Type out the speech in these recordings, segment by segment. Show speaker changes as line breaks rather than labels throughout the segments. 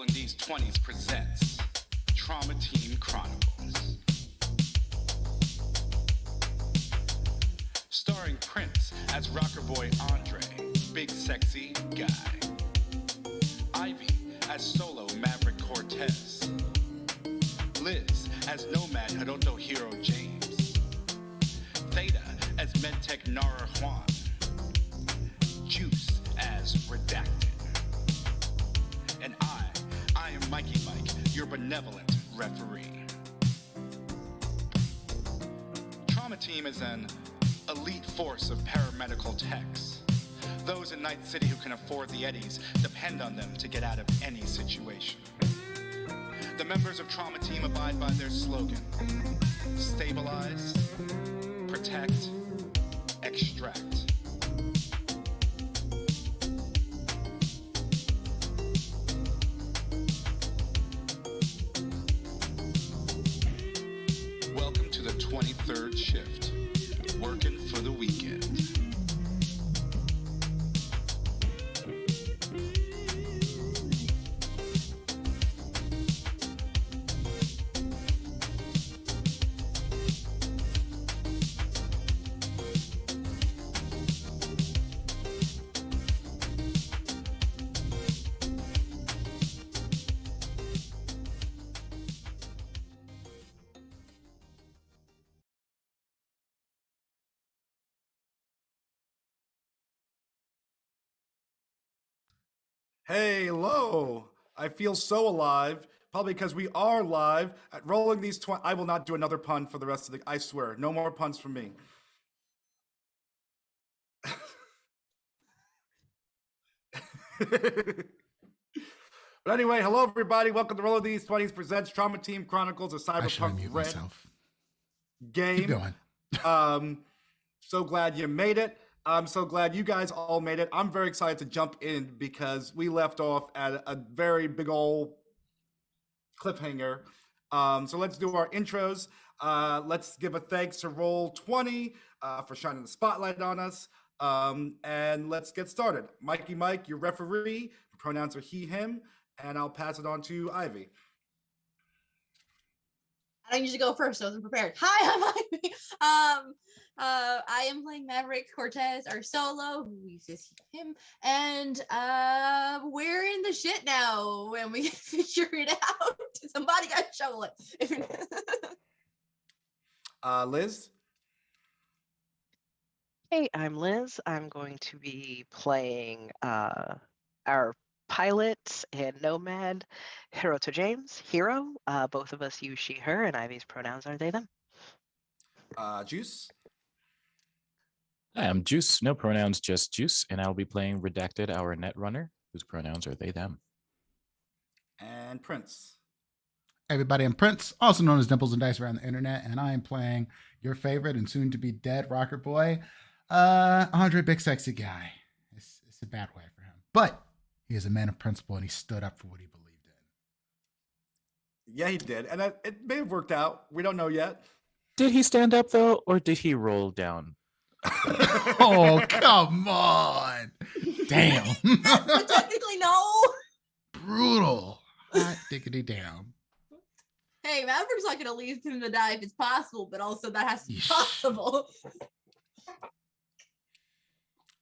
Rolling Deez 20's presents Trauma Team Chronicles. Starring Prince as rocker boy Andre, big sexy guy. Ivy as solo Maverick Cortez. Liz as Nomad Hiroto Hero James. Theta as Medtech Nara Juan. Juice as Redacted. And I am Mikey Mike, your benevolent referee. Trauma Team is an elite force of paramedical techs. Those in Night City who can afford the eddies depend on them to get out of any situation. The members of Trauma Team abide by their slogan: stabilize, protect, extract. Welcome to the 23rd shift, working for the weekend.
Hey, hello. I feel so alive, probably because we are live at Rolling These 20. I will not do another pun for the rest of the, I swear, no more puns from me. But anyway, hello everybody. Welcome to Rolling These 20's presents Trauma Team Chronicles, a Cyberpunk Red
myself.
game.
Keep going.
So glad you made it. I'm so glad you guys all made it. I'm very excited to jump in because we left off at a very big old cliffhanger. So let's do our intros. Let's give a thanks to Roll20 for shining the spotlight on us. And let's get started. Mikey Mike, your referee. Pronouns are he, him. And I'll pass it on to Ivy.
I don't usually go first, so I wasn't prepared. Hi, I'm Ivy. I am playing Maverick Cortez, our solo, who uses him, and we're in the shit now, and we figure it out. Somebody got to shovel it.
Liz?
Hey, I'm Liz. I'm going to be playing our pilot and nomad, Hiroto James, Hero. Both of us use she, her, and Ivy's pronouns are they, them.
Juice?
Hi, I'm Juice, no pronouns, just Juice, and I'll be playing Redacted, our netrunner, whose pronouns are they, them.
And Prince.
Everybody, I'm Prince, also known as Dimples and Dice around the internet, and I am playing your favorite and soon to be dead rocker boy, Andre, big sexy guy. It's a bad way for him, but he is a man of principle and he stood up for what he believed in.
Yeah, he did, and it may have worked out. We don't know yet.
Did he stand up though, or did he roll down?
Oh, come on. Damn.
Technically, no.
Brutal. Hot diggity down.
Hey, Maverick's not going to leave him to die if it's possible, but also that has to be possible.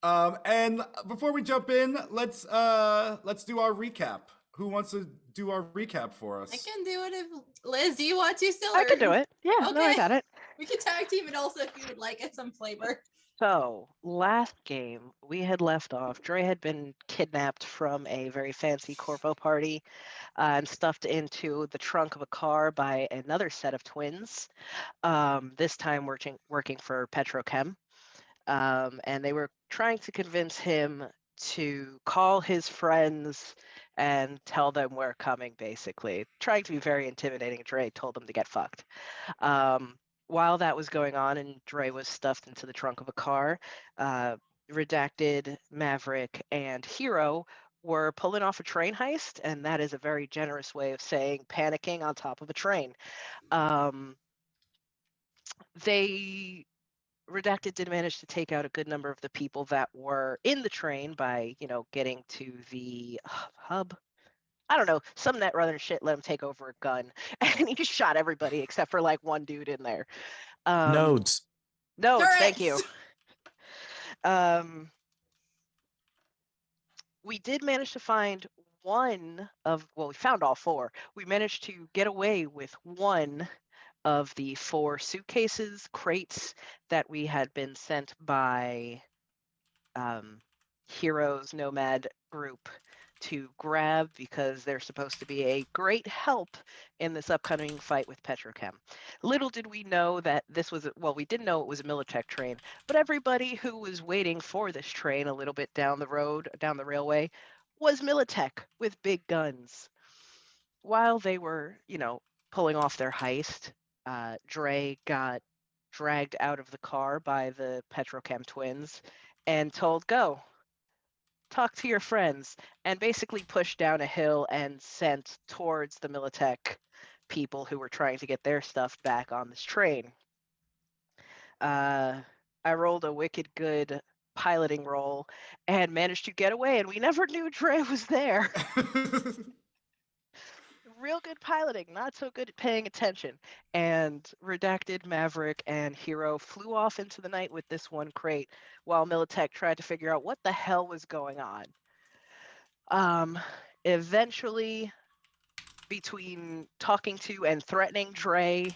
And before we jump in, let's do our recap. Who wants to do our recap for us?
I can do it if Liz, do you want to still?
I can do it. Yeah,
Okay.
no, I got it.
We can tag team it also if you would like it some flavor.
So, last game, we had left off. Dre had been kidnapped from a very fancy corpo party and stuffed into the trunk of a car by another set of twins, this time working for Petrochem. And they were trying to convince him to call his friends and tell them we're coming, basically. Trying to be very intimidating. Dre told them to get fucked. While that was going on and Dre was stuffed into the trunk of a car, Redacted, Maverick, and Hero were pulling off a train heist, and that is a very generous way of saying panicking on top of a train. Redacted did manage to take out a good number of the people that were in the train by, getting to the hub. I don't know, some netrunner shit let him take over a gun, and he just shot everybody except for like one dude in there.
Nodes.
Nodes, thank you.
Turrets!
We did manage to find we found all four. We managed to get away with one of the 4 suitcases, crates that we had been sent by Heroes Nomad group to grab because they're supposed to be a great help in this upcoming fight with Petrochem. Little did we know that this was, we didn't know it was a Militech train, but everybody who was waiting for this train a little bit down the road, down the railway, was Militech with big guns. While they were, pulling off their heist, Dre got dragged out of the car by the Petrochem twins and told, go, talk to your friends, and basically pushed down a hill and sent towards the Militech people who were trying to get their stuff back on this train. I rolled a wicked good piloting roll and managed to get away, and we never knew Dre was there. Real good piloting, not so good at paying attention. And Redacted, Maverick, and Hero flew off into the night with this one crate while Militech tried to figure out what the hell was going on. Eventually, between talking to and threatening Dre,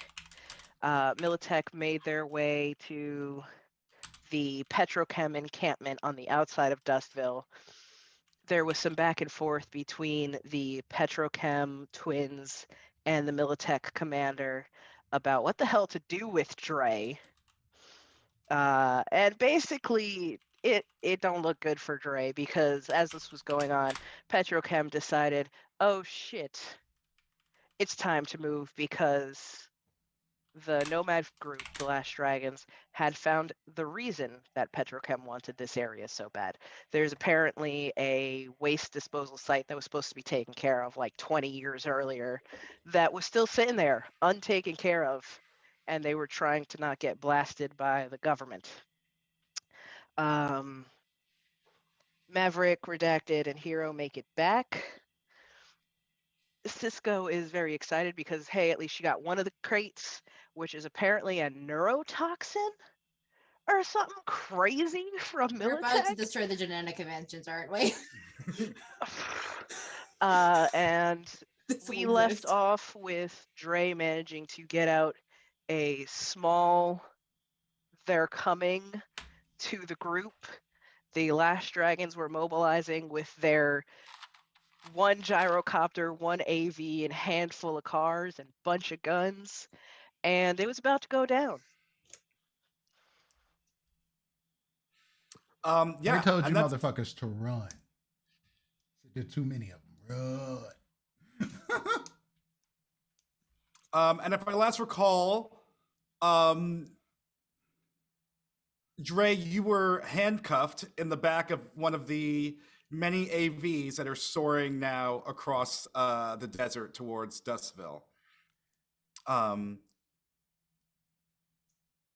Militech made their way to the Petrochem encampment on the outside of Dustville. There was some back and forth between the Petrochem twins and the Militech commander about what the hell to do with Dre. And basically, it don't look good for Dre because as this was going on, Petrochem decided, oh shit, it's time to move because the Nomad group, the Last Dragons, had found the reason that Petrochem wanted this area so bad. There's apparently a waste disposal site that was supposed to be taken care of like 20 years earlier that was still sitting there, untaken care of, and they were trying to not get blasted by the government. Maverick, Redacted, and Hero make it back. Cisco is very excited because, hey, at least she got one of the crates, which is apparently a neurotoxin or something crazy from
We're about to
Militech.
destroy the genetic inventions, aren't we?
And
This
we
will
left
exist.
off with Dre managing to get out a small "they're coming" to the group. The Last Dragons were mobilizing with their one gyrocopter, one AV, and handful of cars and bunch of guns, and it was about to go down.
Yeah,
They told
and
you
that's
motherfuckers to run. There's too many of them. Run.
And if I last recall, Dre, you were handcuffed in the back of one of the many AVs that are soaring now across the desert towards Dustville. And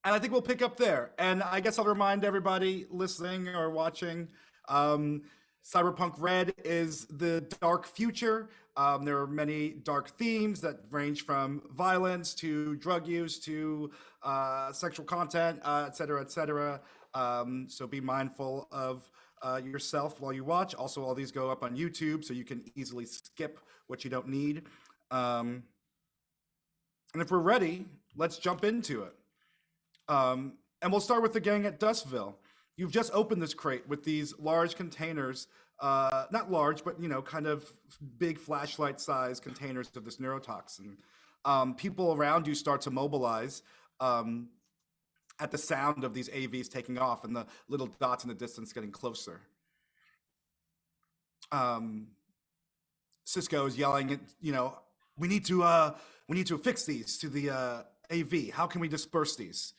I think we'll pick up there. And I guess I'll remind everybody listening or watching, Cyberpunk Red is the dark future. There are many dark themes that range from violence to drug use to sexual content, et cetera, et cetera. So be mindful of yourself while you watch. Also, all these go up on YouTube, so you can easily skip what you don't need. And if we're ready, let's jump into it. And we'll start with the gang at Dustville. You've just opened this crate with these large containers, not large, but kind of big flashlight size containers of this neurotoxin. People around you start to mobilize at the sound of these AVs taking off and the little dots in the distance getting closer. Cisco is yelling at, we need to fix these to the AV. How can we disperse these?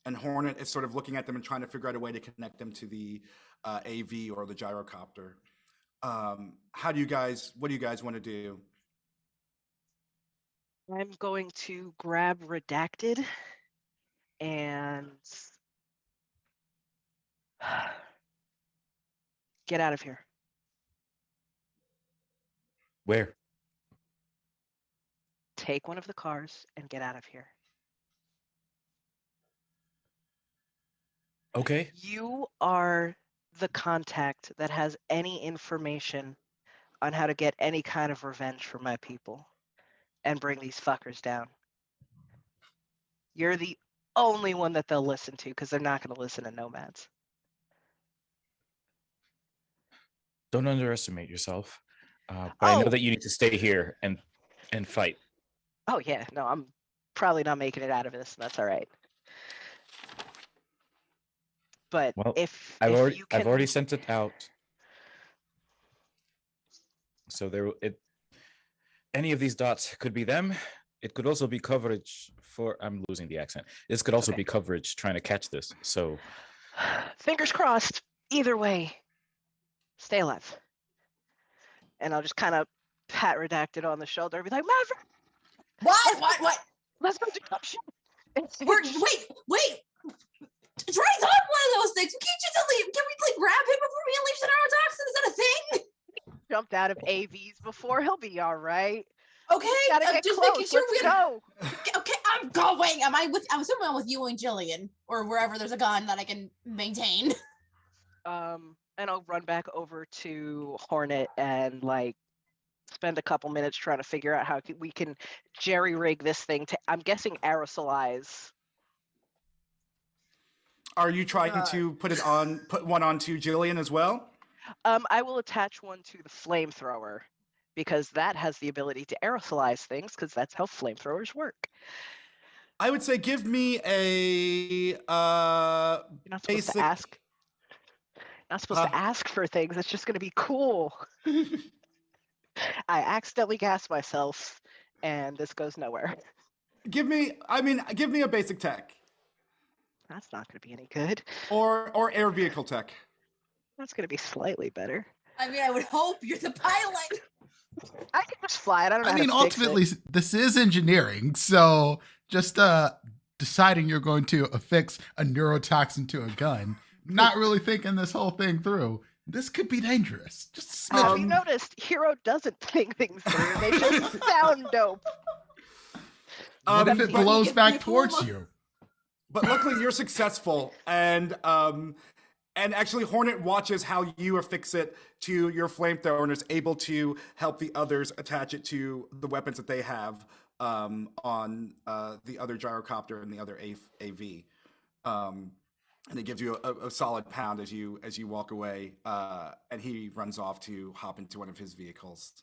And Hornet is sort of looking at them and trying to figure out a way to connect them to the AV or the gyrocopter. What do you guys want to do?
I'm going to grab Redacted and get out of here.
Where?
Take one of the cars and get out of here.
Okay.
You are the contact that has any information on how to get any kind of revenge for my people and bring these fuckers down. You're the only one that they'll listen to because they're not going to listen to nomads.
Don't underestimate yourself. But I know that you need to stay here and fight.
Oh yeah, no, I'm probably not making it out of this. That's all right. But
Well,
if
I've
you can,
already sent it out. So any of these dots could be them. It could also be coverage for. I'm losing the accent. This could also
Okay.
be coverage trying to catch this. So
fingers crossed. Either way, stay alive. And I'll just kind of pat Redacted on the shoulder and be like, Maverick,
What?
let's go do some shit.
Wait. Trey's on one of those things. Can't you just leave? Can we like grab him before we unleash the neurotoxin? Is that a thing?
Jumped out of AVs before. He'll be all right.
Okay,
Gotta
I'm
get
just
close.
making sure
Let's
we're
go.
Okay, I'm going. I'm assuming I'm with you and Jillian, or wherever there's a gun that I can maintain.
And I'll run back over to Hornet and like spend a couple minutes trying to figure out how we can jerry rig this thing to, I'm guessing, aerosolize.
Are you trying to put one onto Jillian as well?
I will attach one to the flamethrower because that has the ability to aerosolize things because that's how flamethrowers work.
I would say give me a
You're not supposed
basic.
to ask. Not supposed to ask for things. It's just going to be cool. I accidentally gassed myself, and this goes nowhere.
Give me a basic tech.
That's not going to be any good.
Or air vehicle tech.
That's going to be slightly better.
I mean, I would hope you're the pilot.
I can just fly it. I don't know.
I mean, ultimately, this is engineering. So just deciding you're going to affix a neurotoxin to a gun, not really thinking this whole thing through. This could be dangerous. Just
Have you noticed Hero doesn't think things through? They just sound dope.
What if it blows back towards you?
But luckily, you're successful, and actually, Hornet watches how you affix it to your flamethrower and is able to help the others attach it to the weapons that they have on the other gyrocopter and the other AV. And it gives you a solid pound as you walk away, and he runs off to hop into one of his vehicles.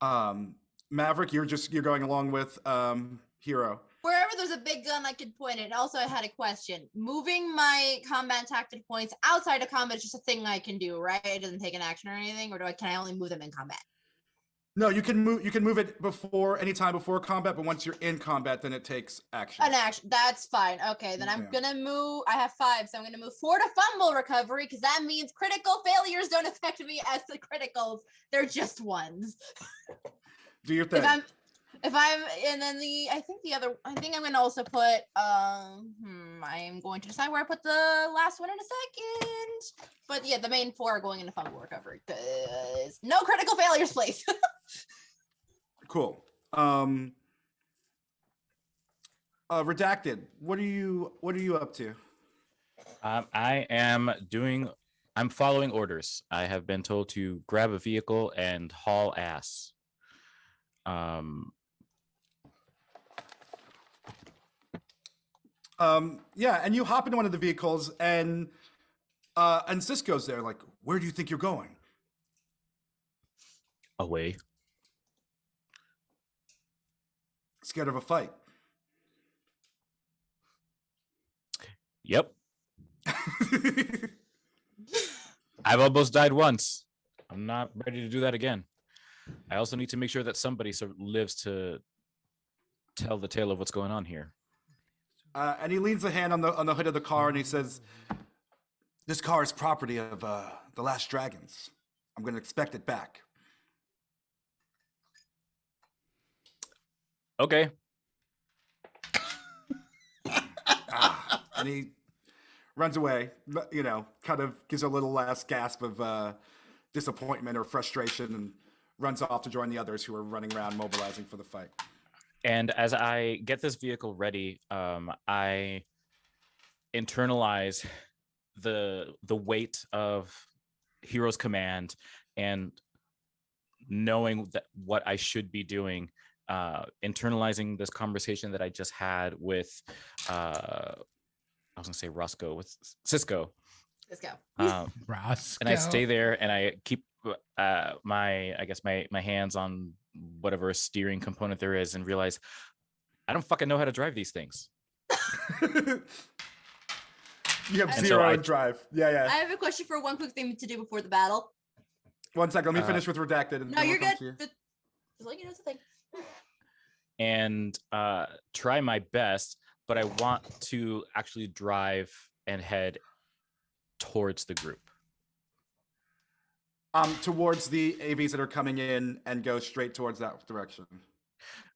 Maverick, you're going along with Hero.
Wherever there's a big gun, I could point it. Also, I had a question. Moving my combat tactic points outside of combat is just a thing I can do, right? It doesn't take an action or anything, or can I only move them in combat?
No, you can move it anytime before combat, but once you're in combat, then it takes action.
An action. That's fine. Okay, then I'm gonna move. I have 5, so I'm gonna move 4 to fumble recovery because that means critical failures don't affect me as the criticals. They're just ones.
Do your thing.
I think I'm gonna also put I'm going to decide where I put the last one in a second. But yeah, the main 4 are going into fumble recovery because no critical failures, please.
Cool. Redacted. What are you up to?
I'm following orders. I have been told to grab a vehicle and haul ass.
Yeah, and you hop into one of the vehicles, and Cisco's there. Like, where do you think you're going?
Away.
Scared of a fight?
Yep. I've almost died once. I'm not ready to do that again. I also need to make sure that somebody lives to tell the tale of what's going on here.
And he leans a hand on the hood of the car, and he says, "This car is property of the Last Dragons. I'm going to expect it back."
Okay.
And he runs away. Kind of gives a little last gasp of disappointment or frustration, and runs off to join the others who are running around mobilizing for the fight.
And as I get this vehicle ready, I internalize the weight of Hero's command and knowing that what I should be doing, internalizing this conversation that I just had with I was gonna say Roscoe, with Cisco.
Let's go.
Roscoe.
And I stay there and I keep my hands on whatever steering component there is and realize I don't fucking know how to drive these things.
You have
And
zero
so
in drive. Yeah.
I have a question for one quick thing to do before the battle.
1 second. Let me finish with redacted. And
No,
then
you're
we'll come
good.
to you.
Just like you know, it's a thing.
And try my best, but I want to actually drive and head towards the group.
Towards the AVs that are coming in and go straight towards that direction.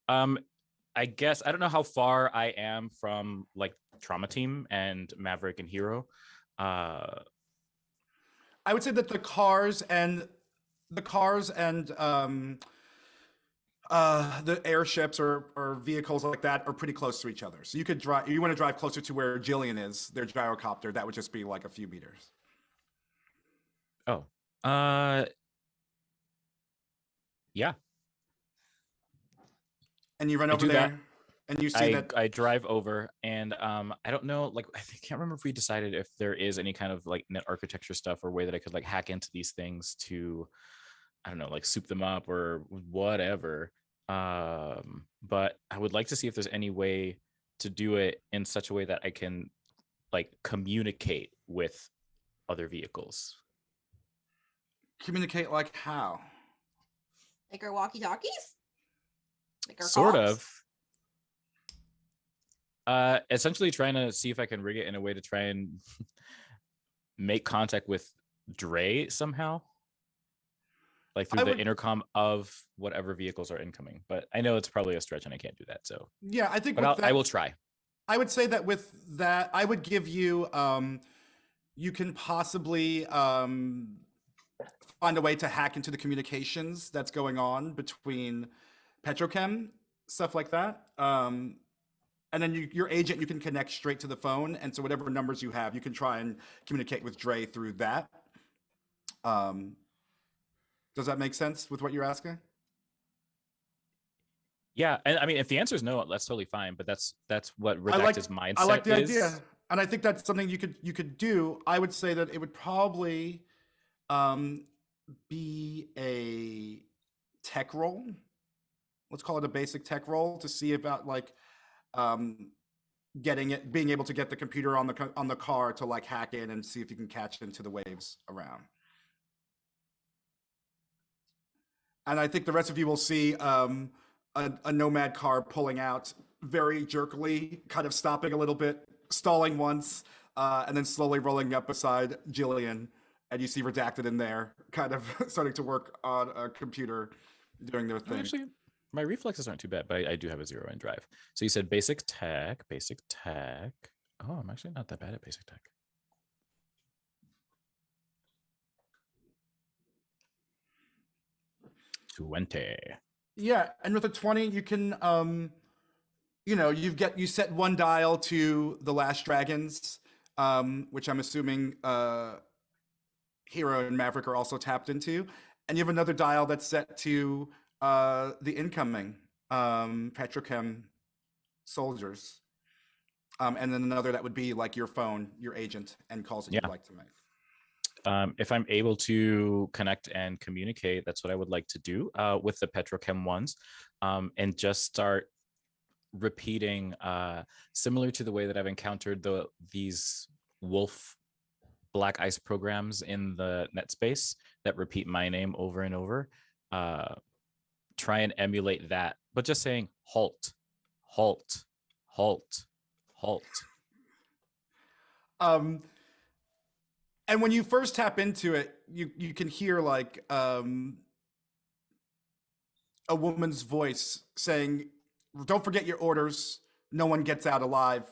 I guess I don't know how far I am from like Trauma Team and Maverick and Hero.
I would say that the cars and the airships or vehicles like that are pretty close to each other. So you could drive. You want to drive closer to where Jillian is, their gyrocopter. That would just be like a few meters.
Oh, yeah.
And you run
I
over
do that.
there, and you see that.
I drive over, and I don't know, like I can't remember if we decided if there is any kind of like net architecture stuff or way that I could like hack into these things to, I don't know, like soup them up or whatever. But I would like to see if there's any way to do it in such a way that I can like communicate with other vehicles.
Communicate like how?
Like our walkie-talkies? Like our
Sort
comms?
of. Essentially trying to see if I can rig it in a way to try and make contact with Dre somehow. Like through the intercom of whatever vehicles are incoming. But I know it's probably a stretch and I can't do that. So
yeah, I think
but I will try.
I would say that with that, I would give you you can possibly find a way to hack into the communications that's going on between Petrochem, stuff like that. And then your agent, you can connect straight to the phone. And so whatever numbers you have, you can try and communicate with Dre through that. Does that make sense with what you're asking?
Yeah, and I mean, if the answer is no, that's totally fine. But that's what Redacted's mindset
I like the
is.
idea, and I think that's something you could do. I would say that it would probably be a tech role. Let's call it a basic tech role to see about like being able to get the computer on the car to like hack in and see if you can catch into the waves around. And I think the rest of you will see a Nomad car pulling out very jerkily, kind of stopping a little bit, stalling once, and then slowly rolling up beside Jillian. And you see Redacted in there, kind of starting to work on a computer, doing their thing.
Actually, my reflexes aren't too bad, but I do have a 0 in drive. So you said basic tech. Oh, I'm actually not that bad at basic tech.
Yeah, and with a 20, you can, you set one dial to the Last Dragons, which I'm assuming Hero and Maverick are also tapped into, and you have another dial that's set to the incoming Petrochem soldiers, and then another that would be like your phone, your agent, and calls that you'd like to make.
If I'm able to connect and communicate, that's what I would like to do with the Petrochem ones, and just start repeating, similar to the way that I've encountered these wolf black ice programs in the net space that repeat my name over and over. Try and emulate that, but just saying halt, halt, halt, halt.
And when you first tap into it, you can hear like a woman's voice saying, "Don't forget your orders. No one gets out alive.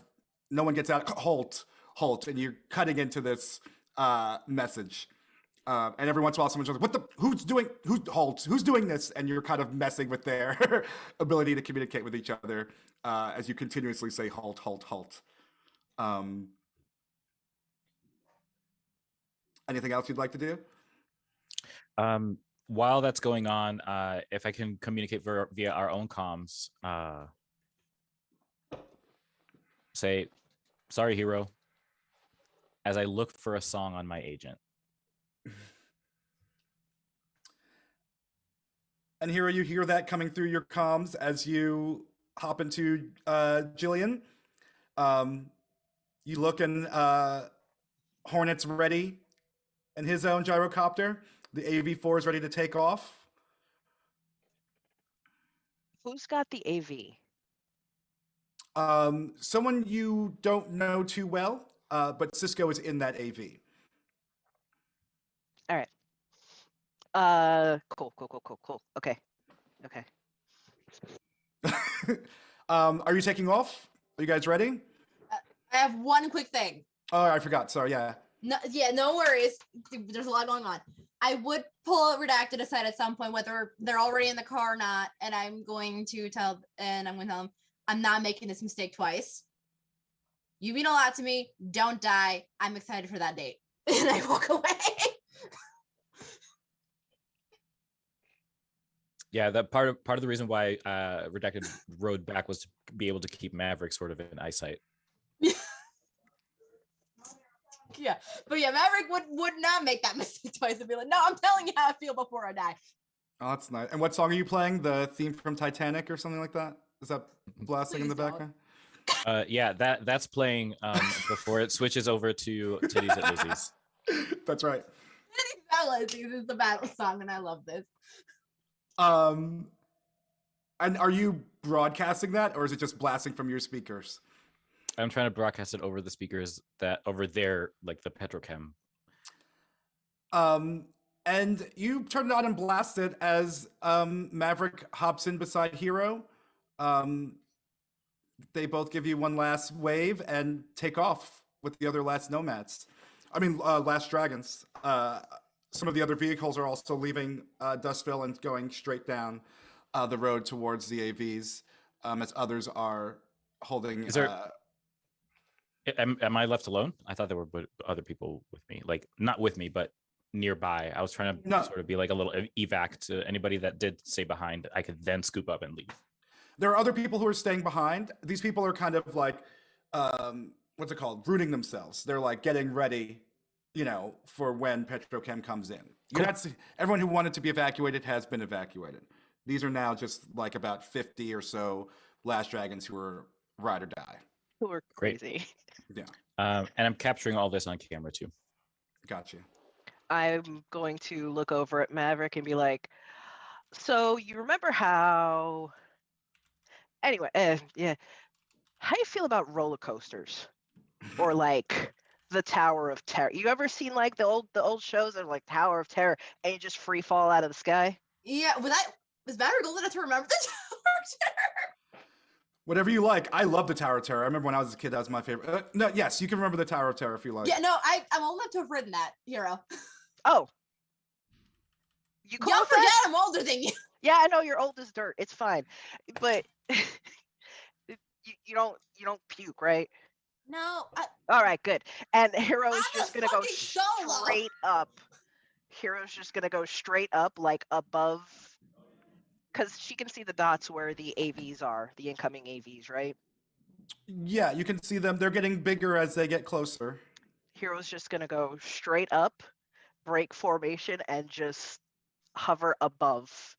No one gets out. Halt, halt." And you're cutting into this message. And every once in a while, someone's like, who's doing this? And you're kind of messing with their ability to communicate with each other as you continuously say, halt, halt, halt. Anything else you'd like to do?
While that's going on, if I can communicate via our own comms, say, sorry, hero, as I look for a song on my agent.
And Hero, you hear that coming through your comms as you hop into Jillian. You look and Hornet's ready in his own gyrocopter. The AV4 is ready to take off.
Who's got the AV?
Someone you don't know too well, but Cisco is in that AV.
All right. Cool. Okay.
Are you taking off? Are you guys ready?
I have one quick thing.
Oh, I forgot. Sorry, yeah.
No worries. There's a lot going on. I would pull Redacted aside at some point, whether they're already in the car or not, and I'm going to tell them, I'm not making this mistake twice. You mean a lot to me. Don't die. I'm excited for that date. And I walk away.
Yeah, that part of the reason why Redacted rode back was to be able to keep Maverick sort of in eyesight.
Yeah, but yeah, Maverick would not make that mistake twice and be like, no, I'm telling you how I feel before I die.
Oh, that's nice. And what song are you playing? The theme from Titanic or something like that? Is that blasting in the background?
Yeah, that's playing before it switches over to Titties at Lizzie's.
That's right.
Titties at Lizzie's is the battle song, and I love this.
And are you broadcasting that, or is it just blasting from your speakers?
I'm trying to broadcast it over the speakers that over there, like the Petrochem.
And you turn it on and blast it as Maverick hops in beside Hero. They both give you one last wave and take off with the other last nomads. Last dragons. Some of the other vehicles are also leaving Dustville and going straight down the road towards the AVs, as others are holding.
Is there? Am I left alone? I thought there were other people with me, like not with me, but nearby. I was trying to sort of be like a little evac to anybody that did stay behind. I could then scoop up and leave.
There are other people who are staying behind. These people are kind of like, what's it called? Rooting themselves. They're like getting ready, for when Petrochem comes in. Cool. Everyone who wanted to be evacuated has been evacuated. These are now just like about 50 or so last dragons who are ride or die.
Who are crazy.
Yeah.
And I'm capturing all this on camera too.
Gotcha.
I'm going to look over at Maverick and be like, so you remember how... Anyway, yeah. How do you feel about roller coasters? Or like the Tower of Terror? You ever seen like the old shows that are like Tower of Terror and you just free fall out of the sky?
Yeah, was Maverick old enough to remember the Tower of Terror?
Whatever you like. I love the Tower of Terror. I remember when I was a kid, that was my favorite. No, yes, you can remember the Tower of Terror if you like.
Yeah, no, I'm old enough to have ridden that, Hero.
Oh. You cool
Don't
with that?
forget I'm older than you.
Yeah, I know you're old as dirt. It's fine. But you don't puke, right?
No.
All right, good. And Hero's
I'm
just
a
gonna go
fucking solo.
straight up. Hero's just gonna go straight up, like above, because she can see the dots where the AVs are, the incoming AVs, right?
Yeah, you can see them. They're getting bigger as they get closer.
Hero's just gonna go straight up, break formation, and just hover above.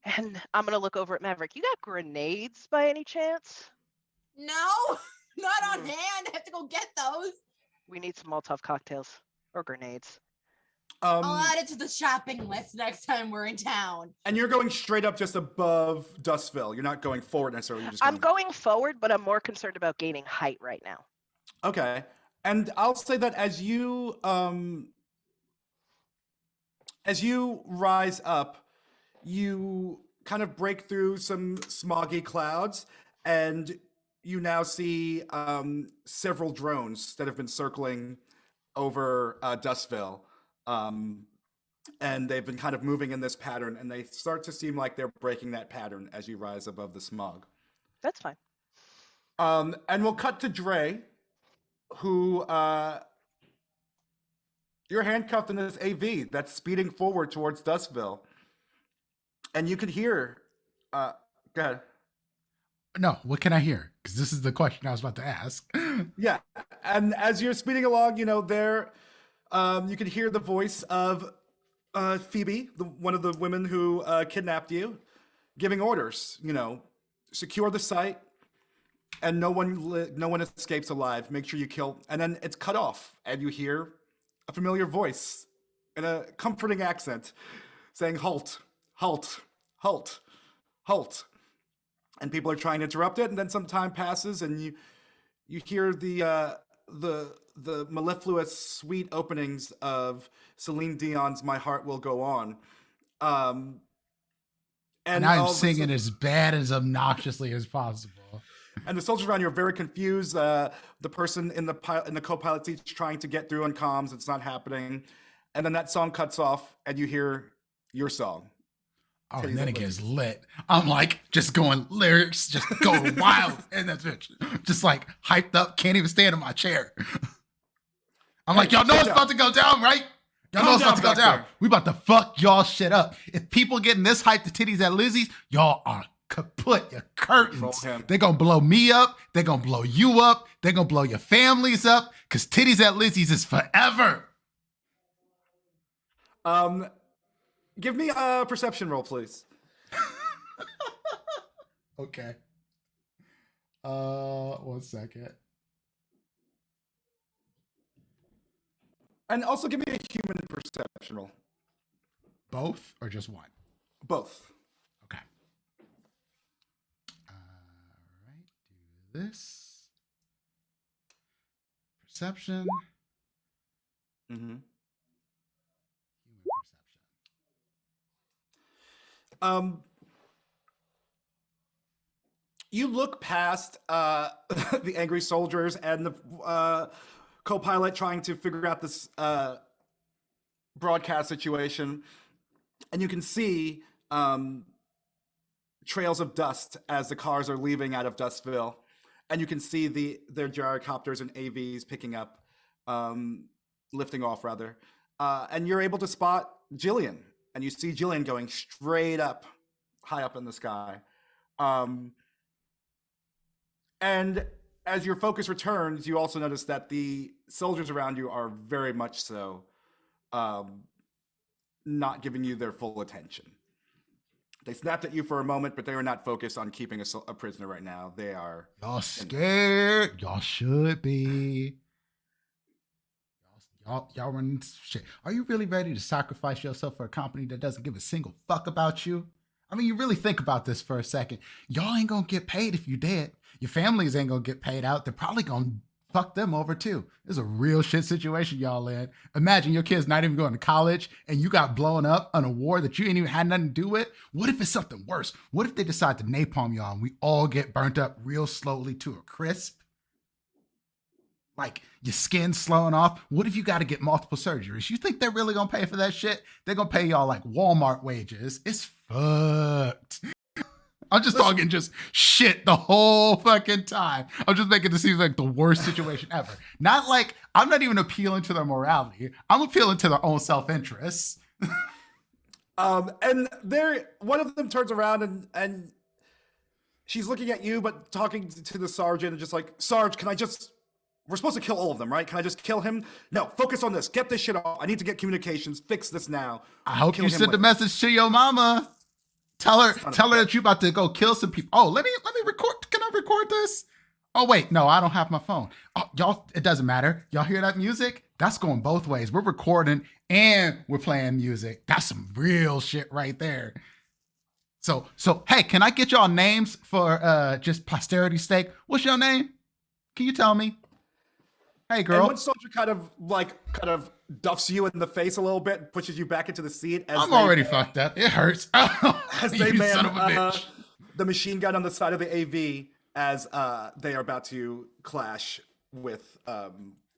And I'm gonna look over at Maverick. You got grenades by any chance?
No, not on hand. I have to go get those.
We need some Molotov cocktails or grenades.
I'll add it to the shopping list next time we're in town.
And you're going straight up just above Dustville. You're not going forward necessarily. You're just
I'm going forward, but I'm more concerned about gaining height right now.
Okay. And I'll say that as you rise up, you kind of break through some smoggy clouds, and you now see several drones that have been circling over Dustville. And they've been kind of moving in this pattern, and they start to seem like they're breaking that pattern as you rise above the smog.
That's fine.
And we'll cut to Dre, who you're handcuffed in this AV that's speeding forward towards Dustville. And you could hear, go ahead.
No, what can I hear? Because this is the question I was about to ask.
Yeah, and as you're speeding along, you know, there, you can hear the voice of Phoebe, one of the women who kidnapped you, giving orders. You know, secure the site, and no one escapes alive. Make sure you kill, and then it's cut off, and you hear a familiar voice in a comforting accent saying, "Halt, halt, halt, halt." And people are trying to interrupt it, and then some time passes, and you hear the mellifluous, sweet openings of Celine Dion's "My Heart Will Go On," and
I'm singing as bad as obnoxiously as possible.
And the soldiers around you are very confused. The person in the co-pilot seat's trying to get through on comms. It's not happening, and then that song cuts off, and you hear your song.
Oh, and then it gets lit. I'm like, just going lyrics, just going wild. And that's it. Just like hyped up, can't even stand in my chair. I'm like, y'all know it's about to go down, right? Y'all know it's about to go down. We about to fuck y'all shit up. If people getting this hyped to Titties at Lizzie's, y'all are kaput. Your curtains. They're going to blow me up. They're going to blow you up. They're going to blow your families up. Because Titties at Lizzie's is forever.
Give me a perception roll, please.
Okay. 1 second.
And also give me a human perception roll.
Both or just one?
Both.
Okay. All right. Do this. Perception.
Mm-hmm.
Human perception.
You look past the angry soldiers and the co-pilot trying to figure out this broadcast situation, and you can see trails of dust as the cars are leaving out of Dustville, and you can see their gyrocopters and AVs picking up, lifting off rather, and you're able to spot Jillian. And you see Jillian going straight up, high up in the sky. And as your focus returns, you also notice that the soldiers around you are very much so not giving you their full attention. They snapped at you for a moment, but they are not focused on keeping a prisoner right now. They are...
Y'all scared. Y'all should be. Y'all running shit. Are you really ready to sacrifice yourself for a company that doesn't give a single fuck about you? I mean, you really think about this for a second. Y'all ain't gonna get paid if you dead. Your families ain't gonna get paid out. They're probably gonna fuck them over too. This is a real shit situation y'all in. Imagine your kid's not even going to college and you got blown up on a war that you ain't even had nothing to do with. What if it's something worse? What if they decide to napalm y'all and we all get burnt up real slowly to a crisp? Like your skin slowing off. What if you got to get multiple surgeries? You think they're really going to pay for that shit? They're going to pay y'all like Walmart wages. It's fucked. I'm just talking just shit the whole fucking time. I'm just making this seem like the worst situation ever. Not like, I'm not even appealing to their morality. I'm appealing to their own self-interest.
And one of them turns around and she's looking at you, but talking to the sergeant and just like, Sarge, we're supposed to kill all of them, right? Can I just kill him? No, focus on this. Get this shit off. I need to get communications. Fix this now.
I hope you send a message to your mama. Tell her that you about to go kill some people. Oh, let me record. Can I record this? Oh, wait, no, I don't have my phone. Oh, y'all, it doesn't matter. Y'all hear that music? That's going both ways. We're recording and we're playing music. That's some real shit right there. So, hey, can I get y'all names for just posterity's sake? What's your name? Can you tell me? Hey, girl.
And one soldier kind of duffs you in the face a little bit and pushes you back into the seat.
I'm already fucked up. It hurts.
As they man
son of a bitch.
The machine gun on the side of the AV as they are about to clash with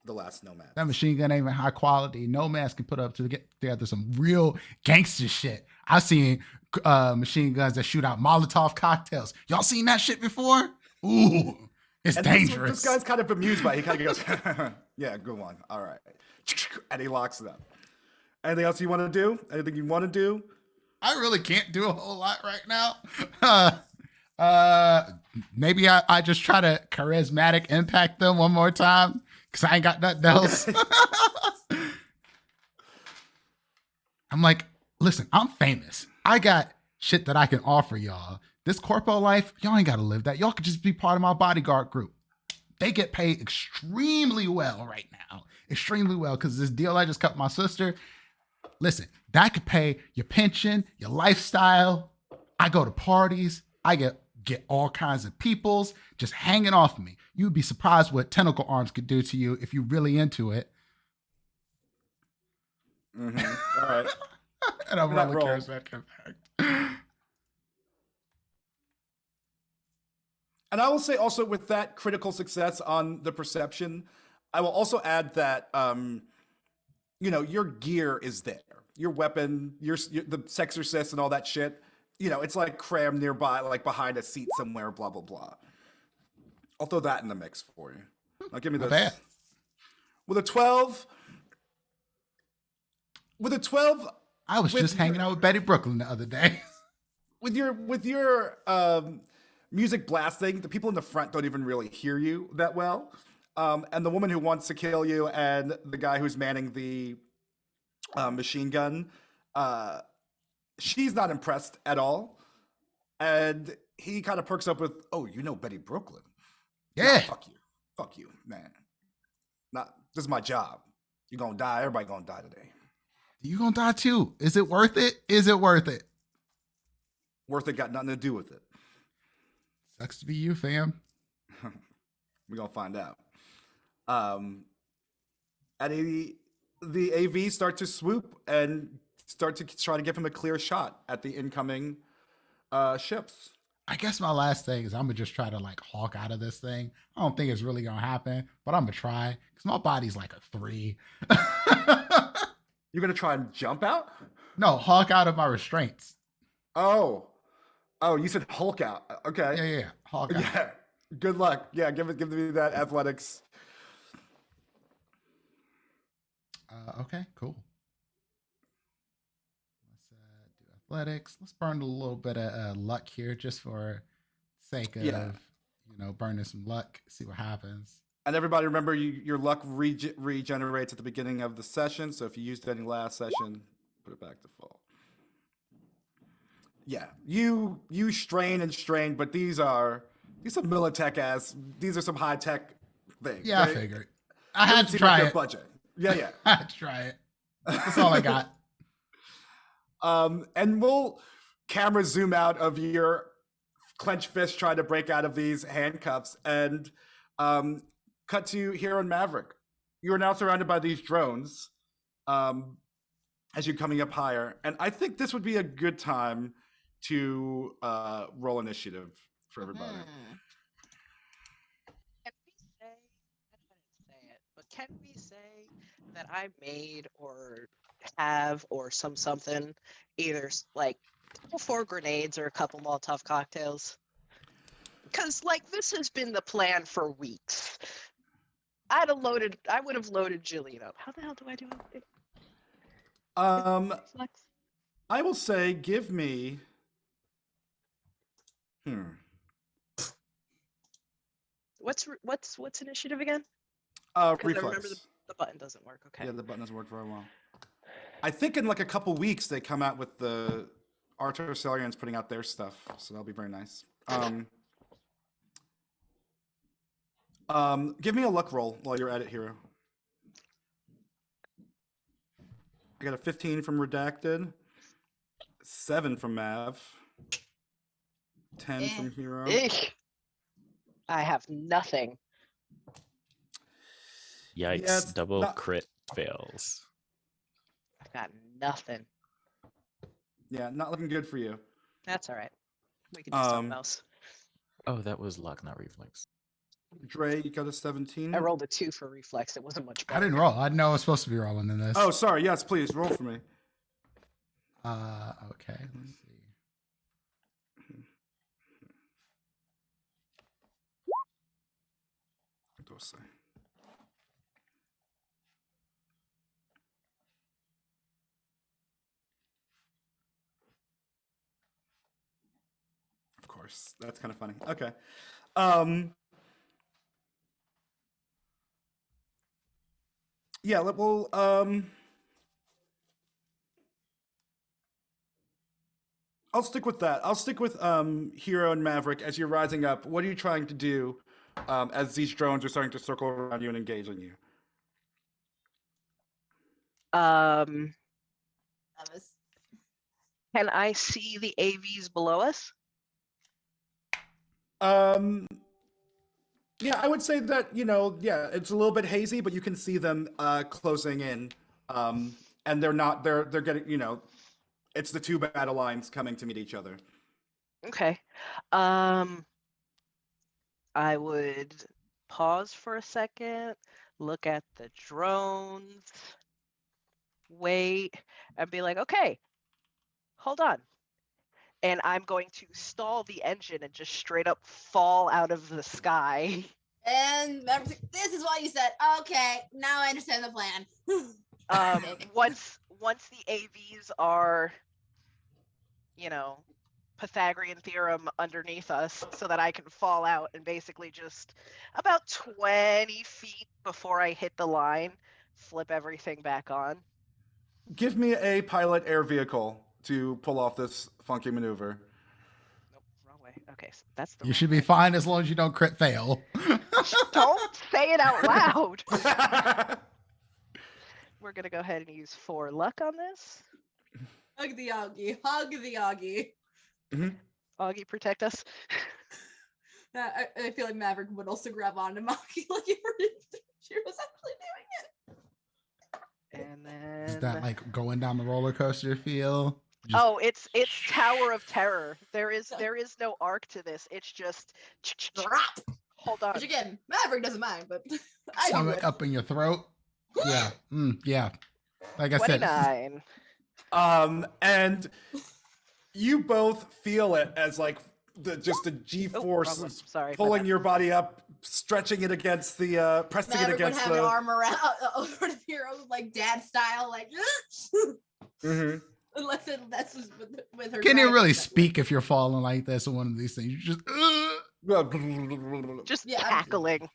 the last Nomads.
That machine gun ain't even high quality. Nomads can put up to get together some real gangster shit. I've seen machine guns that shoot out Molotov cocktails. Y'all seen that shit before? Ooh, it's
and
dangerous.
This guy's kind of amused by it. He kind of goes, yeah, good one. All right. And he locks it up. Anything else you want to do? Anything you want to do?
I really can't do a whole lot right now. Maybe I just try to charismatic impact them one more time because I ain't got nothing else. Okay. I'm like, listen, I'm famous. I got shit that I can offer y'all. This corpo life, y'all ain't got to live that. Y'all could just be part of my bodyguard group. They get paid extremely well right now. Extremely well, because this deal I just cut with my sister, listen, that could pay your pension, your lifestyle. I go to parties. I get all kinds of peoples just hanging off me. You'd be surprised what tentacle arms could do to you if you're really into it.
Mm-hmm. All right.
And I'm really charismatic impact.
And I will say also with that critical success on the perception, I will also add that, your gear is there. Your weapon, the sexorcist and all that shit, it's like crammed nearby, like behind a seat somewhere, blah, blah, blah. I'll throw that in the mix for you. Now give me this.
Bad.
With a 12.
I was just hanging out with Betty Brooklyn the other day.
With your music blasting, the people in the front don't even really hear you that well. And the woman who wants to kill you and the guy who's manning the machine gun, she's not impressed at all. And he kind of perks up with, oh, Betty Brooklyn.
Yeah.
Nah, fuck you, man. This is my job. You're going to die. Everybody going to die today.
You're going to die too. Is it worth it? Is it worth it?
Worth it got nothing to do with it.
Sucks to be you, fam.
We're going to find out. And the AV start to swoop and start to try to give him a clear shot at the incoming ships.
I guess my last thing is I'm going to just try to hawk out of this thing. I don't think it's really going to happen, but I'm going to try because my body's like a 3.
You're going to try and jump out?
No, hawk out of my restraints.
Oh, you said Hulk out. Okay.
Yeah. Hawk out.
Yeah. Good luck. Yeah, give me that athletics.
Okay, cool. Let's do athletics. Let's burn a little bit of luck here just for sake of, burning some luck, see what happens.
And everybody remember your luck regenerates at the beginning of the session. So if you used any last session, put it back to full. Yeah, you strain and strain, but these are Militech ass. These are some high tech things.
Yeah, I figured. I had to try it.
Budget. Yeah.
I had to try it. That's all I got.
And we'll camera zoom out of your clenched fist trying to break out of these handcuffs and cut to Hero and Maverick. You are now surrounded by these drones as you're coming up higher. And I think this would be a good time to roll initiative for everybody.
Can we say, I didn't say it, but can we say that I made or have or something, either 4 grenades or a couple Molotov cocktails? Because this has been the plan for weeks. I would have loaded Jillian up. How the hell do I do it?
I will say, give me.
What's initiative again?
Reflex.
I remember the button doesn't work. Okay.
Yeah, the button doesn't work very well. I think in a couple weeks they come out with the Arthur Salarian's putting out their stuff, so that'll be very nice. Give me a luck roll while you're at it, Hero. I got a 15 from Redacted, 7 from Mav, 10 from Hero.
I have nothing.
Yikes!
Yeah,
double crit fails.
I've got nothing.
Yeah, not looking good for you.
That's all right. We can do something else.
Oh, that was luck, not reflex.
Dre, you got a 17.
I rolled a 2 for reflex. It wasn't much better.
I didn't roll. I didn't know I was supposed to be rolling in this.
Oh, sorry. Yes, please roll for me.
Okay. Let's see.
Go say. Of course, that's kind of funny. Okay. Yeah. Well. I'll stick with that. I'll stick with Hero and Maverick as you're rising up. What are you trying to do as these drones are starting to circle around you and engage on you?
Can I see the AVs below us?
Yeah, I would say that, it's a little bit hazy, but you can see them closing in. And they're getting, it's the two battle lines coming to meet each other.
Okay. I would pause for a second, look at the drones, wait, and be like, okay, hold on. And I'm going to stall the engine and just straight up fall out of the sky.
And this is what you said. Okay, now I understand the plan.
Once the AVs are, Pythagorean theorem underneath us so that I can fall out and basically just about 20 feet before I hit the line, flip everything back on.
Give me a pilot air vehicle to pull off this funky maneuver.
Nope, wrong way. Okay, so that's the
You should be fine as long as you don't crit fail.
Don't say it out loud. We're going to go ahead and use 4 luck on this.
Hug the Augie. Hug the Augie.
Mm-hmm.
Augie, protect us.
I feel like Maverick would also grab onto Augie like if she was actually doing it.
And then...
Is that like going down the roller coaster feel?
Oh, it's Tower of Terror. There is no arc to this. It's just
drop.
Hold on.
Which again, Maverick doesn't mind, but I
Some
would.
up in your throat. Yeah. Yeah. Like I
29.
said.
And you both feel it as like the G-force pulling your body up, stretching it agawith pressing
Maverick
it against
would have an arm around over the hero, like dad style, like.
Mm-hmm.
Unless that's with her.
Can you really speak if you're falling like this on one of these things? You
just cackling.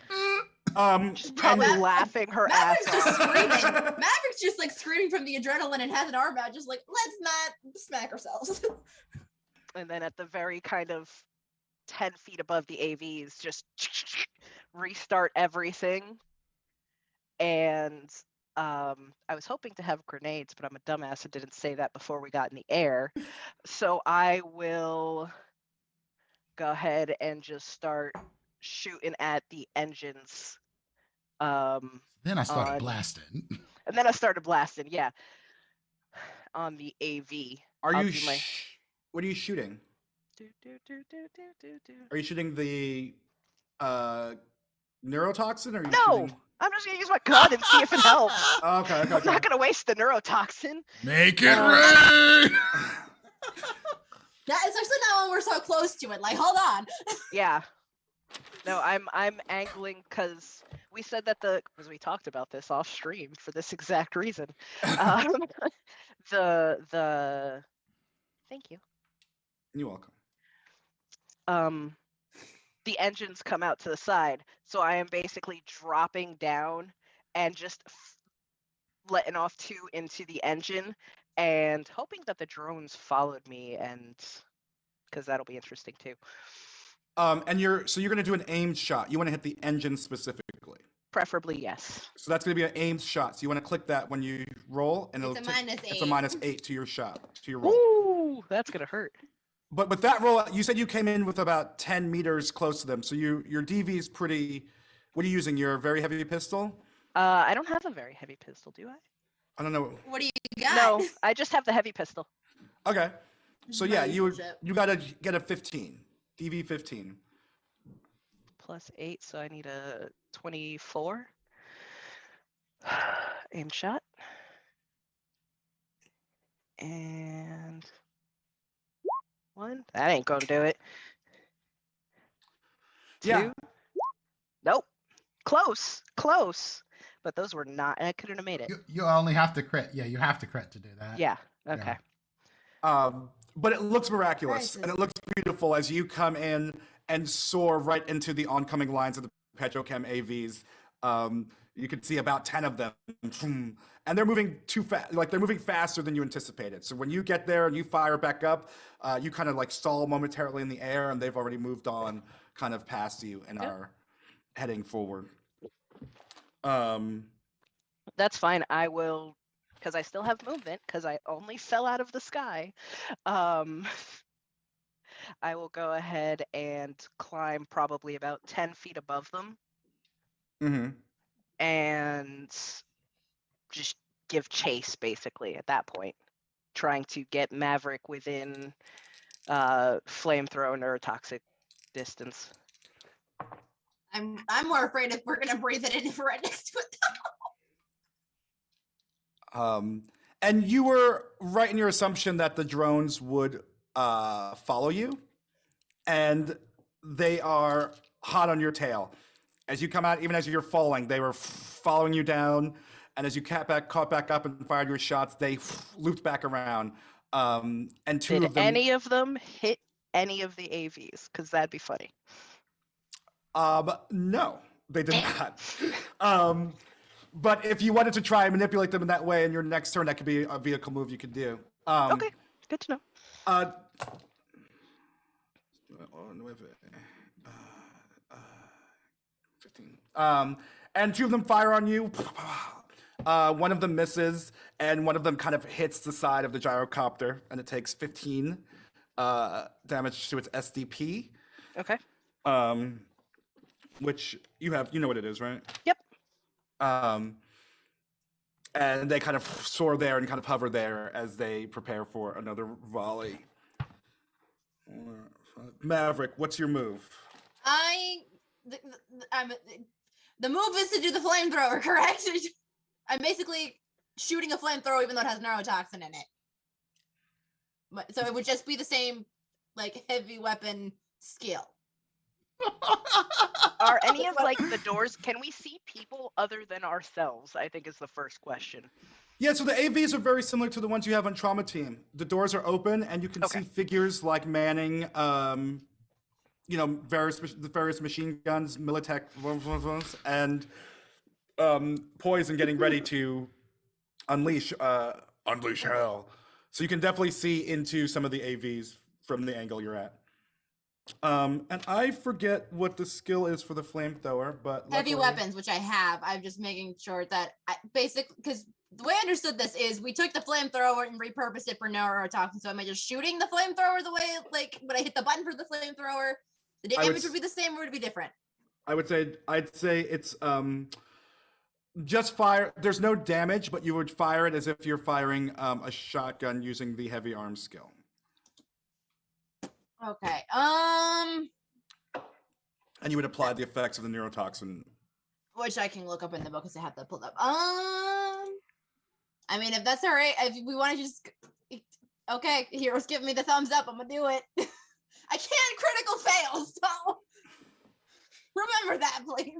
Just
probably
laughing her
Maverick's
ass
just
off.
screaming. Maverick's just like screaming from the adrenaline and has an arm out, just like, let's not smack ourselves.
And then at the very kind of 10 feet above the AVs, just restart everything. And I was hoping to have grenades, but I'm a dumbass and didn't say that before we got in the air. So I will go ahead and just start shooting at the engines.
Then I started blasting.
And then I started blasting, yeah. On the AV.
What are you shooting? Are you shooting the neurotoxin? Or are you shooting...
I'm just gonna use my gun and see if it helps.
Okay.
I'm not gonna waste the neurotoxin.
Make it rain.
That is especially not when we're so close to it. Like, hold on.
Yeah. No, I'm angling because we said that because we talked about this off stream for this exact reason. Thank you.
You're welcome.
The engines come out to the side, so I am basically dropping down and just letting off 2 into the engine and hoping that the drones followed me, and because that'll be interesting too.
And you're going to do an aimed shot. You want to hit the engine specifically.
Preferably, yes.
So that's going to be an aimed shot. So you want to click that when you roll, and
It's a -8.
It's a -8 to your shot, to your roll.
Ooh, that's gonna hurt.
But with that roll, you said you came in with about 10 meters close to them. So your DV is pretty. What are you using? Your very heavy pistol?
I don't have a very heavy pistol, do I?
I don't know.
What do you got?
No, I just have the heavy pistol.
Okay. So yeah,
Nice
you
shit.
got to get a 15. DV 15.
plus 8, so I need a 24. Aim shot. And 1. That ain't gonna do it. 2.
Yeah.
Nope. Close. But those were not. I couldn't have made it.
You only have to crit. Yeah, you have to crit to do that.
Yeah. Okay.
But it looks miraculous
Right.
and it looks beautiful as you come in and soar right into the oncoming lines of the Petrochem AVs. You can see about 10 of them, and they're moving too fast. Like they're moving faster than you anticipated. So when you get there and you fire back up, you kind of like stall momentarily in the air, and they've already moved on, kind of past you, and are heading forward.
That's fine. I will, because I still have movement, because I only fell out of the sky. I will go ahead and climb probably about 10 feet above them and just give chase, basically, at that point, trying to get Maverick within flamethrower neurotoxic distance.
I'm more afraid if we're gonna breathe it in if we're right next to it.
And you were right in your assumption that the drones would follow you, and they are hot on your tail. As you come out, even as you're falling, they were following you down, and as you caught back up and fired your shots, they looped back around. And two
Did
of them.
any of them hit any of the AVs? Because that'd be funny.
No, they did not. But if you wanted to try and manipulate them in that way in your next turn, that could be a vehicle move you could do.
Okay, good to know.
15. And two of them fire on you. One of them misses, and one of them kind of hits the side of the gyrocopter, and it takes 15 damage to its SDP.
Okay.
Which you know what it is, right?
Yep.
And they kind of soar there and kind of hover there as they prepare for another volley. Maverick, what's your move?
The move is to do the flamethrower, correct? I'm basically shooting a flamethrower even though it has neurotoxin in it. So it would just be the same, like, heavy weapon skill.
Are any of like the doors, can we see people other than ourselves, I think is the first question.
Yeah, so the AVs are very similar to the ones you have on Trauma Team. The doors are open, and you can see figures like manning, various machine guns, Militech, and poised and getting ready to unleash hell. So you can definitely see into some of the AVs from the angle you're at. And I forget what the skill is for the flamethrower, but
heavy weapons, which I have. I'm just making sure that because the way I understood this is we took the flamethrower and repurposed it for neurotoxin. So am I just shooting the flamethrower the way, like, when I hit the button for the flamethrower, the damage would be the same or would it be different?
I'd say it's just fire. There's no damage, but you would fire it as if you're firing a shotgun using the heavy arms skill.
Okay.
And you would apply the effects of the neurotoxin,
Which I can look up in the book because I have that pulled up. I mean, if that's all right, if we want to just, okay, Hero's giving me the thumbs up. I'm gonna do it. I can't critical fail, so remember that, please.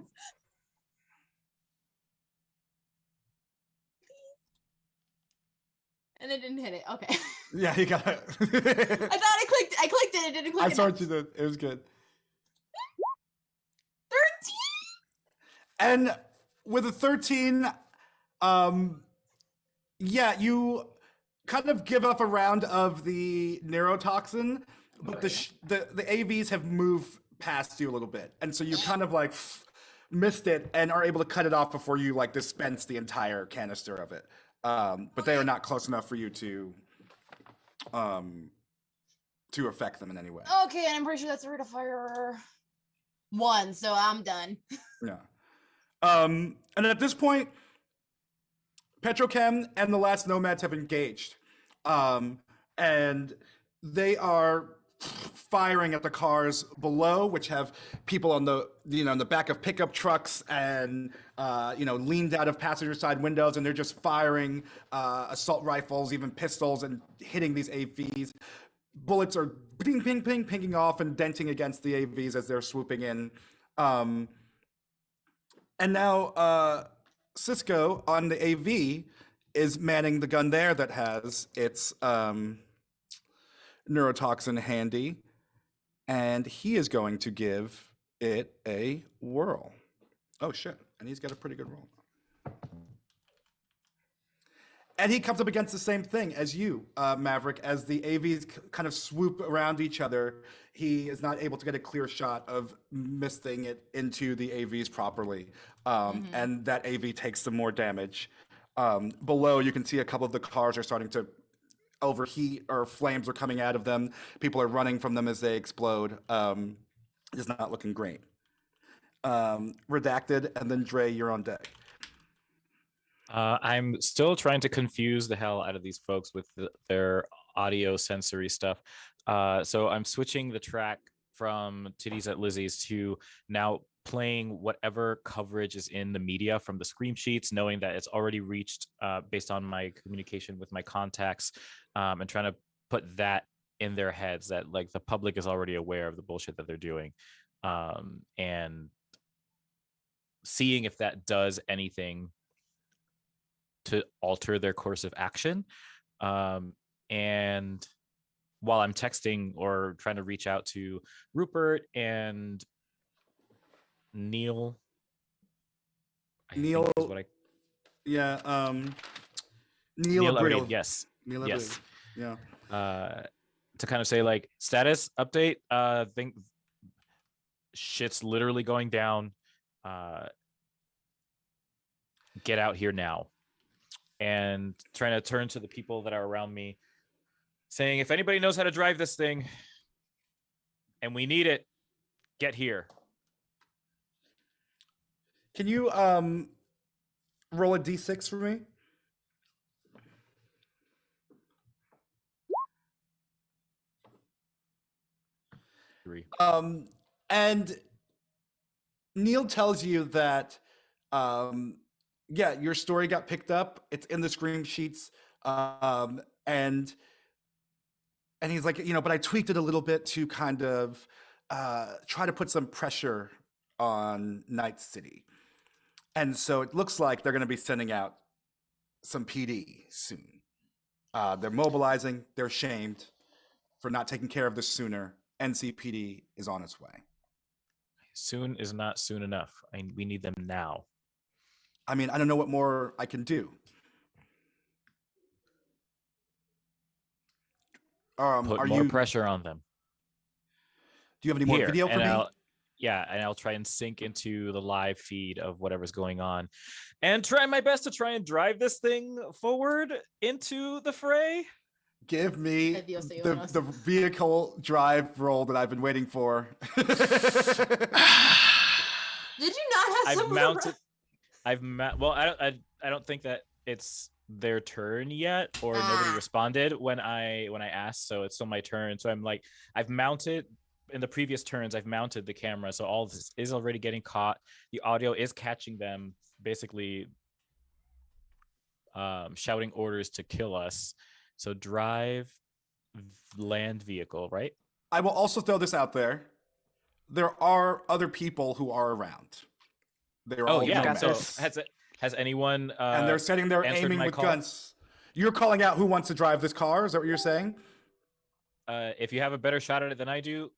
And it didn't hit it. Okay.
Yeah, you got it.
I thought I clicked it. It didn't click.
I'm sorry you did. It was good.
13.
And with a 13, yeah, you kind of give up a round of the neurotoxin, but the AVs have moved past you a little bit, and so you kind of like missed it and are able to cut it off before you like dispense the entire canister of it. But they are not close enough for you to affect them in any way.
Okay, and I'm pretty sure that's a rate of fire 1, so I'm done.
Yeah. And at this point, Petrochem and the last Nomads have engaged. And they are firing at the cars below, which have people on the in the back of pickup trucks and leaned out of passenger side windows, and they're just firing assault rifles, even pistols, and hitting these AVs. Bullets are ping, ping, ping, pinging off and denting against the AVs as they're swooping in. And now Cisco on the AV is manning the gun there that has its neurotoxin handy, and he is going to give it a whirl. Oh shit, and he's got a pretty good roll. And he comes up against the same thing as you, Maverick, as the AVs kind of swoop around each other. He is not able to get a clear shot of missing it into the AVs properly. And that AV takes some more damage. Below, you can see a couple of the cars are starting to overheat, or flames are coming out of them. People are running from them as they explode. It's not looking great. Redacted, and then Dre, you're on deck.
I'm still trying to confuse the hell out of these folks with their audio sensory stuff. So I'm switching the track from Titties at Lizzie's to now playing whatever coverage is in the media from the scream sheets, knowing that it's already reached based on my communication with my contacts, and trying to put that in their heads that like the public is already aware of the bullshit that they're doing, and seeing if that does anything to alter their course of action. And while I'm texting or trying to reach out to Rupert and Neil,
Neil,
is what I...
yeah,
Neil
Abril.
Abril, yes.
Neil
Yes.
Abril. Yeah.
To kind of say like status update, think shit's literally going down. Get out here now. And trying to turn to the people that are around me, saying, if anybody knows how to drive this thing and we need it, get here.
Can you roll a d6 for me?
Three.
And Neil tells you that your story got picked up. It's in the scream sheets. And he's like, but I tweaked it a little bit to kind of try to put some pressure on Night City. And so it looks like they're going to be sending out some PD soon. They're mobilizing. They're shamed for not taking care of this sooner. NCPD is on its way.
Soon is not soon enough. We need them now.
I mean, I don't know what more I can do.
Put more pressure on them.
Do you have any more video for me?
I'll try and sync into the live feed of whatever's going on and try my best to try and drive this thing forward into the fray.
Give me the vehicle drive roll that I've been waiting for.
Did you not have some?
Well, I don't think that it's their turn yet, or nobody responded when I asked, so it's still my turn. So I'm like, I've mounted in the previous turns, I've mounted the camera, so all this is already getting caught. The audio is catching them, basically shouting orders to kill us. So drive land vehicle, right?
I will also throw this out there. There are other people who are around. They're all nomads.
So has anyone
and they're sitting there aiming with guns. You're calling out who wants to drive this car? Is that what you're saying?
If you have a better shot at it than I do,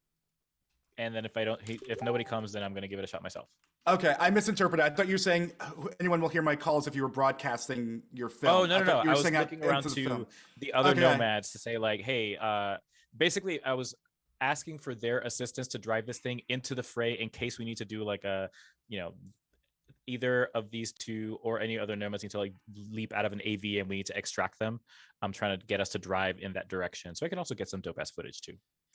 and then if nobody comes, then I'm going to give it a shot myself.
Okay, I misinterpreted. I thought you were saying anyone will hear my calls if you were broadcasting your film.
Oh, no. I was looking around to the other nomads to say like, hey, basically I was asking for their assistance to drive this thing into the fray in case we need to do like a, either of these two or any other nomads need to like leap out of an AV and we need to extract them. I'm trying to get us to drive in that direction. So I can also get some dope ass footage too.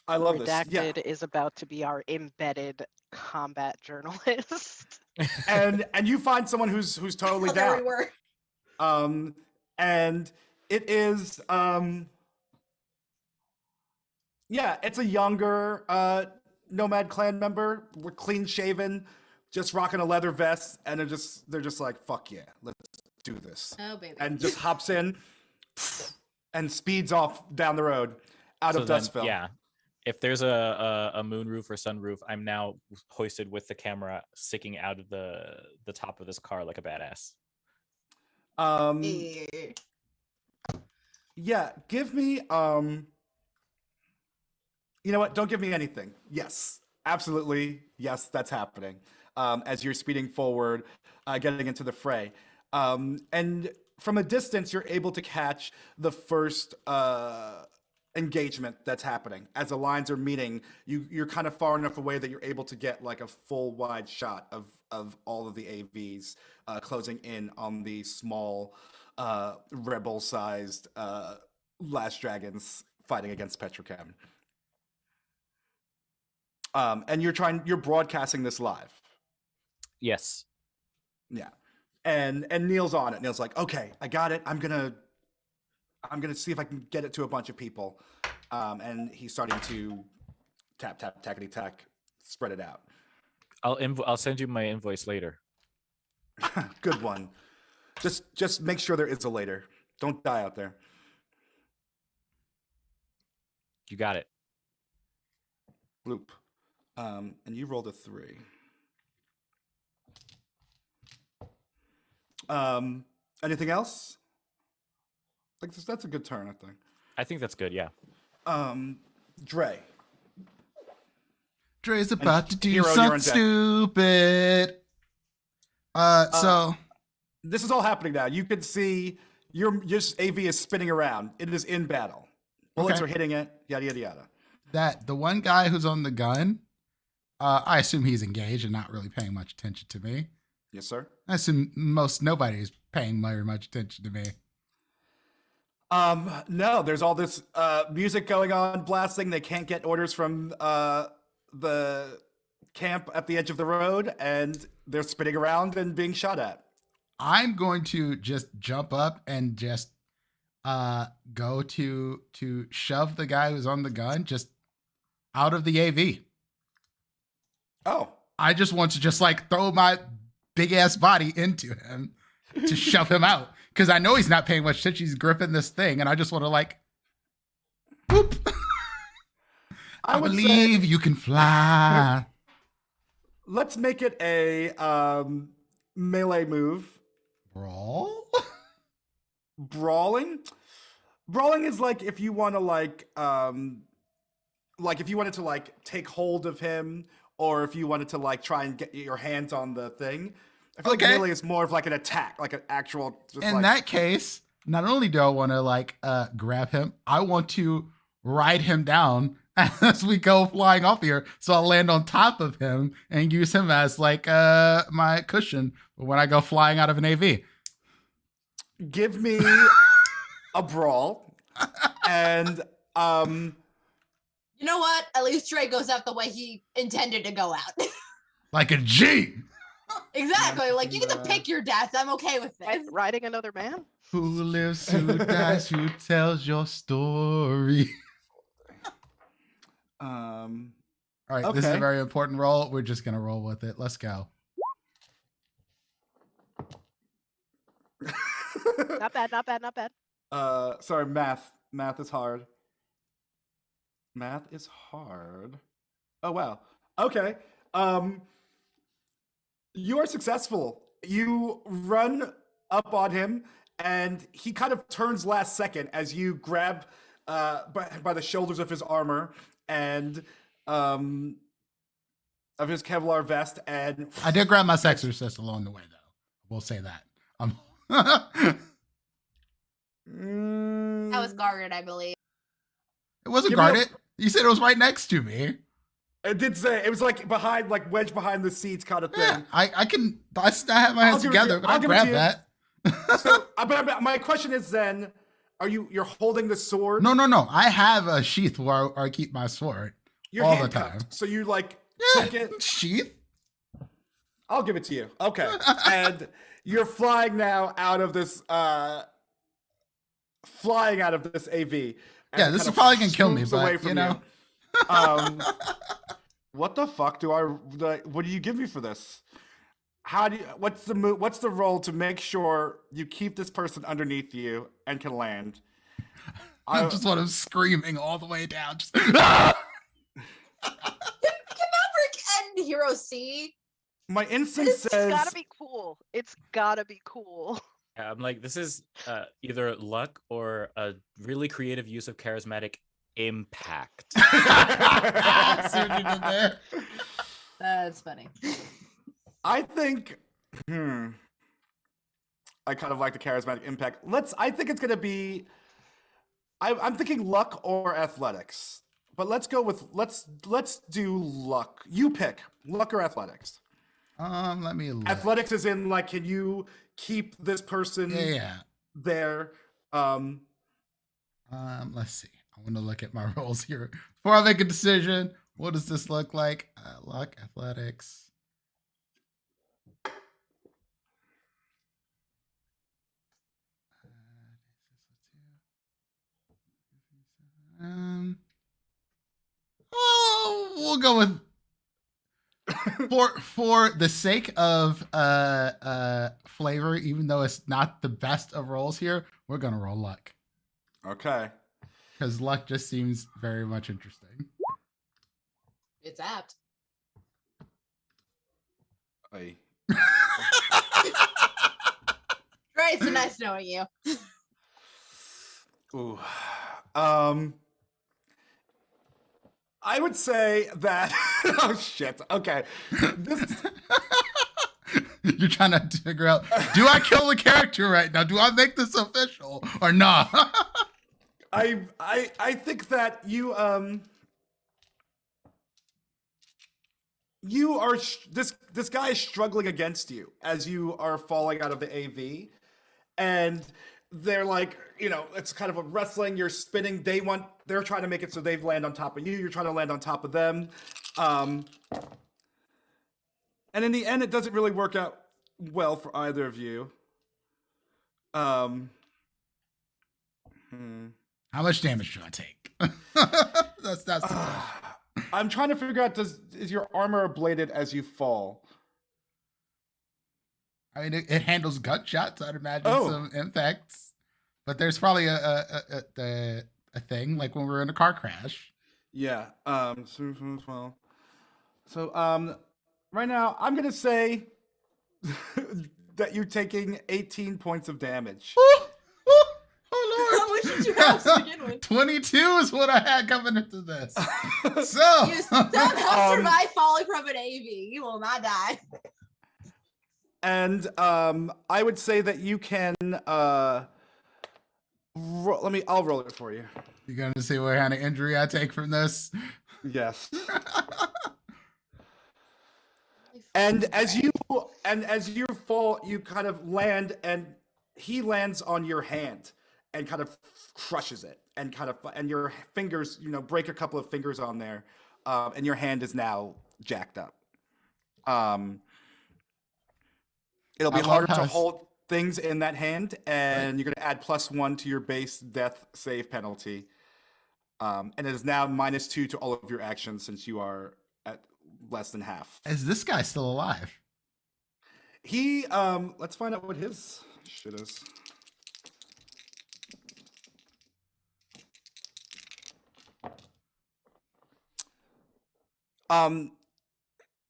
I love
Redacted is about to be our embedded combat journalist.
and you find someone who's totally down.
There we were.
And it is Yeah, it's a younger Nomad clan member. We're clean shaven, just rocking a leather vest, and they're just like, fuck yeah, let's do this.
Oh baby.
And just hops in and speeds off down the road out of Dustville.
Yeah. If there's a moonroof or sunroof, I'm now hoisted with the camera sticking out of the top of this car like a badass.
Yeah, give me you know what? Don't give me anything. Yes, absolutely. Yes, that's happening. As you're speeding forward, getting into the fray. And from a distance, you're able to catch the first engagement that's happening. As the lines are meeting, you're kind of far enough away that you're able to get like a full wide shot of all of the AVs closing in on the small rebel-sized Last Dragons fighting against Petrochem. And you're broadcasting this live.
Yes.
Yeah. And Neil's on it. Neil's like, okay, I got it. I'm gonna see if I can get it to a bunch of people. And he's starting to tap, tackety tack, spread it out.
I'll send you my invoice later.
Good one. Just make sure there is a later. Don't die out there.
You got it.
Bloop. And you rolled a 3. Anything else? Like that's a good turn, I think.
I think that's good. Yeah.
Dre.
Dre's about to do
Hero, you're
something
on deck.
stupid. So
This is all happening now. You can see your AV is spinning around. It is in battle. Bullets
Okay.
are hitting it. Yada yada yada.
that the one guy who's on the gun, I assume he's engaged and not really paying much attention to me.
Yes, sir.
I assume nobody is paying very much attention to me.
No, there's all this music going on, blasting. They can't get orders from the camp at the edge of the road, and they're spinning around and being shot at.
I'm going to just jump up and just go to shove the guy who's on the gun just out of the AV.
Oh,
I just want to just like throw my big ass body into him to shove him out because I know he's not paying much attention. He's gripping this thing, and I just want to like, boop. I
would
believe
say-
you can fly.
let's make it a melee move.
Brawl?
Brawling is like if you want to like if you wanted to like take hold of him, or if you wanted to like try and get your hands on the thing. I feel
Okay.
like melee is more of like an attack, like an actual just
In
like,
that case, not only do I want to like grab him, I want to ride him down as we go flying off here. So I'll land on top of him and use him as like my cushion when I go flying out of an AV.
give me a brawl. And
You know what? At least Trey goes out the way he intended to go out.
Like a G.
Exactly. Like you get to pick your death. I'm okay with this.
Riding another man?
Who lives, who dies, who tells your story. All right, this is a
Okay.
very important roll. We're just gonna roll with it. Let's go.
Not bad, not bad, not bad.
sorry, math is hard. Math is hard. Oh wow. Okay. You are successful. You run up on him, and he kind of turns last second as you grab by the shoulders of his armor and of his Kevlar vest. And
I did grab my sexorcist along the way, though. We'll say that.
That was guarded, I believe.
It wasn't
Give me a-
guarded. You said it was right next to me.
it did say it was like behind, like wedged behind the seats, kind of thing.
Yeah, I have my
I'll
hands
give it to
together,
you.
but
I'll
I
give it to
grabbed
you.
that.
So, but my question is then, you're holding the sword?
No. I have a sheath where I keep my sword
You're
all the
handcuffed.
time.
So you like
Yeah,
took it.
sheath.
I'll give it to you. Okay. And you're flying now out of this AV.
Yeah, this is probably gonna kill me, but you know.
What the fuck do what do you give me for this? What's the role to make sure you keep this person underneath you and can land?
I just want him screaming all the way down. Just, ah!
Can Maverick and Hero see?
My instinct says
It's gotta be cool. It's gotta be cool.
Yeah, I'm like, this is either luck or a really creative use of charismatic impact.
See what you did there?
That's funny.
I think I kind of like the charismatic impact. I think it's gonna be I'm thinking luck or athletics. But let's go with let's do luck. You pick luck or athletics.
Let me look.
Athletics is in like, can you keep this person there?
Let's see. I want to look at my roles here before I make a decision. What does this look like? Luck, athletics. Oh, we'll go with for the sake of flavor, even though it's not the best of rolls here, we're gonna roll luck.
Okay.
Because luck just seems very much interesting.
It's apt.
Hey.
Right, so nice knowing you.
Ooh. I would say that oh shit. Okay.
You're trying to figure out, do I kill the character right now? Do I make this official or not?
I think that you are this guy is struggling against you as you are falling out of the AV, and they're like, it's kind of a wrestling. You're spinning. They're trying to make it so they land on top of you. You're trying to land on top of them, and in the end, it doesn't really work out well for either of you.
How much damage should I take? that's the question.
I'm trying to figure out, is your armor ablated as you fall?
I mean, it handles gunshots. I'd imagine some impacts, but there's probably a thing like when we're in a car crash.
Yeah. So right now I'm gonna say that you're taking 18 points of damage.
Oh Lord!
How much did you have to begin with?
22 is what I had coming into this. So
You somehow survive falling from an AV. You will not die.
And I would say that you can I'll roll it for you.
You're gonna see what kind of injury I take from this?
Yes. And as you fall, you kind of land, and he lands on your hand and kind of crushes it, and your fingers, break a couple of fingers on there, and your hand is now jacked up. It'll be harder to hold things in that hand, and you're going to add +1 to your base death save penalty. And it is now -2 to all of your actions since you are at less than half.
Is this guy still alive?
He, let's find out what his shit is.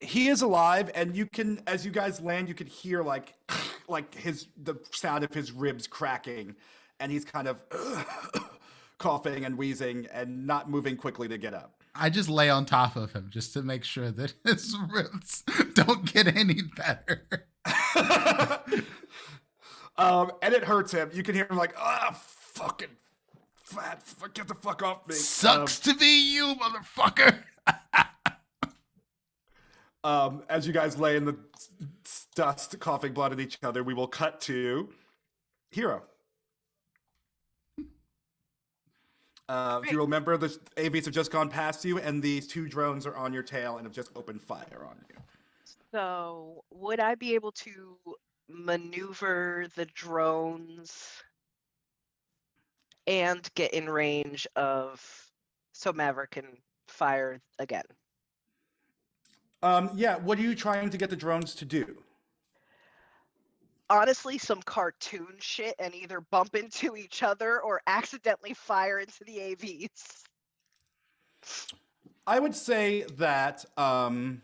He is alive, and you can, as you guys land, you can hear like the sound of his ribs cracking, and he's kind of coughing and wheezing and not moving quickly to get up.
I just lay on top of him just to make sure that his ribs don't get any better.
And it hurts him. You can hear him like, fucking fat, get the fuck off me.
Sucks to be you, motherfucker.
As you guys lay in the dust, coughing blood at each other, we will cut to Hero. If you remember, the AVs have just gone past you, and these 2 drones are on your tail and have just opened fire on you.
So, would I be able to maneuver the drones and get in range of so Maverick can fire again.
Yeah, what are you trying to get the drones to do?
Honestly, some cartoon shit and either bump into each other or accidentally fire into the AVs.
I would say that the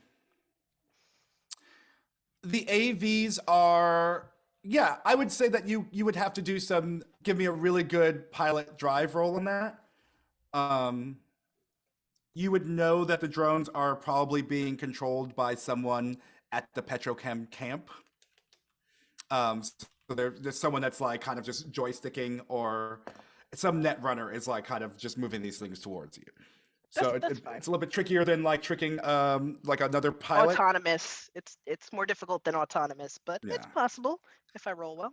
AVs are, yeah, I would say that you would have to do some, give me a really good pilot drive roll on that. You would know that the drones are probably being controlled by someone at the petrochem camp. So there's someone that's like kind of just joysticking, or some net runner is like kind of just moving these things towards you. So
That's fine.
it's a little bit trickier than like tricking like another pilot.
Autonomous. It's more difficult than autonomous, but it's
Yeah.
possible if I roll well.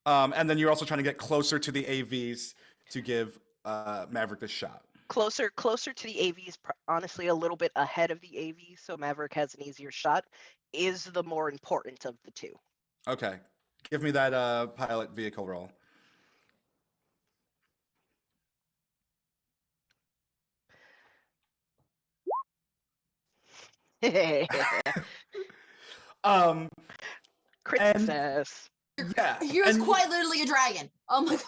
And then you're also trying to get closer to the AVs to give Maverick this shot.
Closer to the AVs, honestly, a little bit ahead of the AVs, so Maverick has an easier shot, is the more important of the two.
Okay. Give me that pilot vehicle roll.
Crit
and-
success.
Yeah.
He was
and
quite literally a dragon. Oh my god.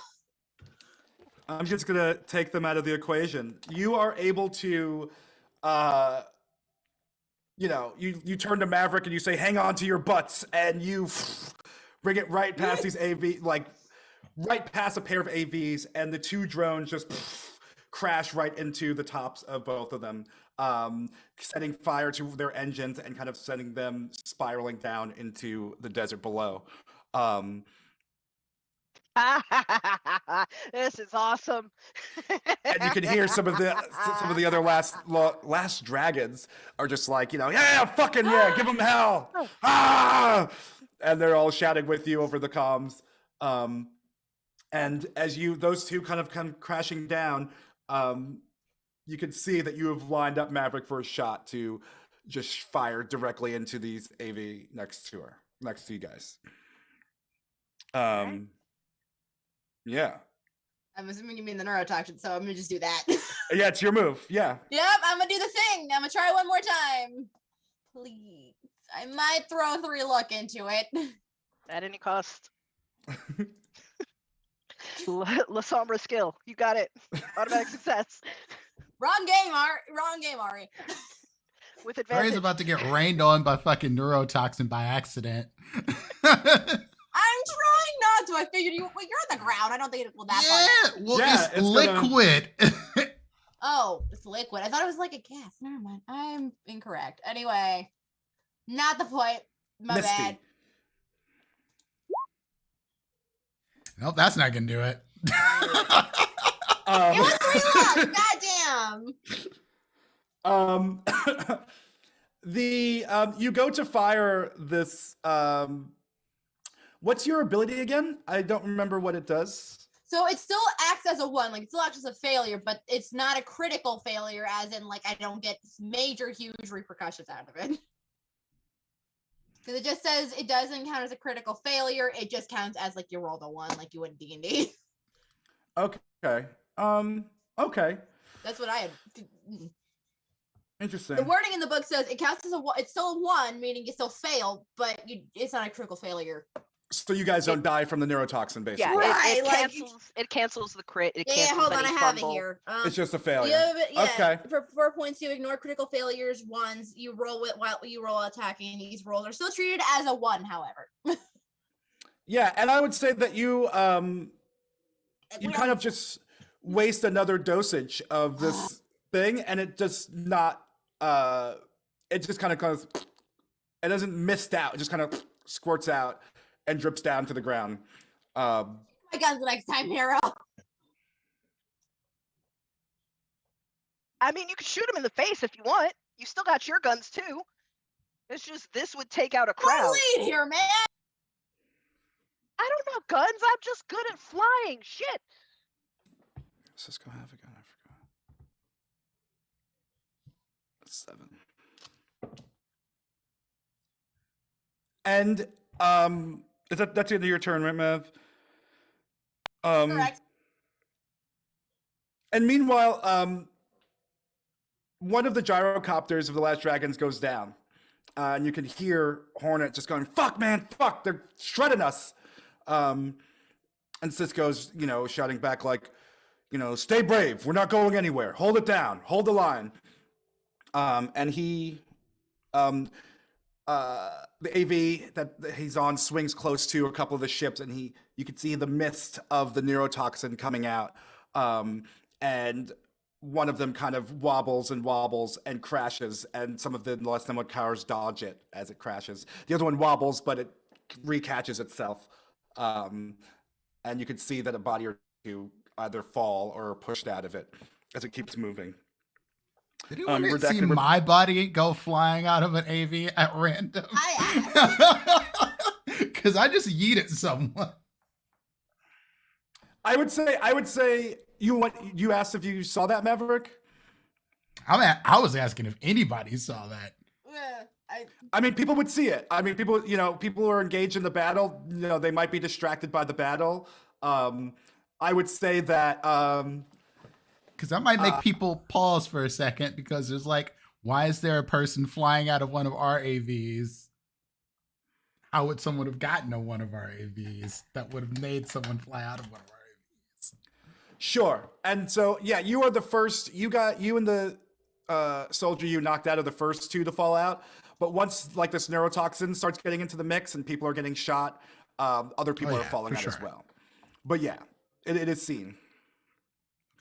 I'm just gonna take them out of the equation. You are able to, you turn to Maverick and you say, "Hang on to your butts," and you bring it right past these AV, like right past a pair of AVs, and the two drones just crash right into the tops of both of them, setting fire to their engines and kind of sending them spiraling down into the desert below.
This is awesome.
And you can hear some of the other last dragons are just like, yeah, fucking yeah, give them hell, and they're all shouting with you over the comms. And as those two kind of come crashing down, you can see that you have lined up Maverick for a shot to just fire directly into these AV next to you guys.
Right.
Yeah.
I'm assuming you mean the neurotoxin, so I'm gonna just do that.
Yeah, it's your move. Yeah.
Yep, I'm gonna do the thing. I'm gonna try one more time. Please. I might throw 3 luck into it.
At any cost. La Sombra skill. You got it. Automatic success.
Wrong game, Ari.
With advantage.
Ari's about to get rained on by fucking neurotoxin by accident.
I'm trying not to. I figured you're on the ground. I don't think it'll go that far.
Yeah, well,
Yeah,
it's
it's
liquid.
Oh, it's liquid. I thought it was like a gas. Never mind. I'm incorrect. Anyway, not the point. My
Misty.
bad.
Nope, that's not gonna do it.
It was 3 luck. Goddamn.
You go to fire this. What's your ability again? I don't remember what it does.
So it still acts as a 1, like it still acts as a failure, but it's not a critical failure, as in like I don't get major, huge repercussions out of it. Because it just says it doesn't count as a critical failure. It just counts as like you rolled a 1, like you would in D&D.
Okay. Okay.
That's what I had.
Interesting.
The wording in the book says it counts as a 1. It's still a 1, meaning you still fail, but it's not a critical failure.
So you guys don't die from the neurotoxin, basically.
Yeah,
Right,
it cancels the crit. It
Yeah,
cancels
hold on, I
any
have
fumble.
it here.
It's just a failure.
Yeah.
Okay.
For 4 points, you ignore critical failures. 1s you roll with while you roll attacking. These rolls are still treated as a 1, however.
Yeah, and I would say that you kind of just waste another dosage of this thing, and it does not. It just kind of goes. It doesn't mist out. It just kind of squirts out and drips down to the ground.
My guns the next time, hero.
I mean, you can shoot him in the face if you want. You still got your guns too. It's just this would take out a crowd.
Lead here, man.
I don't know guns. I'm just good at flying. Shit.
Cisco have a gun. I forgot. 7. And that's the end of your turn, right, Mav?
Correct.
And meanwhile, one of the gyrocopters of the Last Dragons goes down. And you can hear Hornet just going, "Fuck, man, fuck! They're shredding us." And Cisco's, shouting back like, "Stay brave. We're not going anywhere. Hold it down. Hold the line." And he, the AV that he's on swings close to a couple of the ships, and you can see the mist of the neurotoxin coming out. And one of them kind of wobbles and crashes, and some of the less than one cars dodge it as it crashes. The other one wobbles, but it recatches itself. And you can see that a body or two either fall or are pushed out of it as it keeps moving.
Did anyone see my body go flying out of an AV at random? Because I just yeeted someone.
I would say you asked if you saw that, Maverick.
I was asking if anybody saw that.
I mean, people would see it. I mean, people who are engaged in the battle, they might be distracted by the battle. I would say that
because that might make people pause for a second, because there's like, why is there a person flying out of one of our AVs? How would someone have gotten to one of our AVs that would have made someone fly out of one of our AVs?
Sure. And so, yeah, you are the first. You and the soldier you knocked out of the first two to fall out. But once like this neurotoxin starts getting into the mix and people are getting shot, other people are falling out as well. But yeah, it is seen.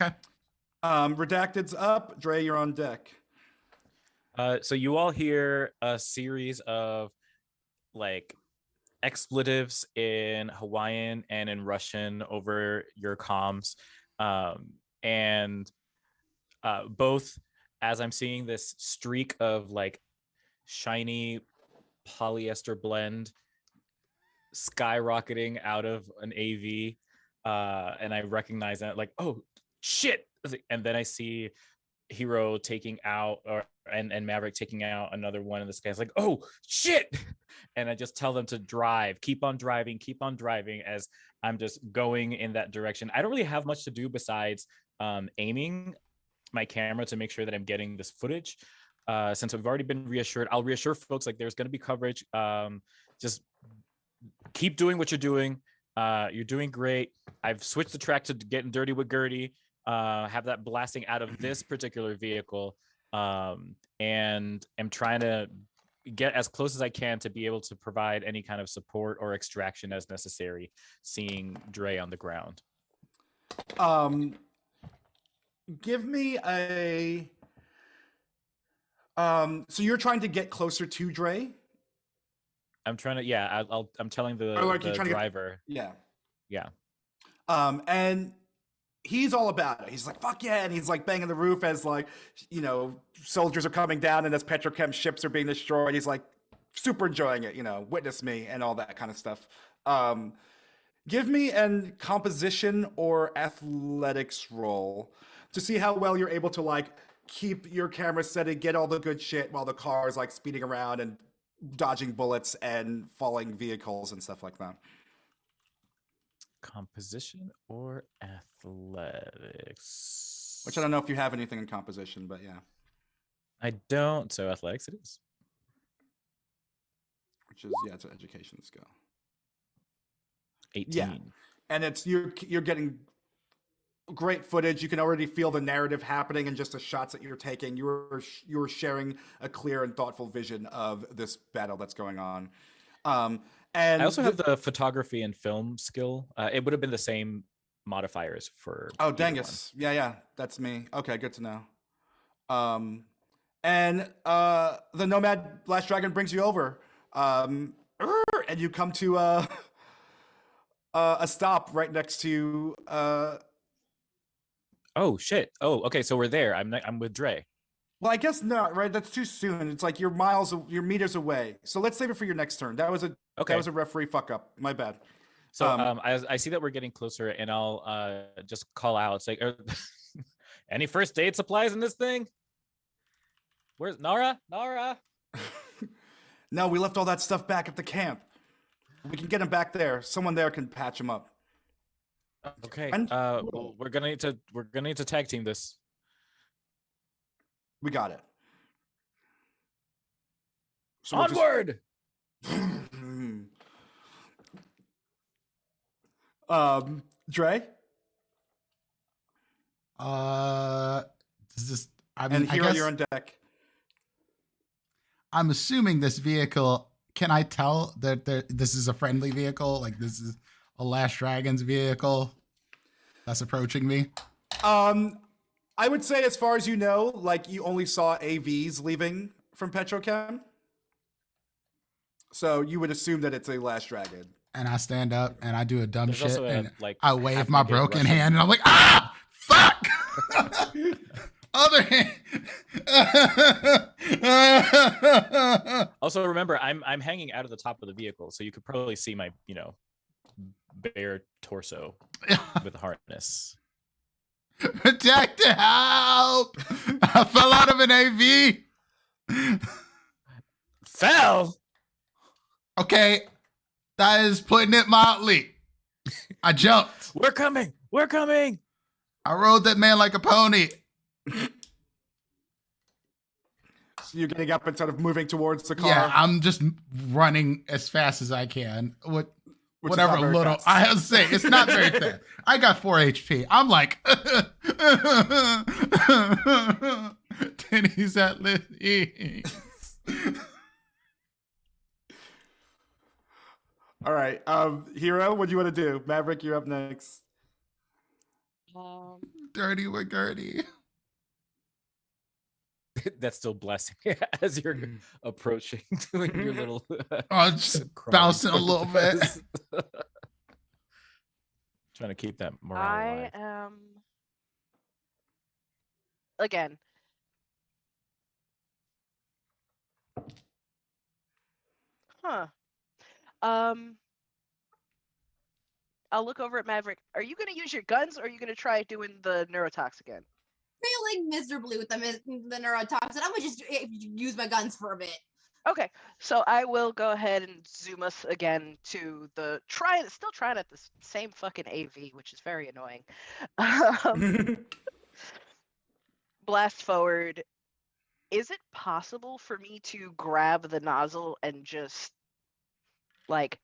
Okay.
Redacted's up. Dre, you're on deck.
So you all hear a series of like expletives in Hawaiian and in Russian over your comms. And both as I'm seeing this streak of like shiny polyester blend skyrocketing out of an AV, and I recognize that like, oh shit, and then I see Hero taking out and Maverick taking out another one of the guys, like, oh shit, and I just tell them to drive, keep on driving as I'm just going in that direction. I don't really have much to do besides aiming my camera to make sure that I'm getting this footage. Since I've already been reassured, I'll reassure folks like there's going to be coverage. Just keep doing what you're doing. You're doing great. I've switched the track to Getting Dirty with Gertie. Have that blasting out of this particular vehicle, and am trying to get as close as I can to be able to provide any kind of support or extraction as necessary, seeing Dre on the ground.
Give me a so you're trying to get closer to Dre?
I'm trying to, I'm telling the driver. Yeah.
And he's all about it. He's like, fuck yeah. And he's like banging the roof as like, soldiers are coming down and as petrochem ships are being destroyed. He's like super enjoying it, witness me and all that kind of stuff. Give me an composition or athletics roll to see how well you're able to like keep your camera steady, get all the good shit while the car is like speeding around and dodging bullets and falling vehicles and stuff like that.
Composition or athletics?
Which I don't know if you have anything in composition, but yeah.
I don't, so athletics it is.
Which is, it's an education skill.
18.
Yeah. And it's you're getting great footage. You can already feel the narrative happening in just the shots that you're taking. You're sharing a clear and thoughtful vision of this battle that's going on. And
I also have the photography and film skill. It would have been the same modifiers for.
Oh, Dangus. Yeah, that's me. Okay, good to know. And the Nomad Last Dragon brings you over, and you come to a stop right next to.
Oh shit! Oh, okay. So we're there. I'm with Dre.
Well, I guess not. Right? That's too soon. It's like you're meters away. So let's save it for your next turn. That was a referee fuck up. My bad.
So I see that we're getting closer, and I'll just call out. It's like, any first aid supplies in this thing? Where's Nara?
No, we left all that stuff back at the camp. We can get him back there. Someone there can patch him up.
Okay. We're gonna need to tag team this.
We got it. So we're just-
Onward!
Dre
Does this? I
and
mean, I
Hero,
guess
you're on deck.
I'm assuming this vehicle. Can I tell that this is a friendly vehicle? Like this is a Last Dragon's vehicle that's approaching me?
I would say, as far as you know, like you only saw AVs leaving from Petrochem, so you would assume that it's a Last Dragon.
And I stand up and I do a dumb
There's
shit
also a,
and
like,
I wave
half
my
naked
broken
Russian-
hand and I'm like, ah, fuck. Other hand.
Also, remember, I'm hanging out of the top of the vehicle, so you could probably see my, bare torso with a harness.
Protect, help! I fell out of an AV.
Fell.
Okay, that is putting it mildly. I jumped.
We're coming. We're coming.
I rode that man like a pony.
So you're getting up and sort of moving towards the car.
Yeah, I'm just running as fast as I can.
Which is
Whatever
not very
little
fast.
I have to say, it's not very fast. I got 4 HP. I'm like, Denny's at Liddy's.
All right, Hero, what do you want to do? Maverick, you're up next.
Dirty McGurdy.
That's still blessing as you're approaching, doing your little.
Oh, just
crawling
bouncing a little bit.
Trying to keep that morale
I
alive.
am again. Huh. I'll look over at Maverick. Are you gonna use your guns or are you gonna try doing the neurotox again?
Failing miserably with the neurotoxin. I'm gonna just use my guns for a bit.
Okay, so I will go ahead and zoom us again to still trying at the same fucking AV, which is very annoying. Blast forward. Is it possible for me to grab the nozzle and just like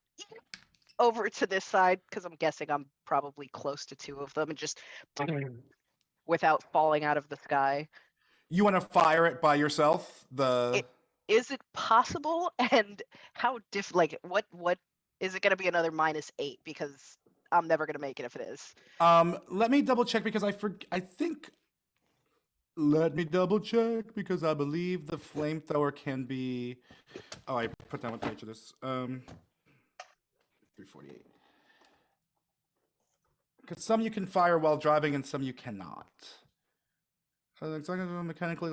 over to this side? Because I'm guessing I'm probably close to 2 of them and just without falling out of the sky.
You want to fire it by yourself?
Is it possible? And how what is it going to be another -8? Because I'm never going to make it if it is.
Let me double check because let me double check because I believe the flamethrower can be. Oh, I put down what page of this. 348. Because some you can fire while driving and some you cannot. Mechanically,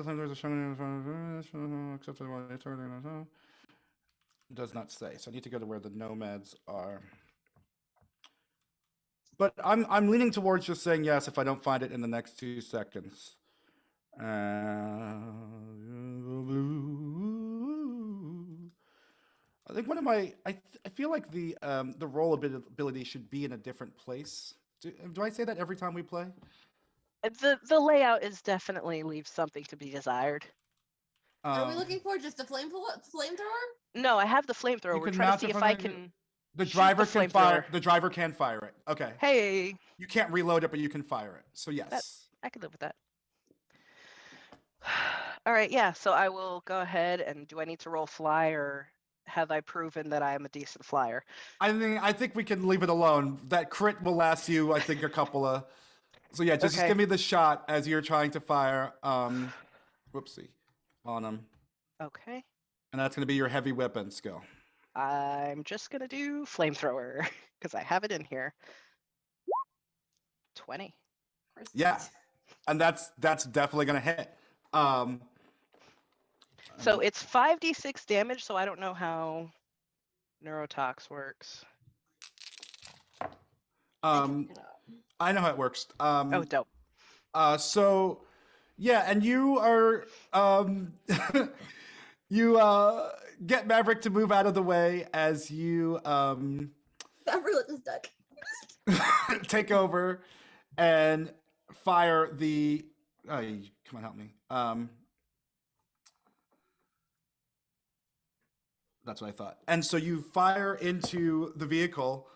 does not say. So I need to go to where the nomads are. But I'm leaning towards just saying yes if I don't find it in the next 2 seconds. I think one of my I feel like the roll ability should be in a different place. Do I say that every time we play?
The layout is definitely leaves something to be desired.
Are we looking for just a flamethrower?
No, I have the flamethrower. We're trying to see if I can.
The
shoot
driver
the
can fire.
flamethrower.
The driver can fire it. Okay.
Hey,
You can't reload it, but you can fire it. So yes.
I can live with that. All right, yeah. So I will go ahead and do I need to roll fly or have I proven that I am a decent flyer?
I think we can leave it alone. That crit will last you, I think, a couple of. So yeah, just
Okay.
give me the shot as you're trying to fire. Whoopsie, on him,
Okay.
and that's gonna be your heavy weapon skill.
I'm just gonna do flamethrower because I have it in here. 20.
Yeah, and that's definitely gonna hit.
So it's 5d6 damage. So I don't know how neurotox works.
I know how it works.
Oh, dope.
So yeah, and you are you get Maverick to move out of the way as you
Maverick is stuck.
take over and fire the come on, help me. That's what I thought. And so you fire into the vehicle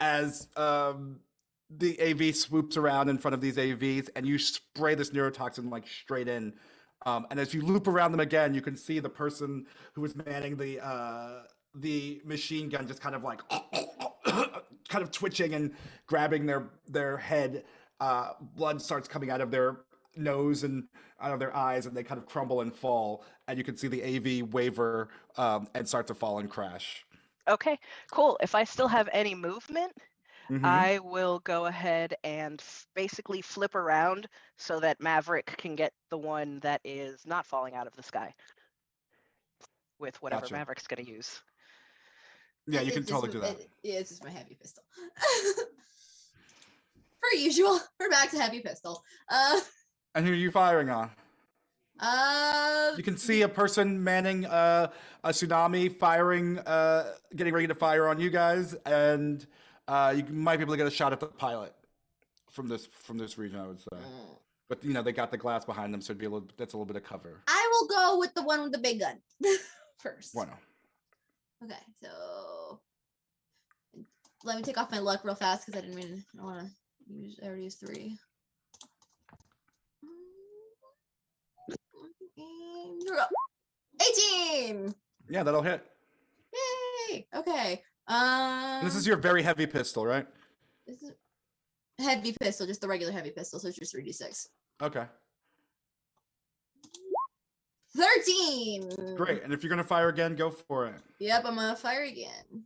as the AV swoops around in front of these AVs, and you spray this neurotoxin like straight in. And as you loop around them again, you can see the person who was manning the machine gun just kind of like kind of twitching and grabbing their head. Blood starts coming out of their nose and out of their eyes, and they kind of crumble and fall. And you can see the AV waver and start to fall and crash.
Okay, cool. If I still have any movement,
Mhm.
I will go ahead and basically flip around so that Maverick can get the one that is not falling out of the sky with whatever
Gotcha.
Maverick's going to use.
Yeah, you can
It's
totally
just-
do that.
It's just my heavy pistol. Per usual, we're back to heavy pistol.
And who are you firing on? You can see a person manning a tsunami firing, getting ready to fire on you guys, and you might be able to get a shot at the pilot from this region, I would say. But you know they got the glass behind them, so it'd be that's a little bit of cover.
I will go with the one with the big gun first.
Bueno.
Okay, so let me take off my luck real fast because I want to use. I already used 3. 18.
Yeah, that'll hit.
Yay! Okay.
This is your very heavy pistol, right?
This is heavy pistol, just the regular heavy pistol, so it's just 3d6.
Okay.
13.
Great. And if you're gonna fire again, go for it.
Yep, I'm gonna fire again.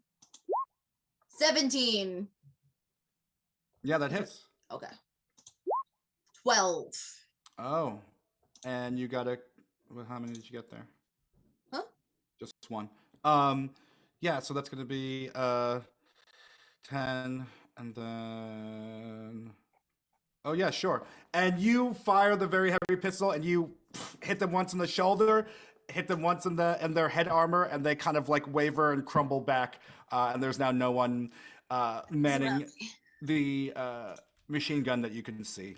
17.
Yeah, that hits.
Okay. 12.
Oh, and you got how many did you get there?
Huh?
Just one. Yeah, so that's gonna be 10, and then oh yeah, sure. And you fire the very heavy pistol, and you hit them once in the shoulder, hit them once in their head armor, and they kind of like waver and crumble back. And there's now no one manning the machine gun that you can see.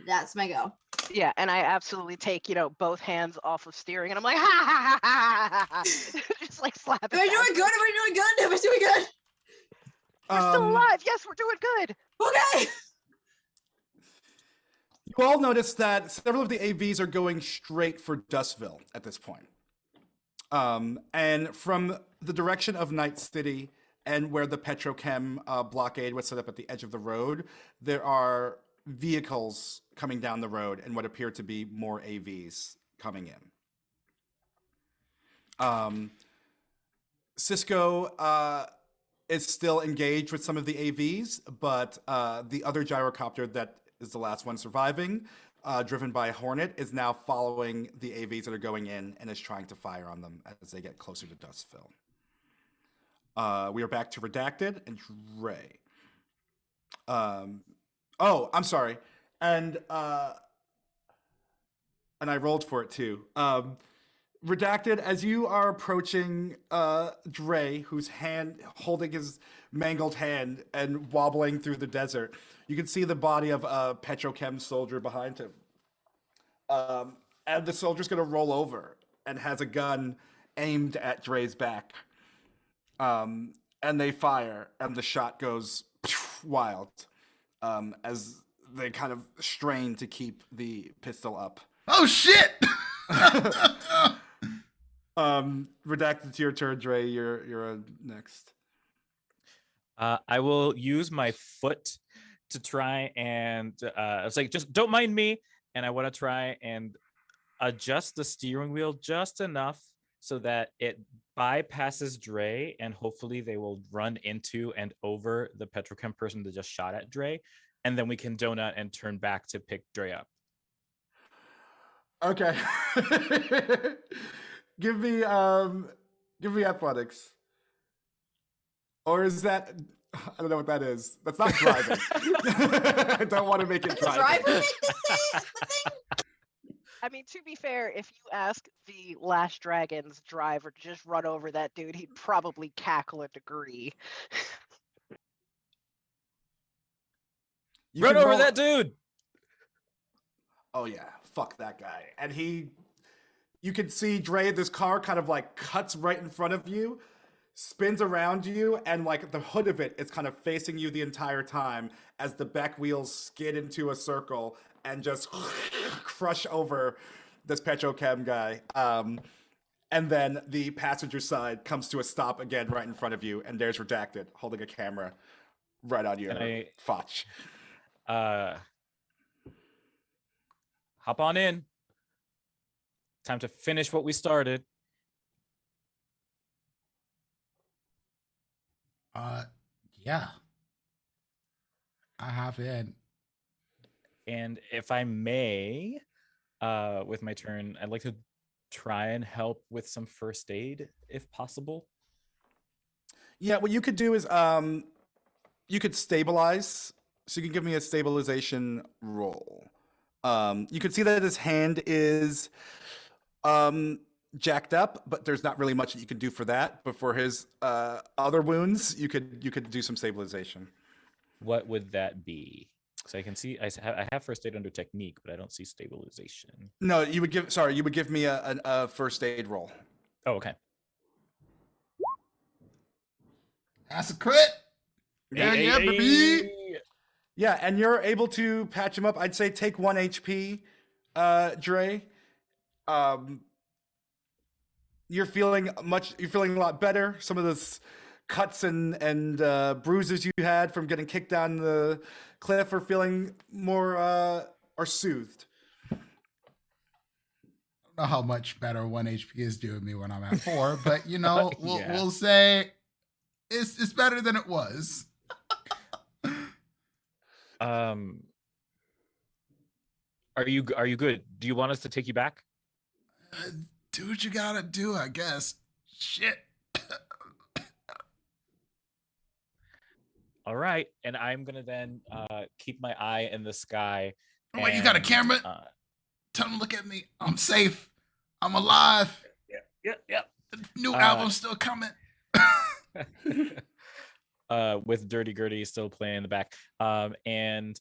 That's my go.
Yeah, and I absolutely take, both hands off of steering, and I'm like, ha ha ha ha ha ha, just like slap it.
Am I doing good? Am I doing good? Am I doing good?
We're still alive. Yes, we're doing good.
Okay.
You all notice that several of the AVs are going straight for Dustville at this point. And from the direction of Night City and where the Petrochem blockade was set up at the edge of the road, there are vehicles coming down the road and what appear to be more AVs coming in. Cisco is still engaged with some of the AVs, but the other gyrocopter that is the last one surviving, driven by Hornet, is now following the AVs that are going in and is trying to fire on them as they get closer to Dustville. We are back to Redacted and Dre. Oh, I'm sorry. And I rolled for it too. Redacted, as you are approaching Dre, who's holding his mangled hand and wobbling through the desert, you can see the body of a Petrochem soldier behind him. And the soldier's going to roll over and has a gun aimed at Dre's back. And they fire, and the shot goes wild as they kind of strain to keep the pistol up.
Oh, shit!
Redacted, it's your turn, Dre. You're next.
I will use my foot to try and it's like, just don't mind me. And I want to try and adjust the steering wheel just enough so that it bypasses Dre, and hopefully they will run into and over the Petrochem person that just shot at Dre, and then we can donut and turn back to pick Dre up.
Okay. Give me athletics. Or is that, I don't know what that is. That's not driving. I don't want to make it
Does the
driving.
driver make the thing?
I mean, to be fair, if you ask the Last Dragon's driver to just run over that dude, he'd probably cackle and agree.
You
Run
can
over
roll-
that dude!
Oh yeah, fuck that guy. And you can see Dre, this car kind of like cuts right in front of you, spins around you, and like the hood of it is kind of facing you the entire time as the back wheels skid into a circle and just crush over this petrochem guy. And then the passenger side comes to a stop again right in front of you, and there's Redacted holding a camera right on your fotch.
Hop on in. Time to finish what we started.
Yeah. I hop in.
And if I may, with my turn, I'd like to try and help with some first aid if possible.
Yeah, what you could do is you could stabilize. So you can give me a stabilization roll. You could see that his hand is jacked up, but there's not really much that you can do for that. But for his other wounds, you could do some stabilization.
What would that be? So I can see I have first aid under technique, but I don't see stabilization.
No, you would give me a first aid roll.
Oh, okay.
That's a crit.
Hey.
Yeah, and you're able to patch him up. I'd say take 1 HP, Dre. You're feeling a lot better. Some of those cuts and bruises you had from getting kicked down the cliff are feeling more are soothed.
I don't know how much better 1 HP is doing me when I'm at 4, but you know, we'll say it's better than it was.
Are you good? Do you want us to take you back?
Do what you gotta do, I guess. Shit.
All right, and I'm gonna then keep my eye in the sky.
Oh, wait, you got a camera? Tell them to look at me. I'm safe. I'm alive.
Yeah.
The new album's still coming.
With Dirty Gertie still playing in the back. And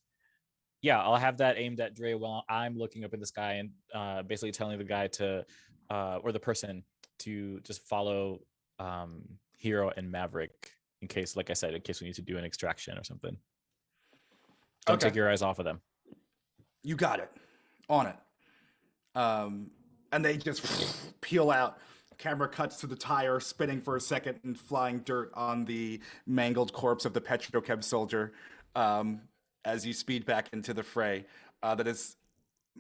yeah, I'll have that aimed at Dre while I'm looking up in the sky and basically telling the guy to, or the person to just follow Hero and Maverick in case, like I said, in case we need to do an extraction or something. Don't take your eyes off of them.
You got it. On it. And they just peel out. Camera cuts to the tire spinning for a second and flying dirt on the mangled corpse of the petrochem soldier as you speed back into the fray that is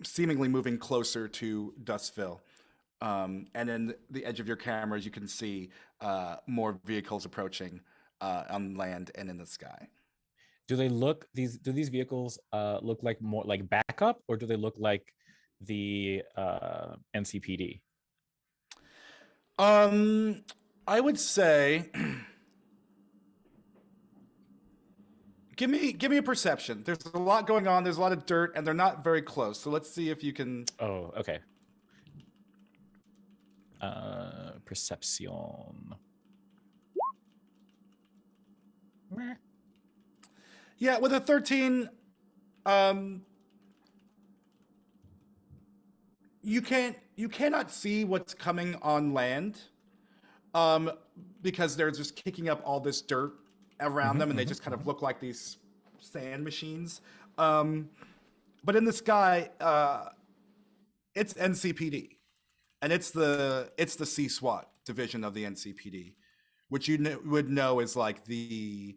seemingly moving closer to Dustville. And in the edge of your cameras, you can see more vehicles approaching on land and in the sky.
Do these vehicles look like more like backup, or do they look like the NCPD?
I would say give me a perception. There's a lot going on. There's a lot of dirt, and they're not very close. So let's see if you can.
Oh, okay. Perception.
Yeah, with a 13, you cannot see what's coming on land, because they're just kicking up all this dirt around them, and they just kind of look like these sand machines. But in the sky, it's NCPD, and it's the C-SWAT division of the NCPD, which you would know is like the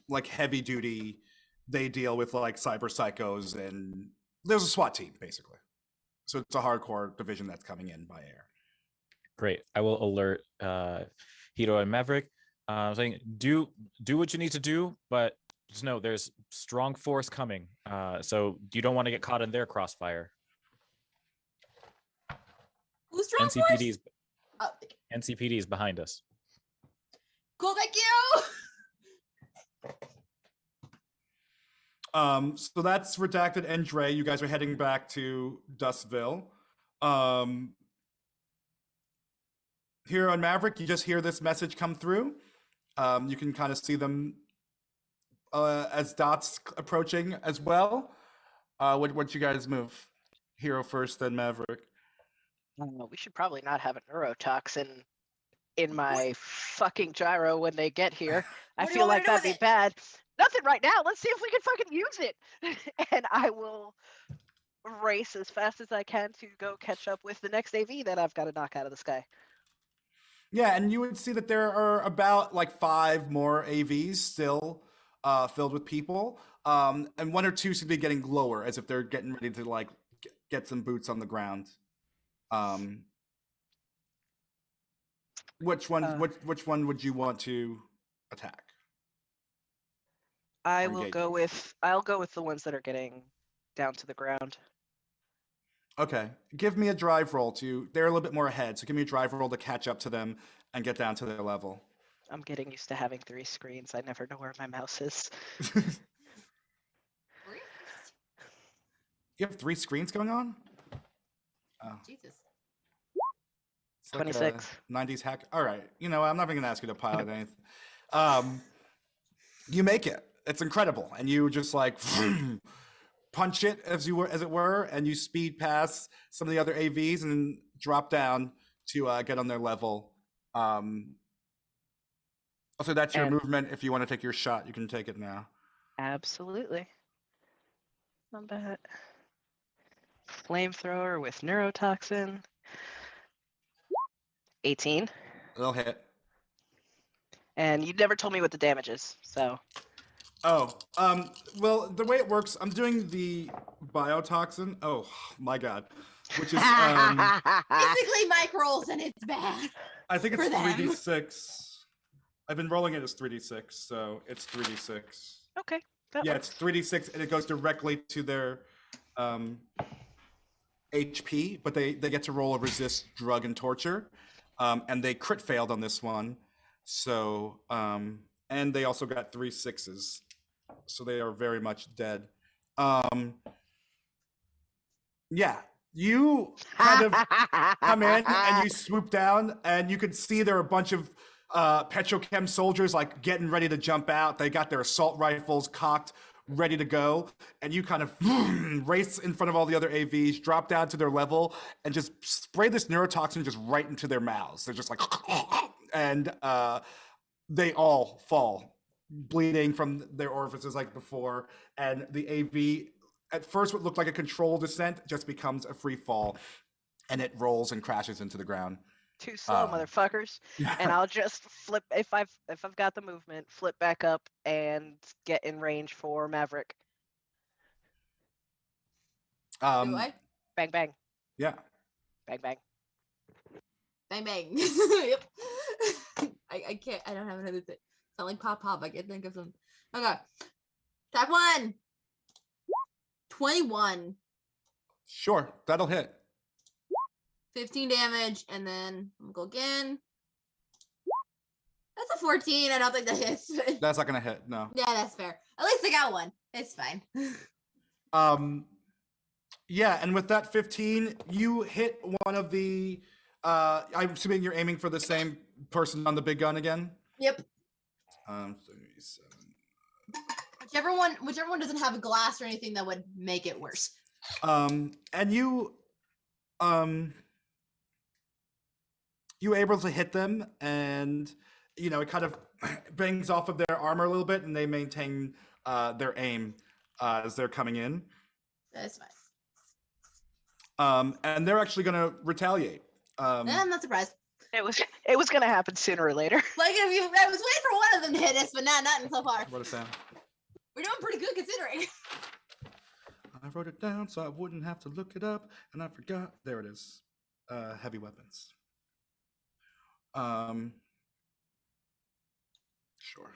like heavy duty. They deal with like cyber psychos, and there's a SWAT team basically. So it's a hardcore division that's coming in by air.
Great. I will alert Hiro and Maverick, saying do what you need to do, but just know there's strong force coming. So you don't want to get caught in their crossfire.
Who's strong
NCPD's
force? Oh,
NCPD is behind us.
cool, thank you.
So that's Redacted and Dre. You guys are heading back to Dustville. Hero and Maverick, you just hear this message come through. You can kind of see them as dots approaching as well. What you guys move? Hero first, then Maverick.
We should probably not have a neurotoxin in my fucking gyro when they get here. I
What do you
feel
want me
like
to do
that'd
with
be
it?
bad. Nothing right now. Let's see if we can fucking use it. And I will race as fast as I can to go catch up with the next AV that I've got to knock out of the sky.
Yeah, and you would see that there are about like 5 more AVs still filled with people, and 1 or 2 seem to be getting lower, as if they're getting ready to like get some boots on the ground. Um, which one? Which one would you want to attack?
I
Or
will
engage
go
with?
I'll go with the ones that are getting down to the ground.
Okay, give me a drive roll to. They're a little bit more ahead, so give me a drive roll to catch up to them and get down to their level.
I'm getting used to having 3 screens. I never know where my mouse is.
You have 3 screens going on? Oh.
Jesus.
It's like
26.
a 90s hack. All right. You know, I'm not even going to ask you to pilot anything. You make it. It's incredible. And you just like punch it as it were, and you speed past some of the other AVs and then drop down to get on their level. Also, that's your
And-
movement. If you want to take your shot, you can take it now.
Absolutely. Not bad. Flamethrower with neurotoxin. 18.
It'll hit.
And you never told me what the damage is, so.
Oh, well, the way it works, I'm doing the biotoxin. Oh my god, which is
Basically, Mike rolls and it's bad.
I think it's
for them.
3d6. I've been rolling it as 3d6, so it's 3d6.
Okay. That
Yeah,
works.
it's 3d6, and it goes directly to their HP, but they get to roll a resist drug and torture, and they crit failed on this one. So, and they also got 3 6s, so they are very much dead. Yeah, you kind of come in and you swoop down, and you can see there are a bunch of petrochem soldiers like getting ready to jump out. They got their assault rifles cocked, ready to go, and you kind of race in front of all the other AVs, drop down to their level, and just spray this neurotoxin just right into their mouths. They're just like, and they all fall, bleeding from their orifices like before, and the AV, at first what looked like a controlled descent, just becomes a free fall, and it rolls and crashes into the ground.
Too slow, motherfuckers. And I'll just flip if I've got the movement, flip back up and get in range for Maverick.
Do I?
Bang bang.
Yeah.
Bang bang.
Bang bang. Yep. I can't. I don't have another thing. It's not like pop pop. I can't think of some. Okay. Attack 1. 21.
Sure, that'll hit.
15 damage, and then I'm gonna go again. That's a 14. I don't think that hits.
That's not gonna hit, no.
Yeah, that's fair. At least I got one. It's fine.
Yeah, and with that 15, you hit one of the. I'm assuming you're aiming for the same person on the big gun again.
Yep.
37.
Whichever one doesn't have a glass or anything that would make it worse.
And you were able to hit them, and it kind of bangs off of their armor a little bit, and they maintain their aim as they're coming in.
That's fine.
And they're actually going to retaliate.
I'm not surprised.
It was gonna happen sooner or later.
Like I was waiting for one of them to hit us, but nothing so far.
Wrote it down.
We're doing pretty good considering.
I wrote it down so I wouldn't have to look it up, and I forgot. There it is. Heavy weapons. Sure.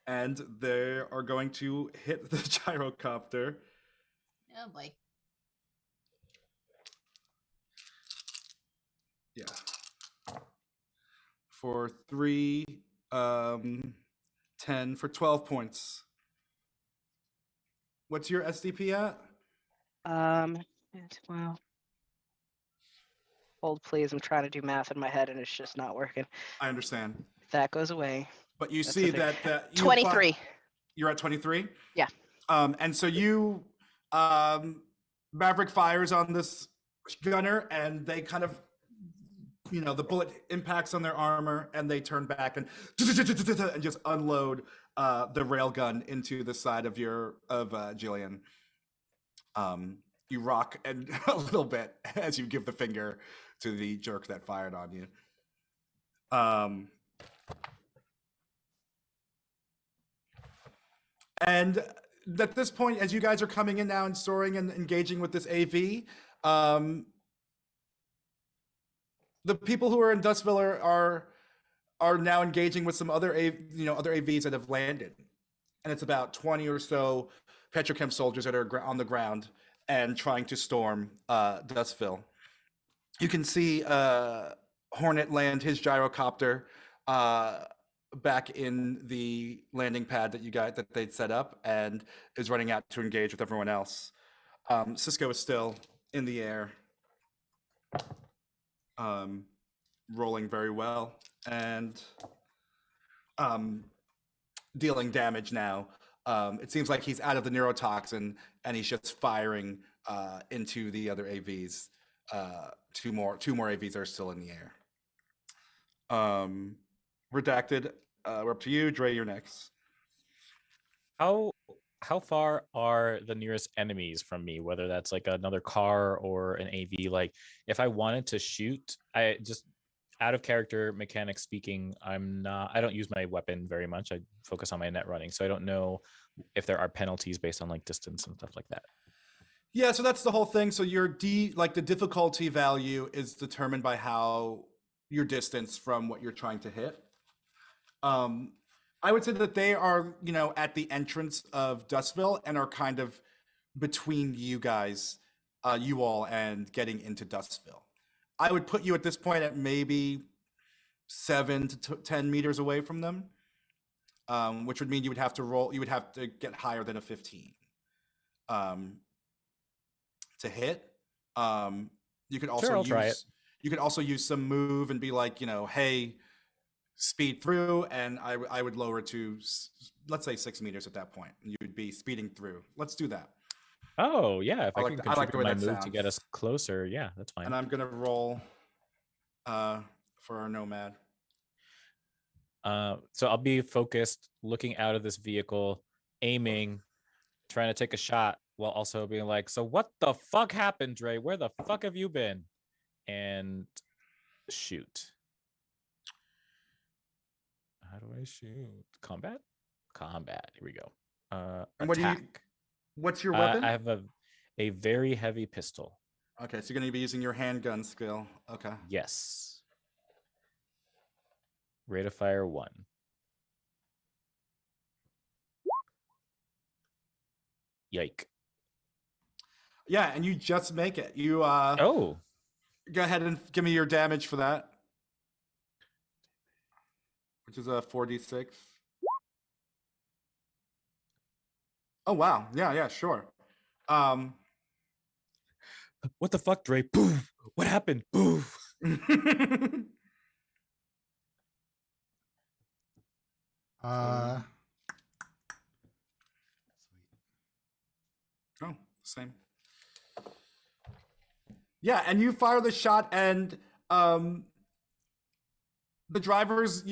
And they are going to hit the gyrocopter.
Oh boy.
Yeah. For 3, 10 for 12 points. What's your SDP at?
12. Hold please, I'm trying to do math in my head and it's just not working.
I understand.
That goes away.
But you
That's
see
the thing.
that you
23.
You're at 23?
Yeah.
And so you Maverick fires on this gunner, and they kind of, the bullet impacts on their armor, and they turn back and just unload the railgun into the side of Jillian. You rock and a little bit as you give the finger to the jerk that fired on you. And at this point, as you guys are coming in now and soaring and engaging with this AV, the people who are in Dustville are now engaging with some other other AVs that have landed, and it's about 20 or so petrochem soldiers that are on the ground and trying to storm Dustville. You can see Hornet land his gyrocopter back in the landing pad that they'd set up, and is running out to engage with everyone else. Cisco is still in the air, rolling very well and dealing damage now. It seems like he's out of the neurotoxin, and he's just firing into the other AVs. Two more AVs are still in the air. Redacted, we're up to you. Dre, you're next.
How far are the nearest enemies from me, whether that's like another car or an AV? Like, if I wanted to shoot, I just, out of character mechanics speaking, I don't use my weapon very much. I focus on my net running, so I don't know if there are penalties based on like distance and stuff like that.
Yeah, so that's the whole thing. So your the difficulty value is determined by how your distance from what you're trying to hit. I would say that they are, at the entrance of Dustville and are kind of between you guys, you all, and getting into Dustville. I would put you at this point at maybe 7 to 10 meters away from them, which would mean you would have to get higher than a 15 to hit. You could also you could also use some move and be like, hey, speed through, and I would lower it to, let's say, 6 meters at that point. You'd be speeding through. Let's do that.
Oh yeah, if I can
I like the way
my
that
move
sounds.
to get us closer, yeah, that's fine.
And I'm gonna roll for our nomad.
So I'll be focused, looking out of this vehicle, aiming, trying to take a shot, while also being like, so what the fuck happened, Dre? Where the fuck have you been? And shoot. How do I shoot? Combat. Here we go.
And
attack.
What's your weapon?
I have a very heavy pistol.
Okay, so you're going to be using your handgun skill. Okay.
Yes. Rate of fire 1. Yike.
Yeah, and you just make it. You
oh.
Go ahead and give me your damage for that, which is a 4d6. Oh wow. Yeah, sure.
What the fuck, Dre? Poof. What happened? Poof.
Oh, same. Yeah, and you fire the shot, and the driver's,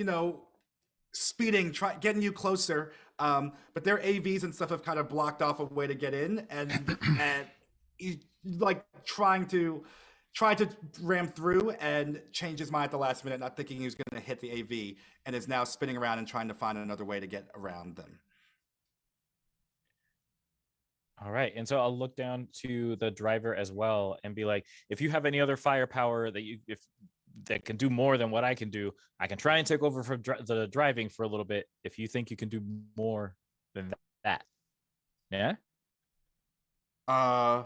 speeding, getting you closer. But their AVs and stuff have kind of blocked off a way to get in, and he's like trying to ram through, and change his mind at the last minute, not thinking he was going to hit the AV, and is now spinning around and trying to find another way to get around them.
All right. And so I'll look down to the driver as well and be like, if you have any other firepower that can do more than what I can do, I can try and take over from the driving for a little bit if you think you can do more than that. Yeah?
I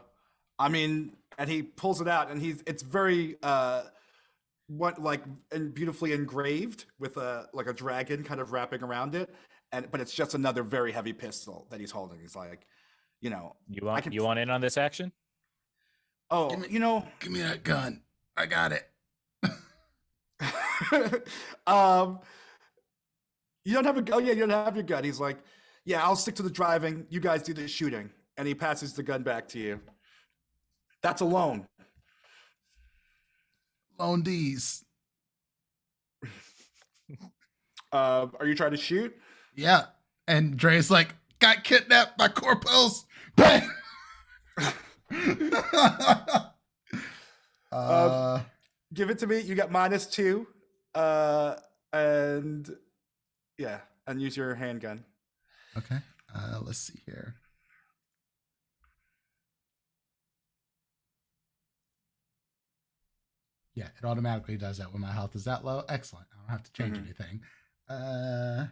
mean, and he pulls it out, and it's very and beautifully engraved with a dragon kind of wrapping around it, but it's just another very heavy pistol that he's holding. He's like, you want in
on this action?
Oh,
give me that gun. I got it.
You don't have a gun. Oh yeah, you don't have your gun. He's like, yeah, I'll stick to the driving. You guys do the shooting. And he passes the gun back to you. That's a loan.
Lone Deez.
Are you trying to shoot?
Yeah. And Dre's like, got kidnapped by corpos. Bang!
Give it to me. You got -2. And yeah, and use your handgun.
Okay. Let's see here. Yeah, it automatically does that when my health is that low. Excellent. I don't have to change anything. Oh.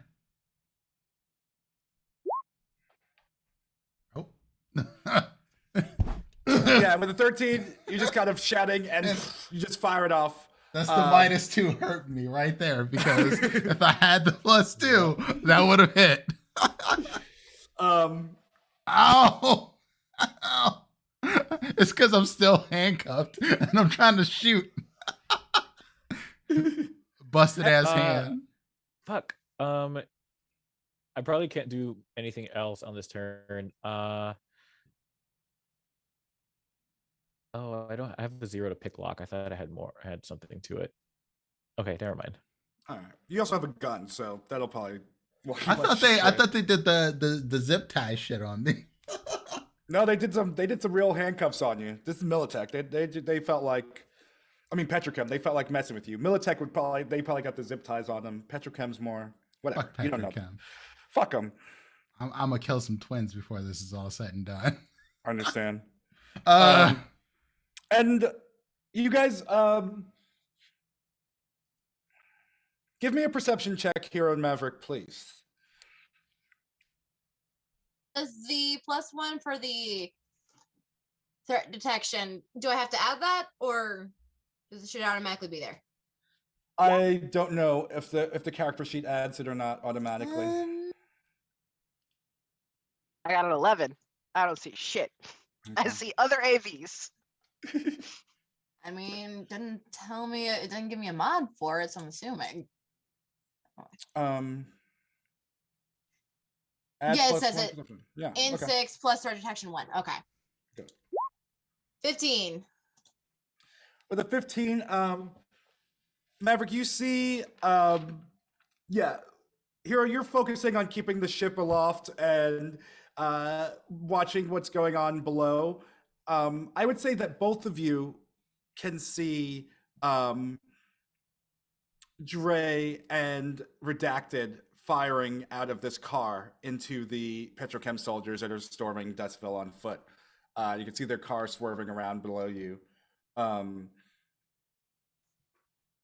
Yeah, with the 13, you're just kind of shouting and you just fire it off.
That's the -2 hurt me right there, because if I had the +2, that would have hit. Ow! Ow! It's because I'm still handcuffed and I'm trying to shoot. Busted ass hand.
Fuck. I probably can't do anything else on this turn. Oh, I have a 0 to pick lock. I thought I had something to it. Okay, never mind.
All right. You also have a gun, so that'll probably.
I thought they did the zip tie shit on me.
No, they did some real handcuffs on you. This is Militech. They felt like, I mean Petrochem. They felt like messing with you. Militech they probably got the zip ties on them. Petrochem's more whatever.
Fuck
you don't know.
Petrochem.
Fuck them.
I'm gonna kill some twins before this is all said and done.
I understand. And you guys, give me a perception check, Hero and Maverick, please.
Does the +1 for the threat detection, do I have to add that, or does it should automatically be there?
I don't know if the character sheet adds it or not automatically.
I got an 11. I don't see shit.
Okay.
I see other AVs.
I mean, didn't tell me, it didn't give me a mod for it, so I'm assuming. Yeah, it says it.
Yeah.
In
okay.
6 plus threat detection 1. Okay.
Good.
15.
With a 15, Maverick, you see, yeah, Hero, you're focusing on keeping the ship aloft and watching what's going on below. I would say that both of you can see Dre and Redacted firing out of this car into the Petrochem soldiers that are storming Dustville on foot. You can see their car swerving around below you. In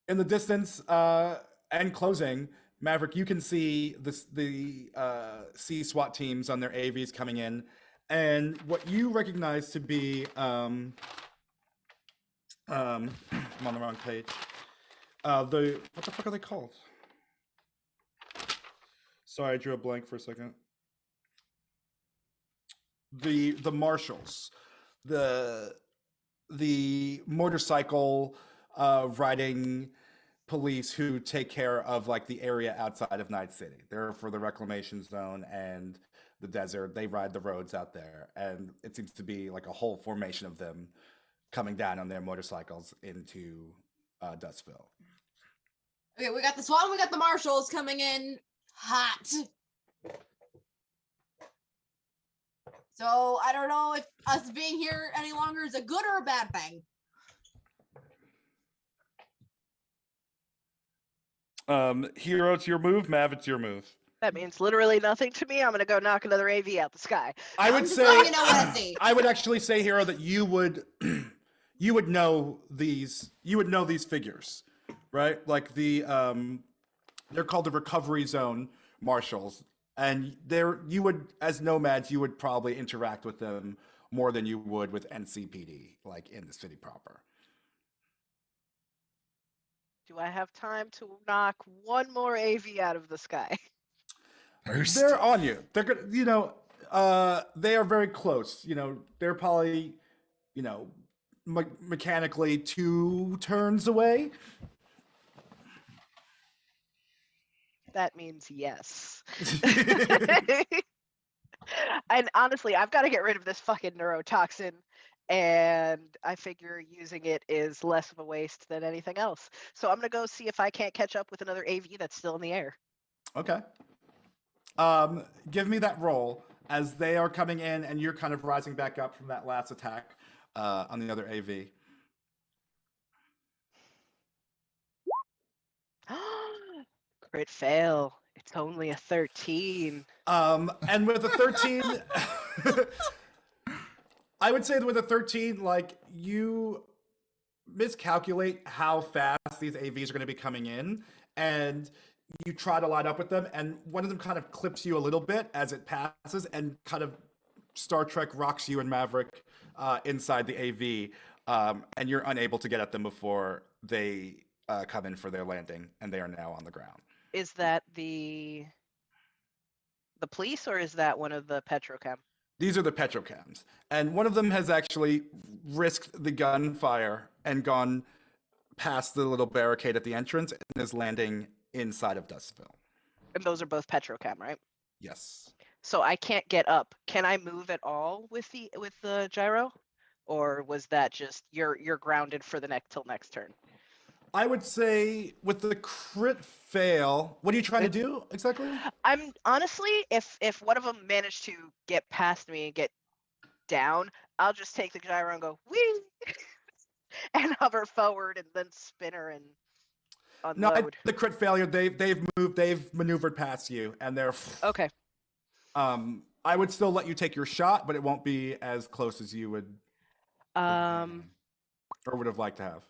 the distance and closing, Maverick, you can see the C SWAT teams on their AVs coming in, and what you recognize to be I'm on the wrong page. What the fuck are they called? Sorry, I drew a blank for a second. The marshals, the motorcycle riding police who take care of like the area outside of Night City. They're for the reclamation zone and the desert. They ride the roads out there, and it seems to be like a whole formation of them coming down on their motorcycles into Dustville.
Okay, we got the SWAT and we got the marshals coming in hot. So I don't know if us being here any longer is a good or a bad thing.
Hero, it's your move. Mav, it's your move.
That means literally nothing to me. I'm gonna go knock another AV out the sky.
I would say,
you know what I see.
I would actually say, Hero, that you would know these figures, right? Like they're called the recovery zone marshals, and you would, as nomads, you would probably interact with them more than you would with NCPD, like in the city proper.
Do I have time to knock one more AV out of the sky?
First.
They're on you. They're gonna, they are very close. They're probably, mechanically 2 turns away.
That means yes. And honestly, I've got to get rid of this fucking neurotoxin and I figure using it is less of a waste than anything else. So I'm gonna go see if I can't catch up with another AV that's still in the air.
Okay. Give me that roll as they are coming in and you're kind of rising back up from that last attack on the other AV.
Crit fail. It's only a 13.
And with a 13, I would say that with a 13, like you miscalculate how fast these AVs are going to be coming in, and you try to line up with them, and one of them kind of clips you a little bit as it passes, and kind of Star Trek rocks you and Maverick inside the AV, and you're unable to get at them before they come in for their landing, and they are now on the ground.
Is that the police, or is that one of the petrochem?
These are the petrochems, and one of them has actually risked the gunfire and gone past the little barricade at the entrance and is landing inside of Dustville.
And those are both petrochem, right?
Yes.
So I can't get up. Can I move at all with the gyro, or was that just you're grounded for the next turn?
I would say with the crit fail, what are you trying to do exactly?
I'm honestly, if one of them managed to get past me and get down, I'll just take the gyro and go whee, and hover forward and then spin her and unload.
No, the crit failure. They've maneuvered past you, and they're
okay.
I would still let you take your shot, but it won't be as close as you would or would have liked to have.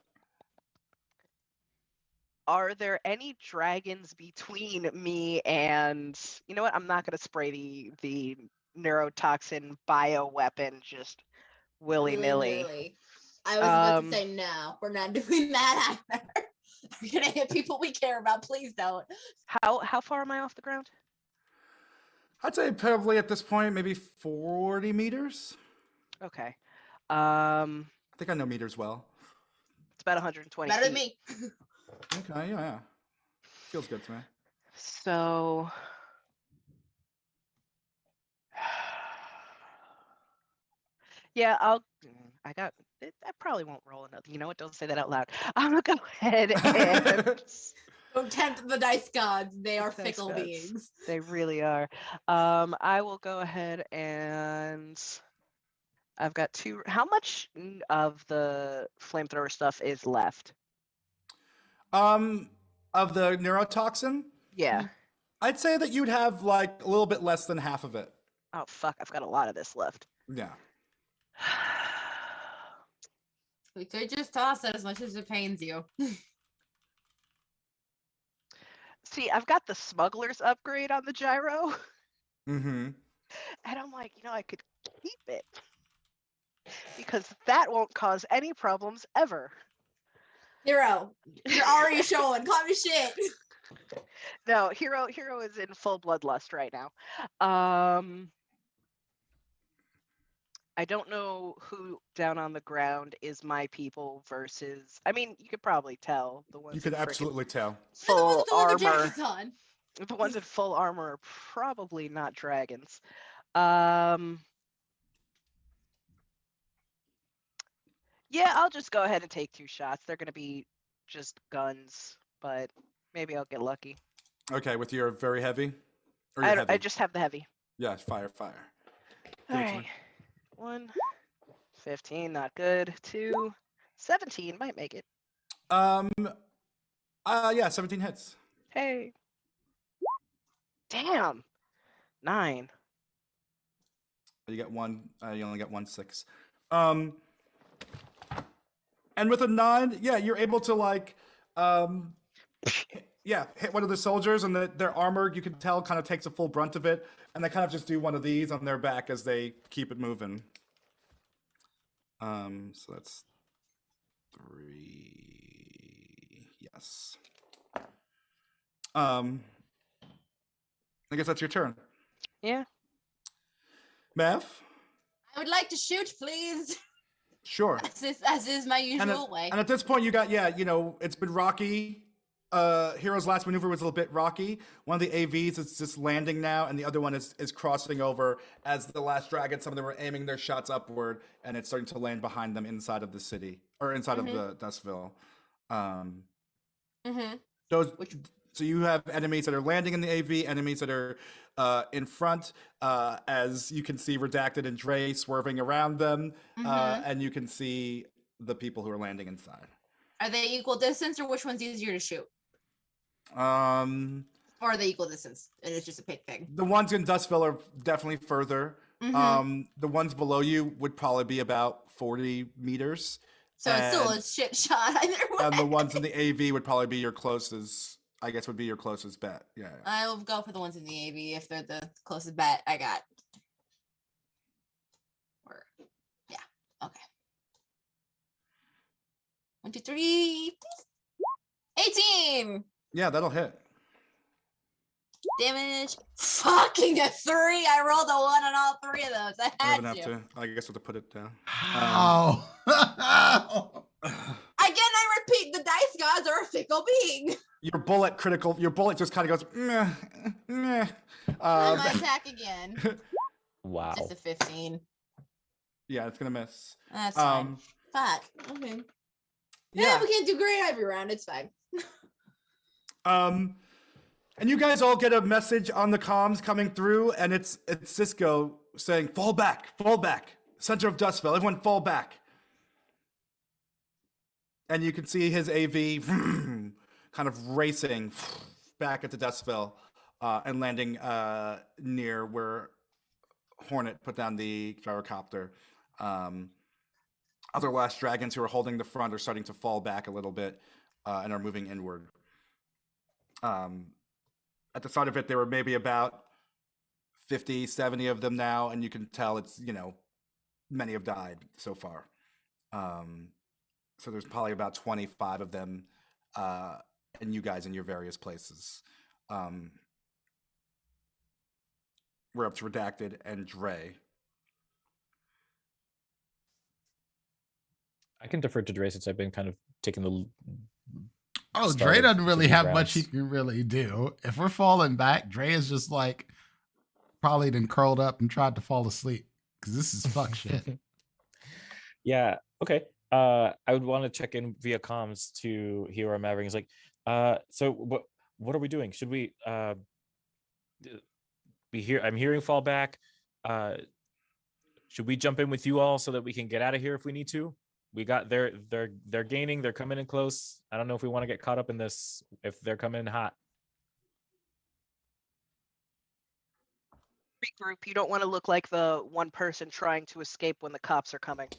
Are there any dragons between me and, you know what? I'm not going to spray the neurotoxin bioweapon just willy-nilly.
I was about to say no. We're not doing that either. We're gonna hit people we care about. Please don't.
How far am I off the ground?
I'd say probably at this point maybe 40 meters.
Okay.
I think I know meters well.
It's about 120
Better than
feet.
me.
Okay, yeah. Feels good to me.
So yeah, I probably won't roll another. You know what? Don't say that out loud. I'm gonna go ahead and
Don't tempt the dice gods. They are
Dice
fickle
gods.
beings.
They really are. I will go ahead and I've got two. How much of the flamethrower stuff is left?
Of the neurotoxin,
Yeah.
I'd say that you'd have like a little bit less than half of it.
Oh fuck! I've got a lot of this left.
Yeah.
We could just toss it as much as it pains you.
See, I've got the smuggler's upgrade on the gyro,
Mm-hmm.
and I'm like, I could keep it because that won't cause any problems ever.
Hero, you're already showing. Call me shit.
No, Hero is in full bloodlust right now. I don't know who down on the ground is my people versus. I mean, you could probably tell the ones.
You could
in frickin'
absolutely tell.
full
the ones with the leather
armor.
jackets on.
The ones in full armor are probably not dragons. Yeah, I'll just go ahead and take 2 shots. They're gonna be just guns, but maybe I'll get lucky.
Okay, with your very heavy? Or your
I
heavy?
just have the heavy.
Yeah, fire.
All
Give it to
right.
me.
1, 15, not good. 2, 17, might make it.
Yeah, 17 hits.
Hey. Damn. 9.
You get one. You only get 1 6. And with a 9, yeah, you're able to like, hit one of the soldiers, and their armor, you can tell, kind of takes a full brunt of it, and they kind of just do one of these on their back as they keep it moving. So that's 3. Yes. I guess that's your turn.
Yeah.
Mav?
I would like to shoot, please.
Sure.
As is my usual way.
And at this point, you got, it's been rocky Hero's last maneuver was a little bit rocky. One of the AVs is just landing now, and the other one is crossing over as the last dragon. Some of them were aiming their shots upward, and it's starting to land behind them inside of the city or inside of the Dustville. Those. So you have enemies that are landing in the AV, enemies that are in front, as you can see Redacted and Dre swerving around them, and you can see the people who are landing inside.
Are they equal distance, or which one's easier to shoot? Or are they equal distance, and it's just a pick thing?
The ones in Dustville are definitely further. The ones below you would probably be about 40 meters.
So it's still a shit shot either way.
And the ones in the AV would probably be your closest. I guess would be your closest bet. Yeah.
I'll go for the ones in the AV if they're the closest bet I got. Or, yeah. Okay. 1, 2, 3. 18.
Yeah, that'll hit.
Damage. Fucking a 3. I rolled a 1 on all 3 of those. I had to.
I guess we'll have to put it down.
How?
Again, I repeat, the dice gods are a fickle being.
Your bullet just kind of goes, meh, meh.
I'm gonna attack again.
Wow.
Just a 15.
Yeah, it's gonna miss.
That's fine. Fuck. Okay. Yeah, we can't do great every round. It's fine.
And you guys all get a message on the comms coming through, and it's Cisco saying, fall back, center of Dustville, everyone fall back. And you can see his AV kind of racing back into Dustville and landing near where Hornet put down the gyrocopter. Other last dragons who are holding the front are starting to fall back a little bit and are moving inward. At the start of it, there were maybe about 50, 70 of them now, and you can tell it's, many have died so far. So there's probably about 25 of them, and you guys in your various places. We're up to Redacted and Dre.
I can defer to Dre since I've been kind of taking the.
Oh, Dre doesn't really have much he can really do. If we're falling back, Dre is just like probably then curled up and tried to fall asleep because this is fuck shit.
Yeah. Okay. I would want to check in via comms to Hero Maverick. He's like, so what are we doing? Should we be here? I'm hearing fall back. Should we jump in with you all so that we can get out of here if we need to? We got they're gaining, they're coming in close. I don't know if we want to get caught up in this if they're coming in hot.
Regroup. You don't want to look like the one person trying to escape when the cops are coming.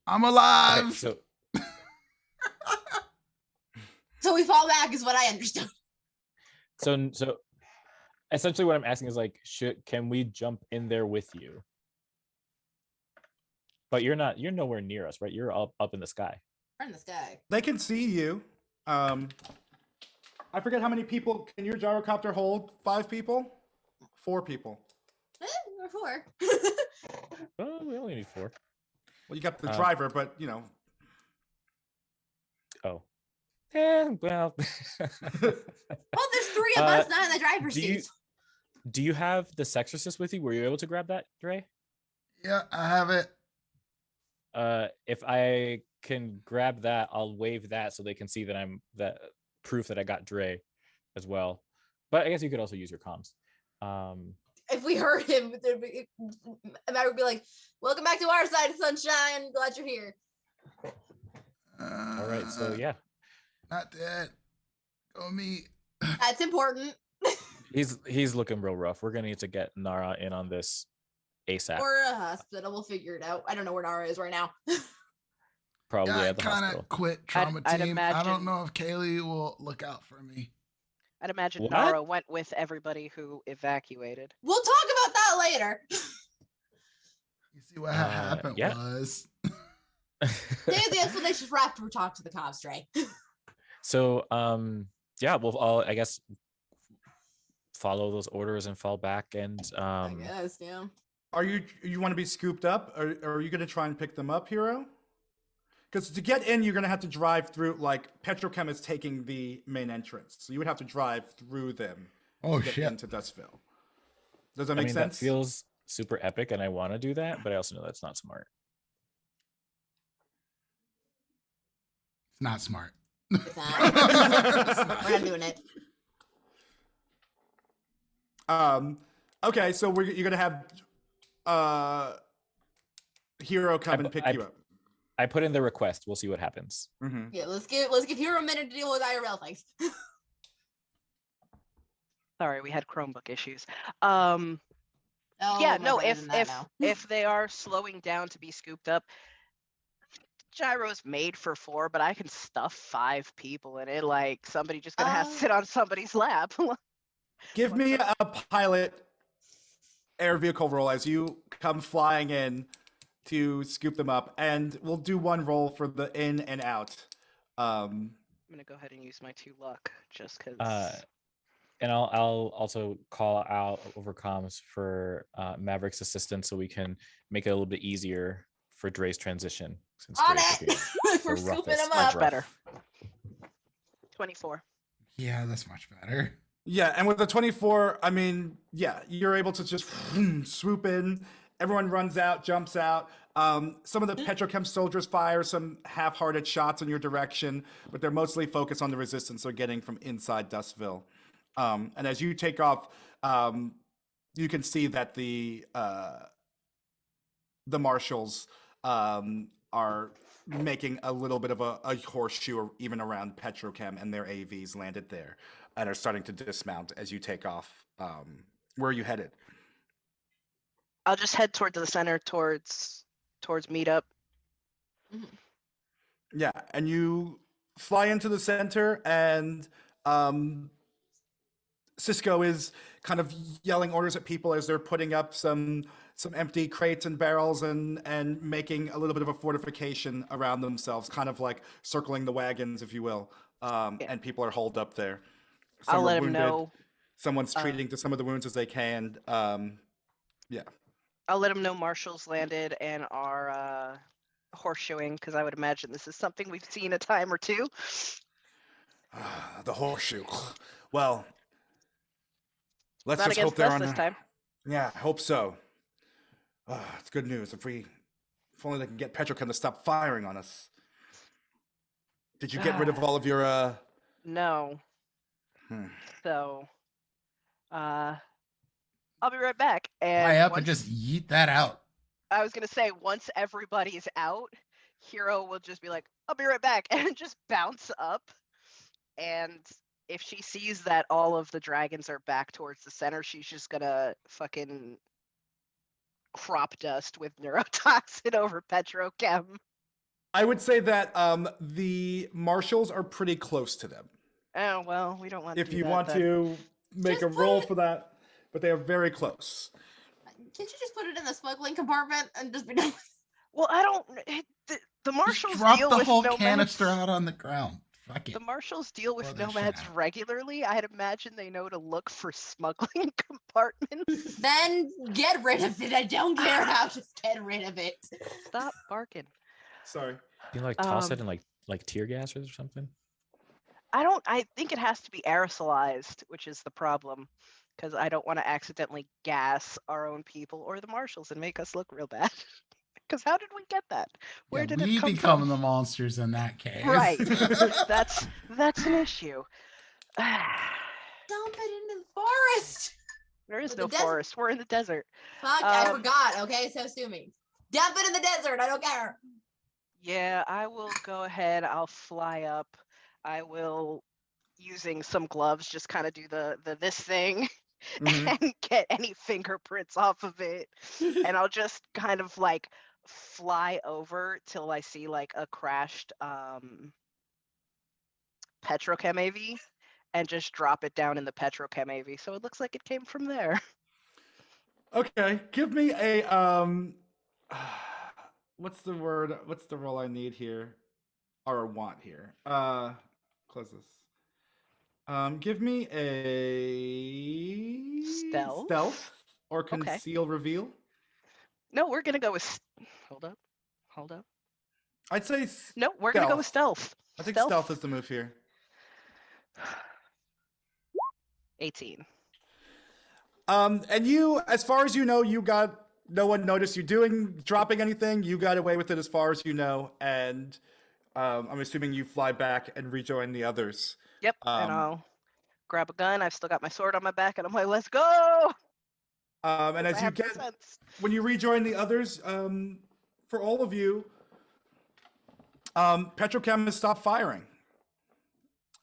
I'm alive.
Okay,
So we fall back is what I understood.
So essentially what I'm asking is like, can we jump in there with you? But you're nowhere near us, right? You're up in the sky.
We're in the sky.
They can see you. I forget how many people can your gyrocopter hold? 5 people? 4 people.
Or 4.
Oh, we only need 4.
Well, you got the driver, but
Oh. Yeah, well.
Well, there's 3 of us not in the driver's seat.
Do you have the Sexorcist with you? Were you able to grab that, Dre?
Yeah, I have it.
If I can grab that, I'll wave that so they can see that I'm that proof that I got Dre as well. But I guess you could also use your comms.
If we heard him, I would be like, "Welcome back to our side of sunshine. Glad you're here."
All right, so yeah,
not dead. Go me.
That's important.
he's looking real rough. We're gonna need to get Nara in on this ASAP.
Or a hospital. We'll figure it out. I don't know where Nara is right now.
Probably
Yeah,
at the hospital.
I kind of quit trauma
I'd
team. I
imagine-
don't know if Kaylee will look out for me.
I'd imagine
What?
Nara went with everybody who evacuated.
We'll talk about that later.
You see what happened
yeah.
was.
Save the explanation for after we talk to the cops, Dre.
So yeah, we'll all I guess follow those orders and fall back and
I guess, yeah.
Are you want to be scooped up, or are you going to try and pick them up, Hero? Because to get in, you're going to have to drive through, like, Petrochem is taking the main entrance. So you would have to drive through them
Oh
to get
shit.
into Dustville. Does that
I
make
mean,
sense?
that feels super epic, and I want to do that, but I also know that's not smart.
It's not smart.
It's not. We're not doing it.
Okay, so you're going to have Hero come and pick you up.
I put in the request. We'll see what happens.
Mm-hmm.
Yeah, let's give Hero a minute to deal with IRL things.
Sorry, we had Chromebook issues.
Oh,
Yeah,
my
no,
brother's in that now.
if they are slowing down to be scooped up, gyro's made for 4, but I can stuff 5 people in it. Like somebody just gonna have to sit on somebody's lap.
Give me a pilot air vehicle roll as you come flying in to scoop them up, and we'll do one roll for the in and out.
I'm gonna go ahead and use my 2 luck just because.
And I'll also call out over comms for Maverick's assistance so we can make it a little bit easier for Dre's transition. Since
On
Dre's
it!
looking
We're
the
scooping
roughest.
them up.
Much better. 24.
Yeah, that's much better.
Yeah, and with the 24, I mean, yeah, you're able to just swoop in. Everyone runs out, jumps out. Some of the Petrochem soldiers fire some half-hearted shots in your direction, but they're mostly focused on the resistance they're getting from inside Dustville. And as you take off, you can see that the marshals are making a little bit of a horseshoe even around Petrochem, and their AVs landed there and are starting to dismount as you take off. Where are you headed?
I'll just head toward the center, towards meetup.
Yeah, and you fly into the center, and Cisco is kind of yelling orders at people as they're putting up some empty crates and barrels and making a little bit of a fortification around themselves, kind of like circling the wagons, if you will. And people are holed up there.
I'll
Some are
let him
wounded.
know.
Someone's treating to some of the wounds as they can. Yeah.
I'll let him know marshals landed and are horseshoeing, because I would imagine this is something we've seen a time or two.
The horseshoe. Well, let's
Not
just hope
against
they're
us
on.
this time.
Yeah, I hope so. It's good news. If only they can get Petrochem to stop firing on us. Did you get rid of all of your?
No. So, I'll be right back. And
Fly up and just yeet that out.
I was gonna say, once everybody's out, Hero will just be like, "I'll be right back," and just bounce up. And if she sees that all of the dragons are back towards the center, she's just gonna fucking crop dust with neurotoxin over Petrochem.
I would say that the marshals are pretty close to them.
Oh well, we don't want.
If
to do
you
that,
want
then.
to make a roll for that, but they are very close.
Can't you just put it in the smuggling compartment and just be done?
Well, I don't. The marshals
Just drop
deal
the
with
whole
nomads.
canister out on the ground. Fuck it.
The marshals deal with
Throw that shit
nomads
out.
regularly. I'd imagine they know to look for smuggling compartments.
Then get rid of it. I don't care how. Just get rid of it.
Stop barking.
Sorry.
You like toss it in like tear gas or something?
I think it has to be aerosolized, which is the problem, because I don't want to accidentally gas our own people or the marshals and make us look real bad. Because how did we get that? Where did it come
become
from?
the monsters in that case.
Right. that's an issue.
Dump it into the forest.
There is
But
no
the desert-
forest. We're in the desert.
Fuck, I forgot. Okay, so sue me. Dump it in the desert. I don't care.
Yeah, I will go ahead. I'll fly up. I will, using some gloves, just kind of do the this thing and get any fingerprints off of it. And I'll just kind of like fly over till I see like a crashed Petrochem AV and just drop it down in the Petrochem AV. So it looks like it came from there.
Okay, give me a what's the word? What's the role I need here, or want here? Close this. Give me a
Stealth?
or
Okay.
conceal reveal.
No, we're gonna go with. Hold up.
I'd say
No, we're gonna go with stealth.
I think stealth is the move here.
18.
And you, as far as you know, no one noticed you dropping anything. You got away with it as far as you know, and I'm assuming you fly back and rejoin the others.
Yep, and I'll grab a gun. I've still got my sword on my back, and I'm like, let's go!
And as you when you rejoin the others, for all of you, Petrochem has stopped firing.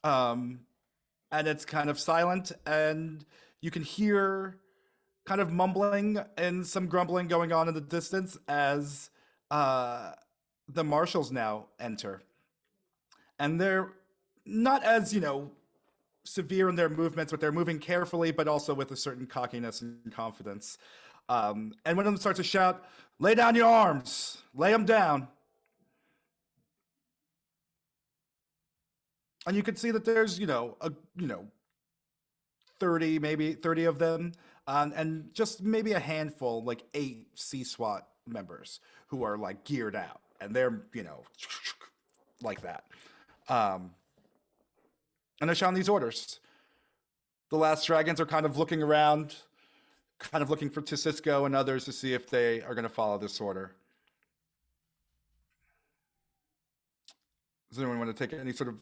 And it's kind of silent, and you can hear kind of mumbling and some grumbling going on in the distance as the marshals now enter. And they're not as, severe in their movements, but they're moving carefully, but also with a certain cockiness and confidence. And one of them starts to shout, "Lay down your arms, lay them down." And you can see that there's, 30 of them, and just maybe a handful, like 8 C-SWAT members who are like geared out, and they're, like that. And they're shouting these orders. The last dragons are kind of looking around, kind of looking to Cisco and others to see if they are going to follow this order. Does anyone want to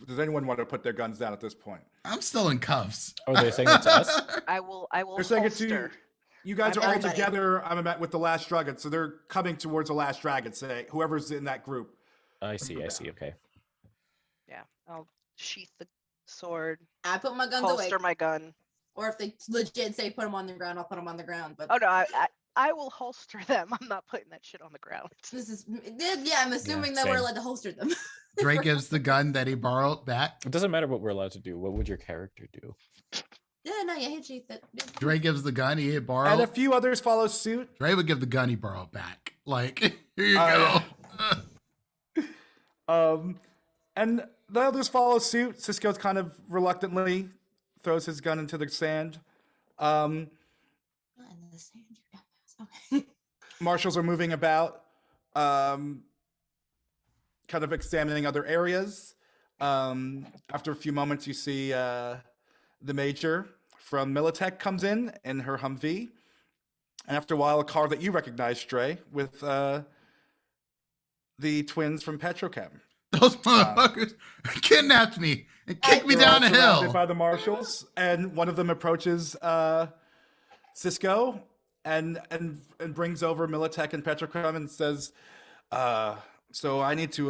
does anyone want to put their guns down at this point?
I'm still in cuffs.
Oh, they're saying it to us?
I will
They're saying
holster.
it to you. You guys are all together. I'm with the last dragon, so they're coming towards the last dragon. Say whoever's in that group.
I see. Okay.
Yeah, I'll sheath the sword.
I put my guns away.
Holster my gun.
Or if they legit say put them on the ground, I'll put them on the ground. But
oh no, I will holster them. I'm not putting that shit on the ground.
I'm assuming that we're allowed to holster them.
Dre gives the gun that he borrowed back.
It doesn't matter what we're allowed to do. What would your character do?
He'd sheath it.
Dre gives the gun he had borrowed.
And a few others follow suit.
Dre would give the gun he borrowed back. Like, here you go.
And the others follow suit. Cisco's kind of reluctantly throws his gun into the sand.
Not in the sand, okay.
Marshals are moving about, kind of examining other areas. After a few moments, you see the major from Militech comes in her Humvee. And after a while, a car that you recognize, Dre, with the twins from Petrochem.
Those motherfuckers kidnapped me and kicked me down a hill.
By the marshals, and one of them approaches Cisco and brings over Militech and Petrochem and says, "So I need to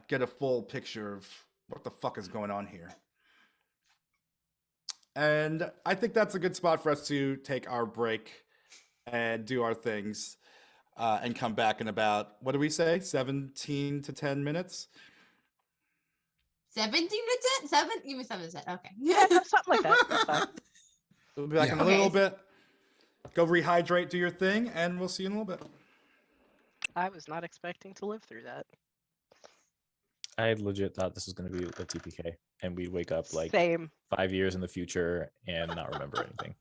get a full picture of what the fuck is going on here." And I think that's a good spot for us to take our break and do our things, and come back in about, what do we say, 17 to 10 minutes?
17 to 10? 7? Give me 7 to 10. Okay.
Yeah, something like that. That's fine.
We'll be back in a little bit. Go rehydrate, do your thing, and we'll see you in a little bit.
I was not expecting to live through that.
I legit thought this was going to be a TPK, and we'd wake up like
Same.
5 years in the future and not remember anything.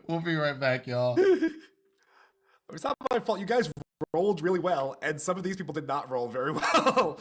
We'll be right back, y'all.
It's not my fault. You guys rolled really well, and some of these people did not roll very well.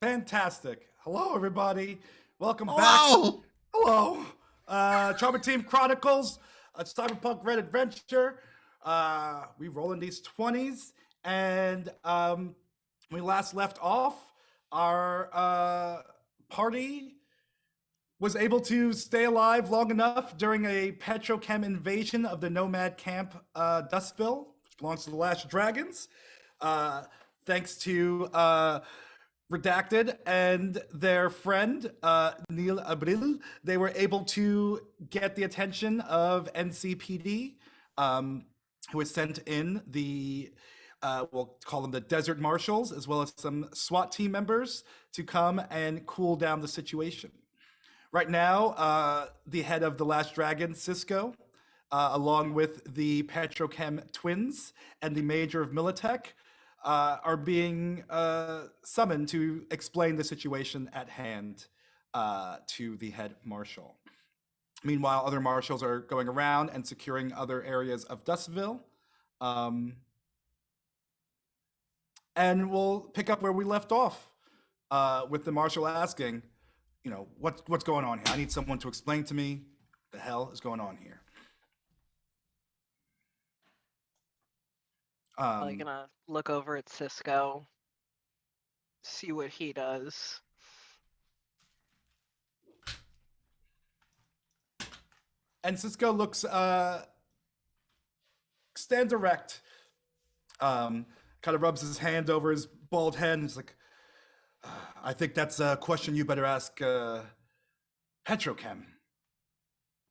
Fantastic. Hello, everybody. Welcome back.
Hello.
Hello. Trauma Team Chronicles, a Cyberpunk Red Adventure. We roll in these 20s. And we last left off, our party was able to stay alive long enough during a petrochem invasion of the nomad camp Dustville, which belongs to the Last Dragons. Thanks to Redacted and their friend Neil Abril, they were able to get the attention of NCPD, who was sent in the we'll call them the Desert Marshals, as well as some SWAT team members to come and cool down the situation. Right now, the head of the Last Dragon, Cisco, along with the Petrochem twins and the major of Militech, are being summoned to explain the situation at hand to the head marshal. Meanwhile, other marshals are going around and securing other areas of Dustville. And we'll pick up where we left off with the marshal asking, you know, what's going on here? I need someone to explain to me what the hell is going on here.
I'm gonna look over at Cisco, see what he does.
And Cisco looks, stands erect, kind of rubs his hand over his bald head and is like, I think that's a question you better ask Petrochem.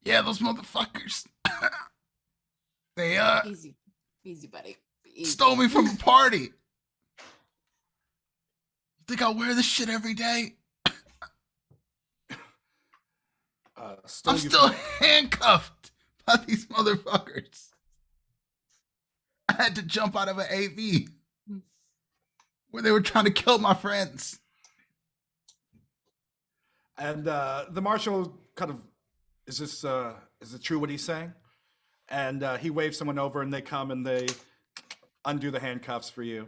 Yeah, those motherfuckers. They
Easy, buddy. Easy.
stole me from a party. You think I wear this shit every day? I'm still handcuffed by these motherfuckers. I had to jump out of an AV where they were trying to kill my friends.
And the marshal kind of, is it true what he's saying? And he waves someone over and they come and they undo the handcuffs for you.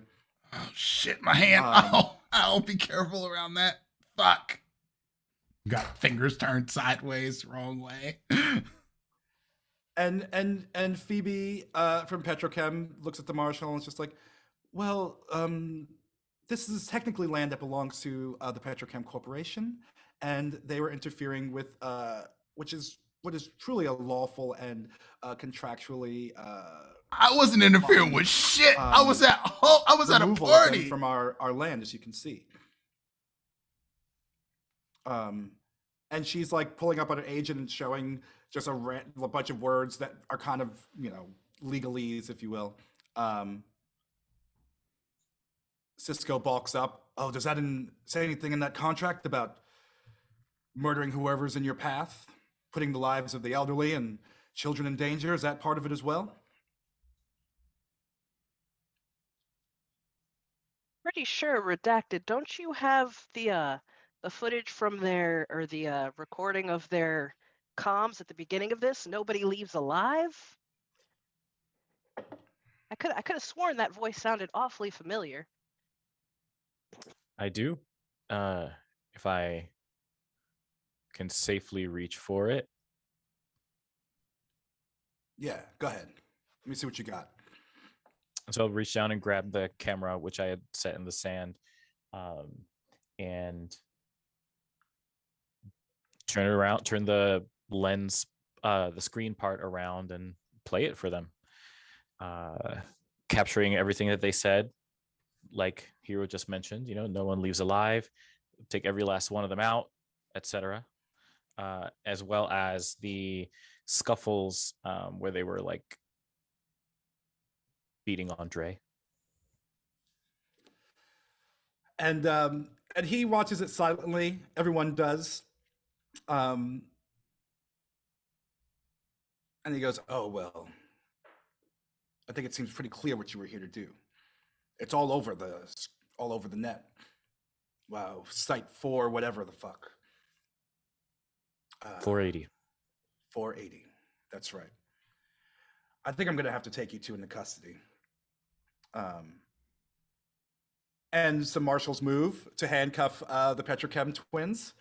Oh shit, my hand. I'll be careful around that. Fuck. Got fingers turned sideways, wrong way.
And Phoebe from Petrochem looks at the marshal and is just like, well, this is technically land that belongs to the Petrochem Corporation, and they were interfering with what is truly a lawful and contractually.
I wasn't interfering with shit. I was at a party
from our land, as you can see. And she's like pulling up on an agent and showing just a bunch of words that are kind of, you know, legalese, if you will. Cisco balks up. Oh, does that say anything in that contract about murdering whoever's in your path, putting the lives of the elderly and children in danger? Is that part of it as well?
Pretty sure, Redacted. Don't you have the footage from their, or the recording of their comms at the beginning of this? Nobody leaves alive. I could have sworn that voice sounded awfully familiar.
I do. If I can safely reach for it.
Yeah, go ahead. Let me see what you got.
So I'll reach down and grab the camera, which I had set in the sand, and turn it around, turn the lens, the screen part around and play it for them. Capturing everything that they said, like Hero just mentioned, you know, no one leaves alive, take every last one of them out, etc. As well as the scuffles where they were like beating Andre.
And he watches it silently. Everyone does. And he goes, oh, well, I think it seems pretty clear what you were here to do. It's all over the net. Wow, site 4, whatever the fuck.
480.
480. That's right. I think I'm going to have to take you two into custody. and some marshals move to handcuff the Petrochem twins.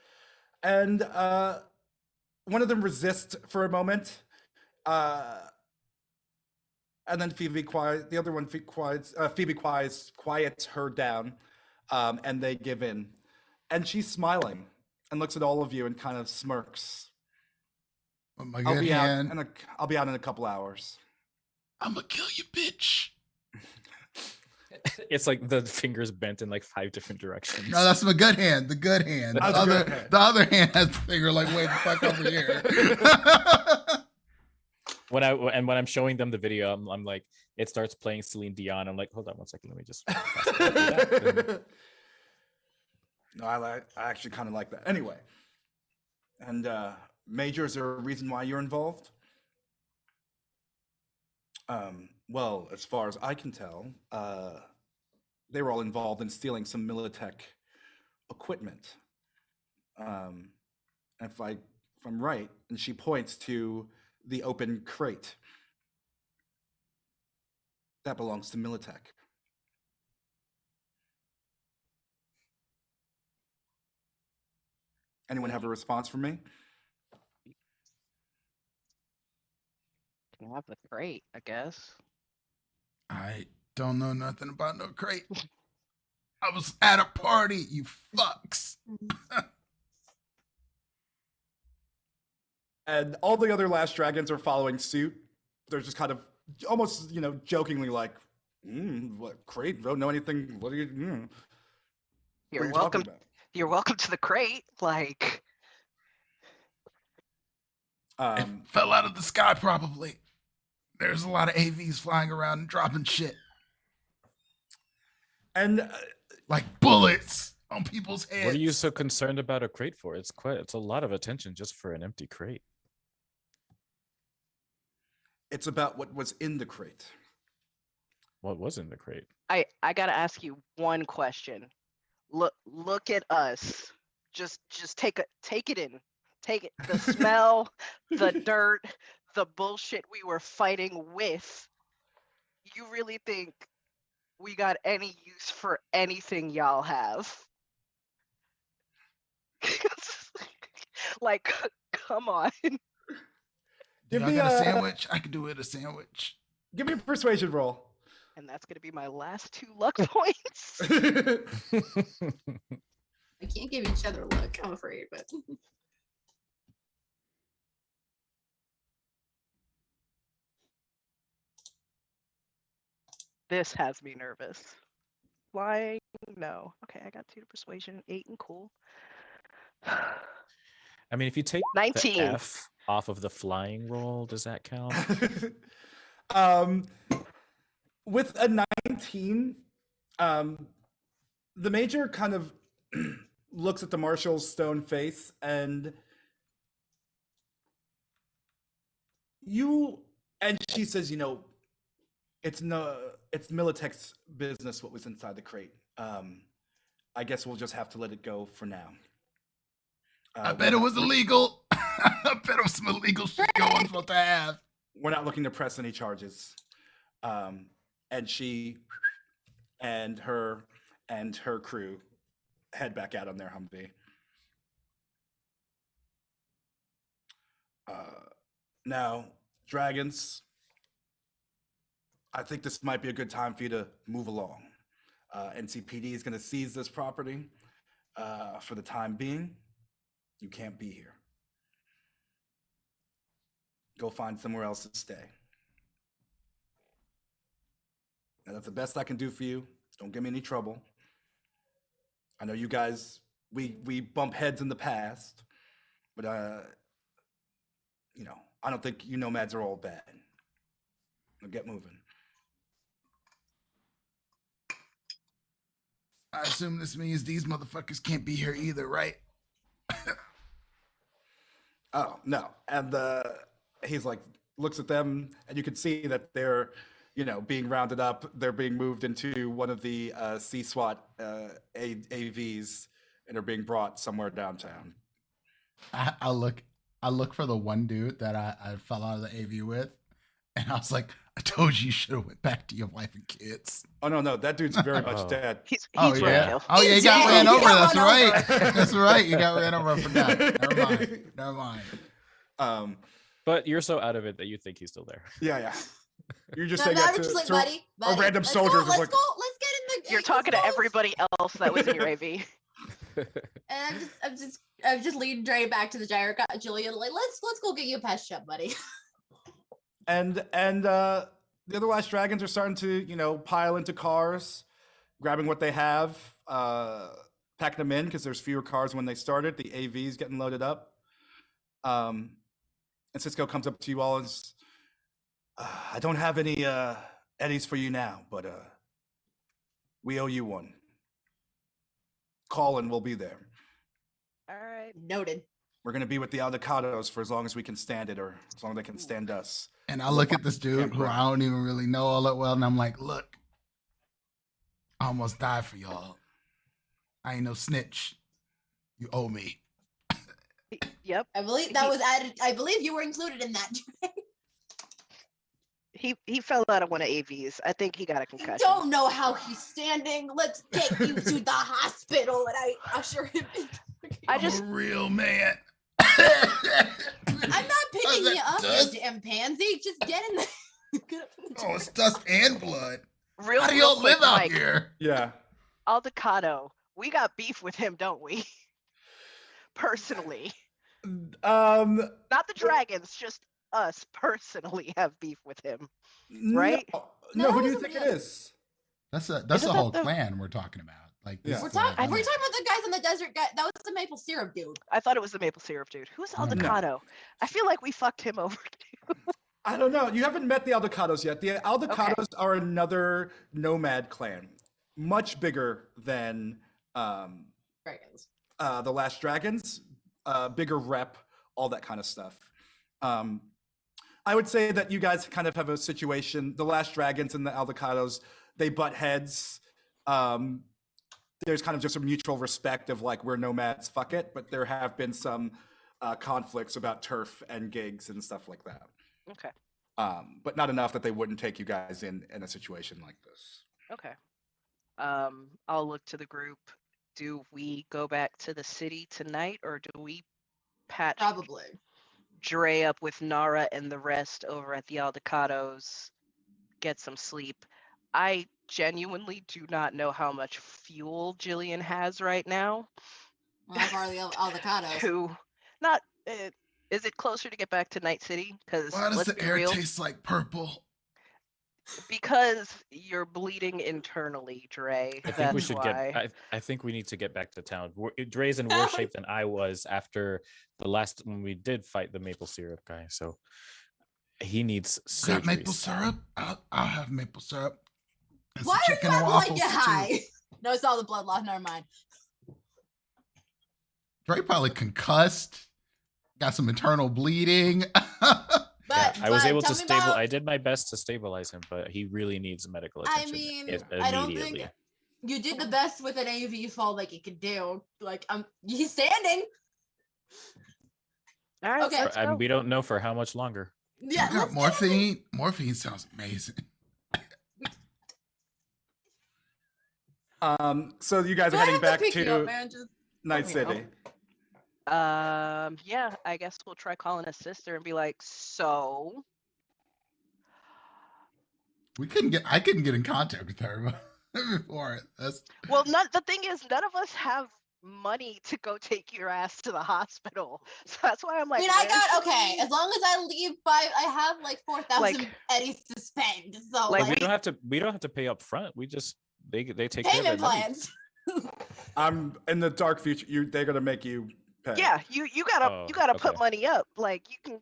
And one of them resists for a moment. And then Phoebe quiets her down, and they give in. And she's smiling and looks at all of you and kind of smirks.
With my
I'll
good
be
hand.
I'll be out in a couple hours.
I'm gonna kill you, bitch.
It's like the fingers bent in like 5 different directions.
No, that's my good hand. The good hand. The other hand has the finger like way the fuck over here.
When I'm showing them the video, I'm like, it starts playing Celine Dion. I'm like, hold on one second, let me just.
No, I actually kind of like that. Anyway, and Major, is there a reason why you're involved? Well, as far as I can tell, they were all involved in stealing some Militech equipment. If I'm right, and she points to the open crate that belongs to Militech. Anyone have a response for me?
Can have the crate, I guess.
I don't know nothing about no crate. I was at a party, you fucks.
And all the other Last Dragons are following suit. They're just kind of almost, jokingly like, what crate? Don't know anything. What are you? What
You're
are you
welcome.
talking about?
You're welcome to the crate. Like,
It fell out of the sky, probably. There's a lot of AVs flying around and dropping shit.
And
like bullets on people's heads.
What are you so concerned about a crate for? It's a lot of attention just for an empty crate.
it's about what was in the crate.
What was in the crate?
I gotta ask you one question. Look at us. Just take it in. Take it. The smell, the dirt, the bullshit we were fighting with. You really think we got any use for anything y'all have? Like, come on.
Give
Y'all
me
got a
a
sandwich? I could do it a sandwich.
Give me a persuasion roll.
And that's gonna be my last 2 luck points.
We can't give each other a look, I'm afraid, but
This has me nervous. Flying? No. Okay, I got 2 to persuasion, 8 and cool.
I mean, if you take
19.
the F off of the flying roll, does that count?
With a 19, the Major kind of looks at the Marshal's stone face, and she says, it's Militech's business what was inside the crate. I guess we'll just have to let it go for now.
I bet it was illegal. I bet it was some illegal shit going supposed to have.
We're not looking to press any charges. And she and her crew head back out on their Humvee. Now, Dragons, I think this might be a good time for you to move along. NCPD is going to seize this property for the time being. You can't be here. Go find somewhere else to stay. And that's the best I can do for you. Don't give me any trouble. I know you guys, we bump heads in the past, but I don't think you nomads are all bad. Now get moving.
I assume this means these motherfuckers can't be here either, right?
Oh, no. And he's like, looks at them, and you can see that they're, being rounded up. They're being moved into one of the C-SWAT AVs and are being brought somewhere downtown.
I look for the one dude that I fell out of the AV with, and I was like, I told you should have went back to your wife and kids.
Oh no, that dude's very much
Oh.
dead.
He's
Oh
yeah.
roadkill.
Oh yeah, you
He's
got
dead.
ran
He
over.
got
That's
run
right.
over.
That's right. You got ran over. I forgot. Never mind.
But you're so out of it that you think he's still there.
Yeah. You're just
No,
saying that
Maverick's just like,
to
buddy,
a random
let's
soldier.
Go,
Just
let's
like,
go. Let's get in the.
You're talking to everybody else that was in your AV.
And I'm just leading Dre back to the gyro. Julian, like, let's go get you a pest shop, buddy.
and the other last dragons are starting to pile into cars, grabbing what they have, packing them in because there's fewer cars when they started. The AV's getting loaded up. And Cisco comes up to you all and says, I don't have any eddies for you now, but we owe you one. Call and we'll be there.
All right.
Noted.
We're going to be with the Aldecados for as long as we can stand it, or as long as they can stand us.
And I look at this dude who I don't even really know all that well, and I'm like, look, I almost died for y'all. I ain't no snitch. You owe me.
Yep.
I believe that was added. I believe you were included in that.
He fell out of one of AVs. I think he got a
I
concussion.
don't know how he's standing. Let's get you to the hospital, and I usher him in.
I
I'm
just
a real man.
I'm not picking
that
you up,
dust?
you damn pansy. Just get in there. Get up in the
Oh, it's dust and blood.
real.
How do
real
y'all live
quick,
out
Mike,
here?
Yeah.
Aldecado. We got beef with him, don't we? Personally,
Um.
not the dragons. Just us personally have beef with him. Right?
No,
No,
who
that
do you
wasn't
think
me.
it is?
That's a
Isn't
the
that
whole
the-
clan we're talking about. Like
Yeah.
this,
We're talking
I-
about the guys on the desert guy. That was the maple syrup dude.
I thought it was the maple syrup dude. Who's
No.
Aldecado? I feel like we fucked him over too.
I don't know. You haven't met the Aldecados yet. The Aldecados are another nomad clan, much bigger than
Dragons.
the Last Dragons, bigger rep, all that kind of stuff. I would say that you guys kind of have a situation. The Last Dragons and the Aldecados, they butt heads. There's kind of just a mutual respect of like, we're nomads, fuck it. But there have been some conflicts about turf and gigs and stuff like that.
Okay.
But not enough that they wouldn't take you guys in a situation like this.
Okay. I'll look to the group. Do we go back to the city tonight, or do we patch
Probably.
Dre up with Nara and the rest over at the Aldecados, get some sleep? I genuinely do not know how much fuel Jillian has right now.
Well, I've already avocados.
Is it closer to get back to Night City? Because
Why does
let's
the
be
air
real,
taste like purple?
because you're bleeding internally, Dre.
I think
That's
we should
why.
get. I think we need to get back to town. Dre's in worse shape than I was after the last when we did fight the maple syrup guy. So he needs surgery.
Got maple syrup? I'll have maple syrup. And some
Why are
chicken
you
and
acting like
waffles
you're
too.
high? No, it's all the blood loss. Never mind.
Dre probably concussed. Got some internal bleeding.
But
I was able
tell
to
me about-
I did my best to stabilize him, but he really needs medical
I
attention.
mean,
immediately.
I don't think you did the best with an AV fall like you could do. Like, he's standing.
All right,
Okay.
let's
And
go.
we don't know for how much longer.
Yeah,
I got morphine. Morphine sounds amazing.
So you guys
Do
are
I
heading
have
back
pick you up,
to
man? Just
Night
let me know.
City.
Yeah, I guess we'll try calling a sister and be like, so
I couldn't get in contact with her before.
the thing is, none of us have money to go take your ass to the hospital. So that's why I'm like,
I mean, I
where
got
should
okay.
we-
As long as I leave by, I have like 4,000
Like-
eddies to spend. So
Like,
We
like,
don't have to pay up front. We just they take care of
payment
their money.
plans.
I'm in the dark future. They're gonna make you pay.
Yeah, you gotta
Oh,
put
okay.
money up. Like you can.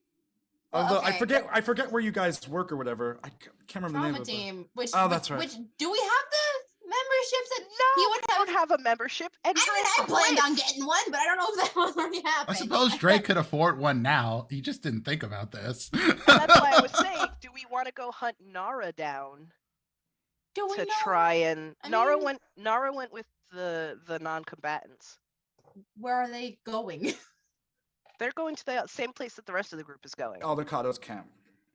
Although
Okay.
I forget where you guys work or whatever. I can't remember the name
Trauma
of it.
team. Which
Oh, that's right.
Which do we have the memberships? That
No,
he
we
would
don't have a membership. And
I mean, I
Dre
planned on
quit.
getting one, but I don't know if that was already
I
happened.
suppose Dre could afford one now. He just didn't think about this.
And that's why I was saying, do we want to go hunt Nara down
Do we
to
know?
try and
I
Nara
mean-
went with the non-combatants.
Where are they going?
They're going to the same place that the rest of the group is going.
Aldecado's camp.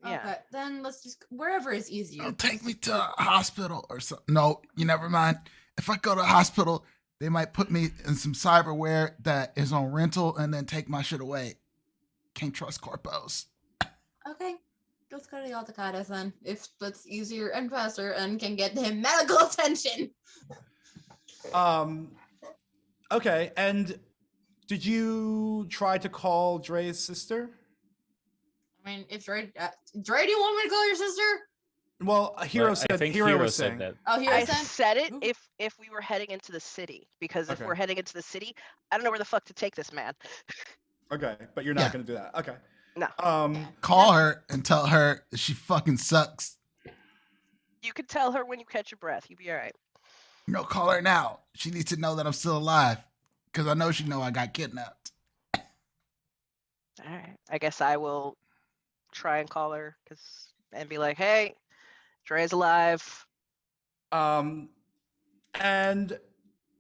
Yeah.
Okay, then let's just wherever is easier.
Oh, take me to a hospital or something. No, you never mind. If I go to a hospital, they might put me in some cyberware that is on rental and then take my shit away. Can't trust corpos.
Okay, let's go to the Altacadas then, if that's easier and faster and can get him medical attention.
Okay, and did you try to call Dre's sister?
I mean, if Dre, Dre, do you want me to call your sister?
Well, Hero
But
said
I think
Hero
Hero
was
said
saying
that.
Oh, Hero
I
said.
said it
Ooh.
if we were heading into the city, because if
Okay.
we're heading into the city, I don't know where the fuck to take this man.
Okay, but you're not
Yeah.
going to do that. Okay.
No.
Call her and tell her that she fucking sucks.
You can tell her when you catch your breath. You'll be all right.
No, call her now. She needs to know that I'm still alive. Because I know she know I got kidnapped.
All right. I guess I will try and call her and be like, hey, Dre's alive.
And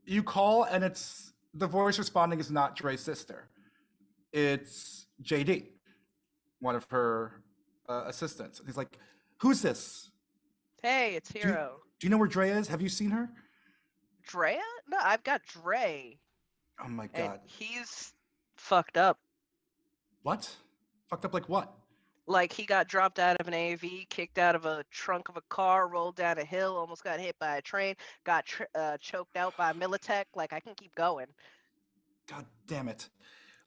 you call, and it's the voice responding is not Dre's sister. It's JD, one of her assistants. He's like, "Who's this?
Hey, it's
you-
Hero.
Do you know where Dre is? Have you seen her?"
Drea? No, I've got Dre.
Oh my
And
god!
he's fucked up.
What? Fucked up like what?
Like, he got dropped out of an AV, kicked out of a trunk of a car, rolled down a hill, almost got hit by a train, got choked out by Militech. Like, I can keep going.
God damn it!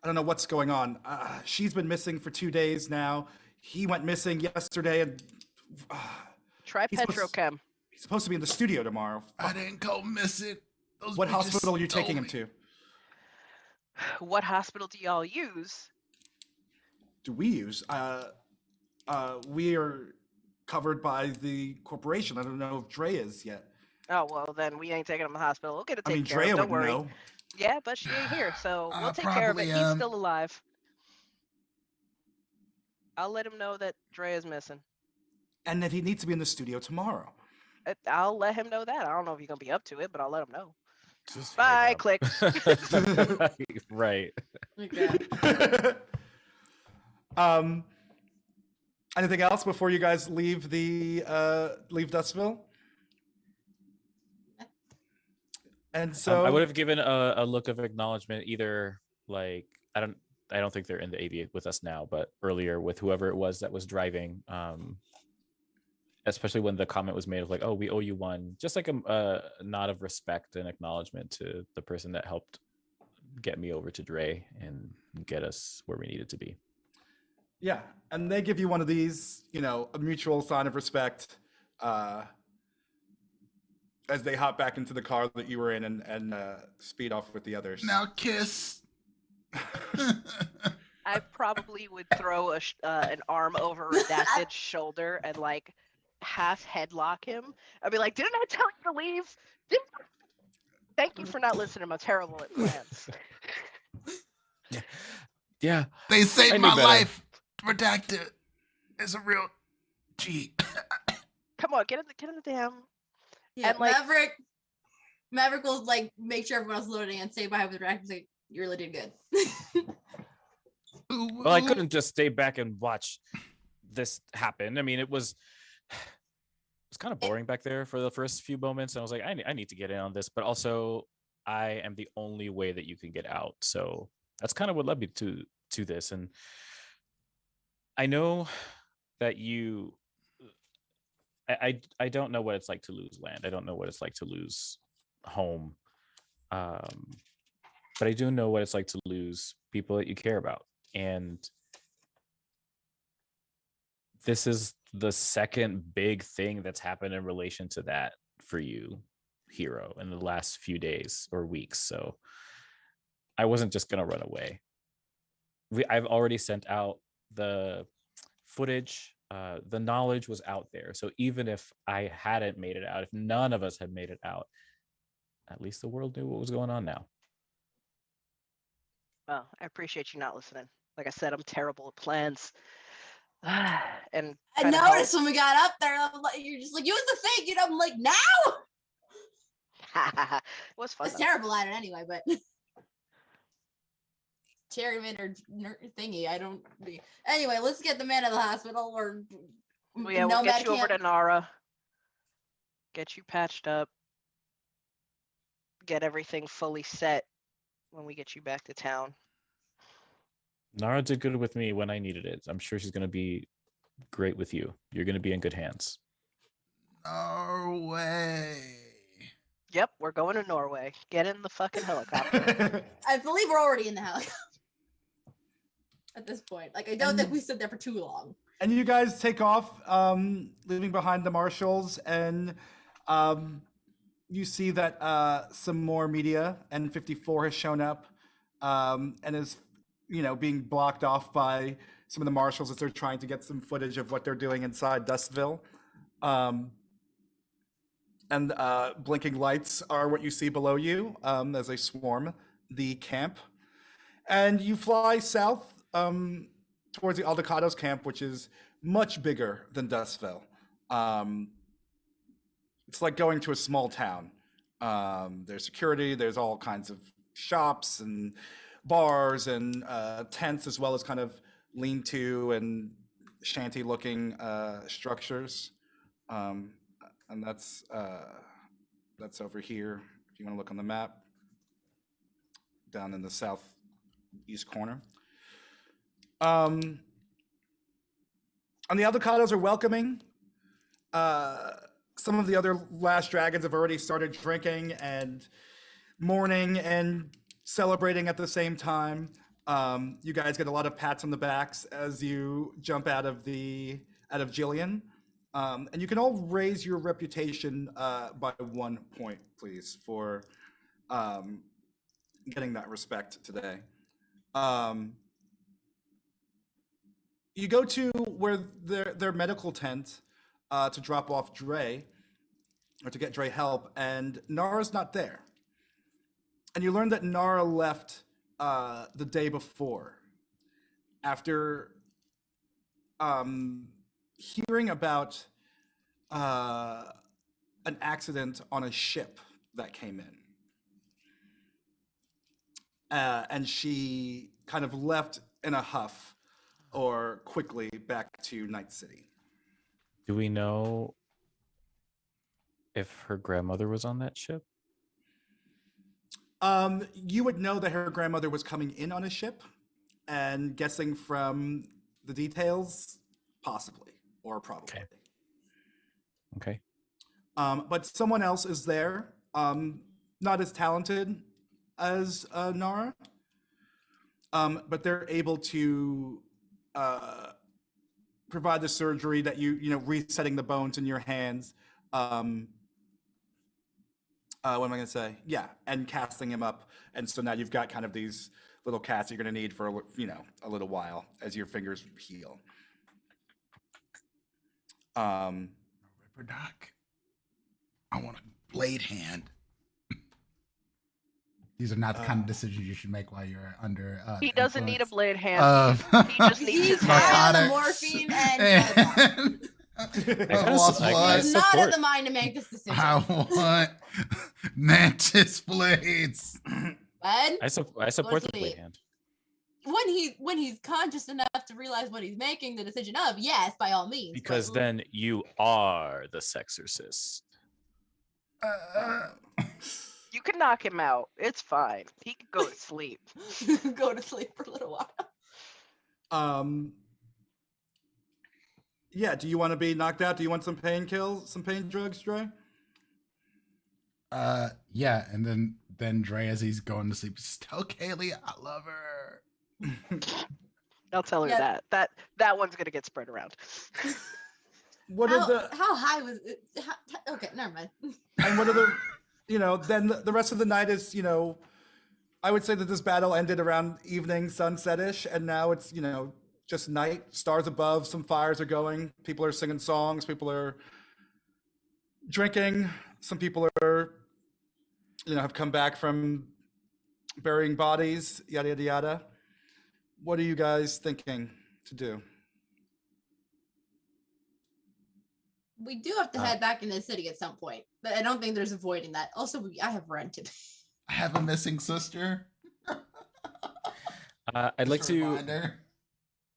I don't know what's going on. She's been missing for 2 days now. He went missing yesterday, and
Try
he's supposed-
Petrochem.
he's supposed to be in the studio tomorrow.
I didn't go missing. Those
What
bitches
hospital are you
stole
taking him
me.
to?
What hospital do y'all use?
Do we use? We are covered by the corporation. I don't know if Dre is yet.
Oh, well, then we ain't taking him to the hospital. We'll get it
I
taken
mean,
care of.
Drea
Don't
would
worry.
know.
Yeah, but she ain't here, so
I
we'll take care of it.
probably
He's
am.
still alive. I'll let him know that Dre is missing.
And that he needs to be in the studio tomorrow.
I'll let him know that. I don't know if he's gonna be up to it, but I'll let him know.
Just
Bye,
hang up.
click.
Right.
Okay.
Anything else before you guys leave the leave Dustville? And so
I would have given a look of acknowledgement, either like I don't think they're in the AV with us now, but earlier with whoever it was that was driving, especially when the comment was made of like, oh, we owe you one, just like a nod of respect and acknowledgement to the person that helped get me over to Dre and get us where we needed to be.
Yeah, and they give you one of these, a mutual sign of respect, as they hop back into the car that you were in and speed off with the others.
Now kiss.
I probably would throw an arm over Redacted's shoulder and like half headlock him. I'd be like, "Didn't I tell you to leave? Thank you for not listening to my terrible at plans."
Yeah.
They
I
saved
knew
my
better.
life. Redacted is a real G.
Come on, get in the damn.
Yeah,
And, like-
Maverick will like make sure everyone else is loading and say bye with the reactor. Like, you really did good.
Well, I couldn't just stay back and watch this happen. I mean, it was kind of boring back there for the first few moments. And I was like, I need to get in on this, but also I am the only way that you can get out. So that's kind of what led me to this. And I know that I don't know what it's like to lose land. I don't know what it's like to lose home. But I do know what it's like to lose people that you care about. And this is the second big thing that's happened in relation to that for you, Hero, in the last few days or weeks. So I wasn't just going to run away. I've already sent out the footage. The knowledge was out there. So even if I hadn't made it out, if none of us had made it out, at least the world knew what was going on now.
Well, I appreciate you not listening. Like I said, I'm terrible at plans. And
I
trying to
noticed when we got up there, you're just like, use the thing, I'm like, now.
help. It was
I
fun.
was terrible at it anyway, but chairman or thingy. I don't. Anyway, let's get the man to the hospital. Or
Well, yeah, we'll get you over to Nara. Get you patched up. Get everything fully set when we get you back to town.
Nara did good with me when I needed it. I'm sure she's going to be great with you. You're going to be in good hands.
Norway.
Yep, we're going to Norway. Get in the fucking helicopter.
I believe we're already in the helicopter at this point. Like, I don't think we stood there for too long.
And you guys take off, leaving behind the marshals, and you see that some more media, N54 has shown up, and is, being blocked off by some of the marshals as they're trying to get some footage of what they're doing inside Dustville. And blinking lights are what you see below you as they swarm the camp. And you fly south towards the Aldecados camp, which is much bigger than Dustville. It's like going to a small town. There's security, there's all kinds of shops and bars and tents, as well as kind of lean-to and shanty-looking structures. And that's over here, if you want to look on the map, down in the southeast corner. And the Aldecados are welcoming. Some of the other last dragons have already started drinking and mourning and celebrating at the same time. You guys get a lot of pats on the backs as you jump out of Jillian. And you can all raise your reputation by 1 point, please, for getting that respect today. You go to where their medical tent to drop off Dre, or to get Dre help, and Nara's not there. And you learn that Nara left the day before, after hearing about an accident on a ship that came in. And she kind of left in a huff, or quickly back to Night City.
Do we know if her grandmother was on that ship?
You would know that her grandmother was coming in on a ship, and guessing from the details, possibly, or probably.
Okay.
But someone else is there, not as talented as Nara, but they're able to provide the surgery that resetting the bones in your hands. What am I going to say? Yeah, and casting him up. And so now you've got kind of these little casts you're going to need for, a little while as your fingers heal.
Ripper Doc, I want a blade hand. These are not the kind of decisions you should make while you're under.
He doesn't need a blade hand. He just needs his
high on the
narcotics.
morphine and
He's
not in the mind to make this decision.
I want mantis blades.
But
I support the blade hand.
When he's conscious enough to realize what he's making the decision of, yes, by all means.
Because then you are the sexorcist.
You can knock him out. It's fine. He can go to sleep.
Go to sleep for a little while.
Yeah, do you want to be knocked out? Do you want some pain drugs, Dre?
Yeah, and then Dre, as he's going to sleep, tell Kaylee I love her.
I'll tell her that one's gonna get spread around.
How high was it? Okay, never mind.
And what are the, then the rest of the night is, I would say that this battle ended around evening, sunset-ish, and now it's, just night, stars above, some fires are going, people are singing songs, people are drinking, some people are, have come back from burying bodies, yada, yada, yada. What are you guys thinking to do?
We do have to head back into the city at some point, but I don't think there's avoiding that. Also, I have rent to pay.
I have a missing sister.
I'd like
Just a
to
reminder.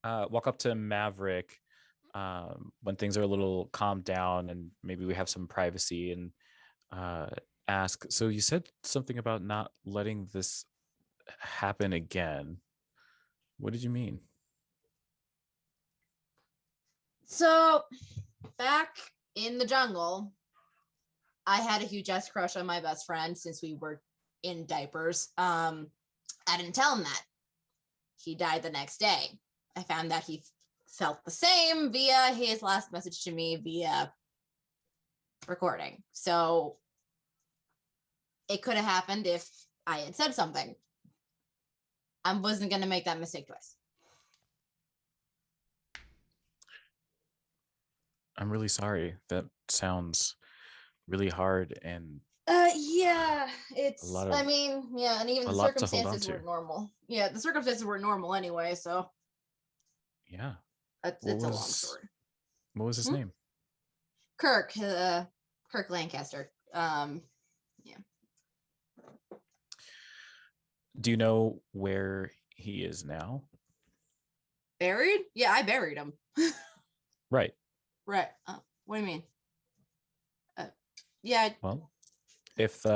walk up to Maverick when things are a little calmed down and maybe we have some privacy and ask. So you said something about not letting this happen again. What did you mean?
So back in the jungle, I had a huge ass crush on my best friend since we were in diapers. I didn't tell him that. He died the next day. I found that he felt the same via his last message to me via recording. So it could have happened if I had said something. I wasn't going to make that mistake twice.
I'm really sorry. That sounds really hard and
Yeah, it's,
lot of-
I mean, yeah, and even
a
the
lot to hold on
circumstances
to.
were normal. Yeah, the circumstances were normal anyway, so
yeah.
it's a long story.
What was his name?
Kirk Lancaster. Yeah.
Do you know where he is now?
Buried? Yeah, I buried him.
Right.
Right. What do you mean? Yeah.
Well, if we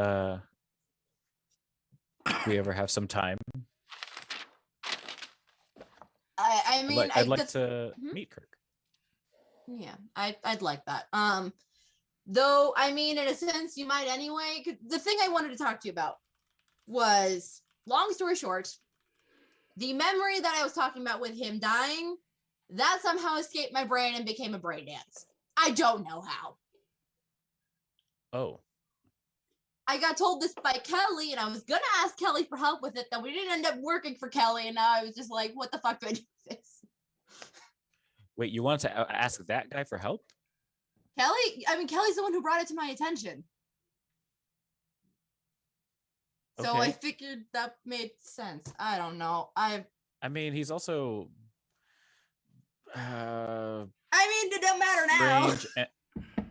ever have some time,
I mean,
I'd like to meet Kirk.
Yeah, I'd like that. Though, I mean, in a sense, you might anyway. 'Cause the thing I wanted to talk to you about was, long story short, the memory that I was talking about with him dying, that somehow escaped my brain and became a brain dance. I don't know how.
Oh.
I got told this by Kelly, and I was gonna ask Kelly for help with it, though we didn't end up working for Kelly, and now I was just like, what the fuck do I do with this?
Wait, you wanted to ask that guy for help?
Kelly? I mean, Kelly's the one who brought it to my attention. So
Okay.
I figured that made sense. I don't know.
I mean, he's also
I mean, it don't matter now.
strange.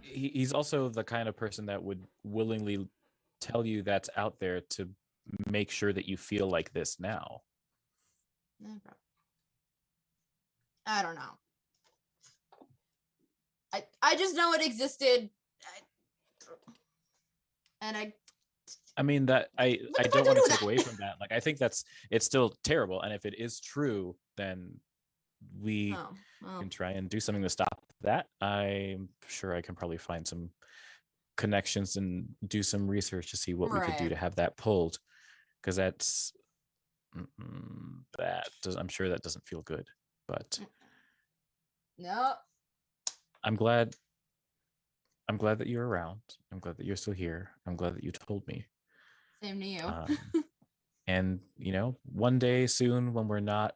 He's also the kind of person that would willingly tell you that's out there to make sure that you feel like this now.
I don't know. I just know it existed.
I mean, that I
What the fuck
don't
do I
want
do
to
with
take away from that. Like, I think it's still terrible. And if it is true, then we can try and do something to stop that. I'm sure I can probably find some connections and do some research to see what we could do to have that pulled, because that's I'm sure that doesn't feel good, but
no.
I'm glad that you're around. I'm glad that you're still here. I'm glad that you told me.
Same to you.
And one day soon, when we're not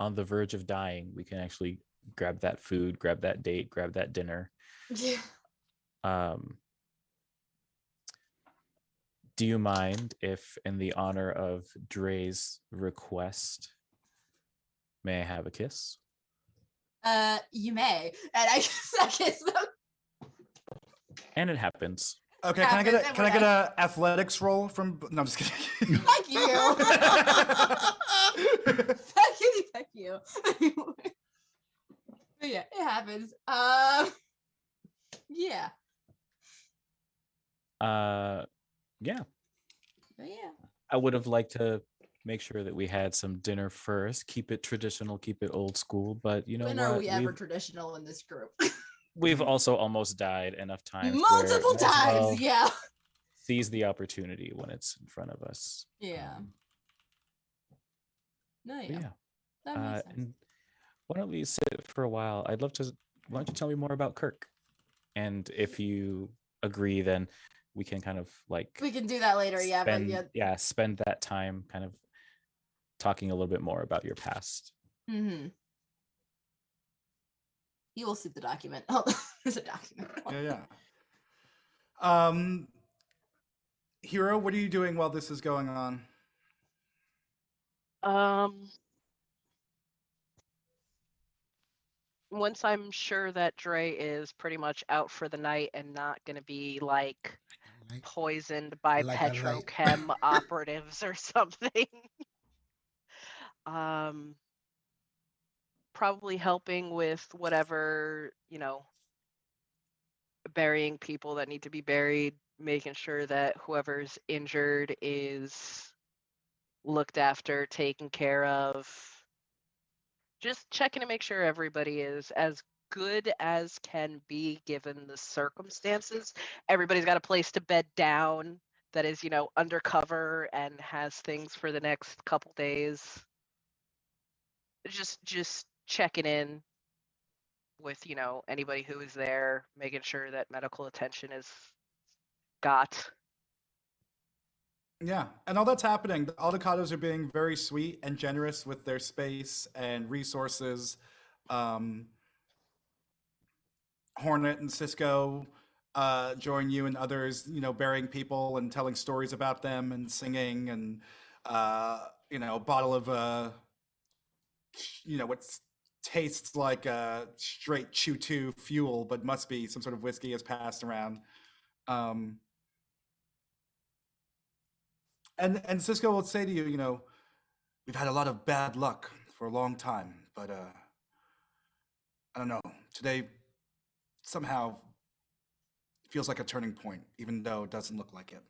on the verge of dying, we can actually grab that food, grab that date, grab that dinner.
Yeah.
Do you mind if, in the honor of Dre's request, may I have a kiss?
You may. And I kiss them.
And it happens.
Okay, can I get a athletics roll from? No, I'm just kidding.
Fuck you. Fuck you. But yeah, it happens. Yeah.
Yeah.
But yeah.
I would have liked to make sure that we had some dinner first. Keep it traditional, keep it old school. But you know
when
what?
Are we ever traditional in this group?
We've also almost died enough times.
Multiple times, yeah.
Seize the opportunity when it's in front of us.
Yeah. No, yeah.
Yeah.
That makes sense.
And why don't we sit for a while? Why don't you tell me more about Kirk? And if you agree, then we can kind of we
can do that later.
Spend that time kind of talking a little bit more about your past.
Mm-hmm. You will see the document. Oh, there's a document.
Yeah. Hero, what are you doing while this is going on?
Once I'm sure that Dre is pretty much out for the night and not going to be poisoned by petrochem operatives or something, Probably helping with whatever, burying people that need to be buried, making sure that whoever's injured is looked after, taken care of. Just checking to make sure everybody is as good as can be given the circumstances. Everybody's got a place to bed down that is, undercover and has things for the next couple days. Just checking in with, anybody who is there, making sure that medical attention is got.
Yeah, and all that's happening. The Aldecados are being very sweet and generous with their space and resources. Um, Hornet and Cisco join you and others, burying people and telling stories about them and singing and, a bottle of, what tastes like straight chew fuel, but must be some sort of whiskey is passed around. And Cisco will say to you, we've had a lot of bad luck for a long time, but I don't know. Today somehow feels like a turning point, even though it doesn't look like it.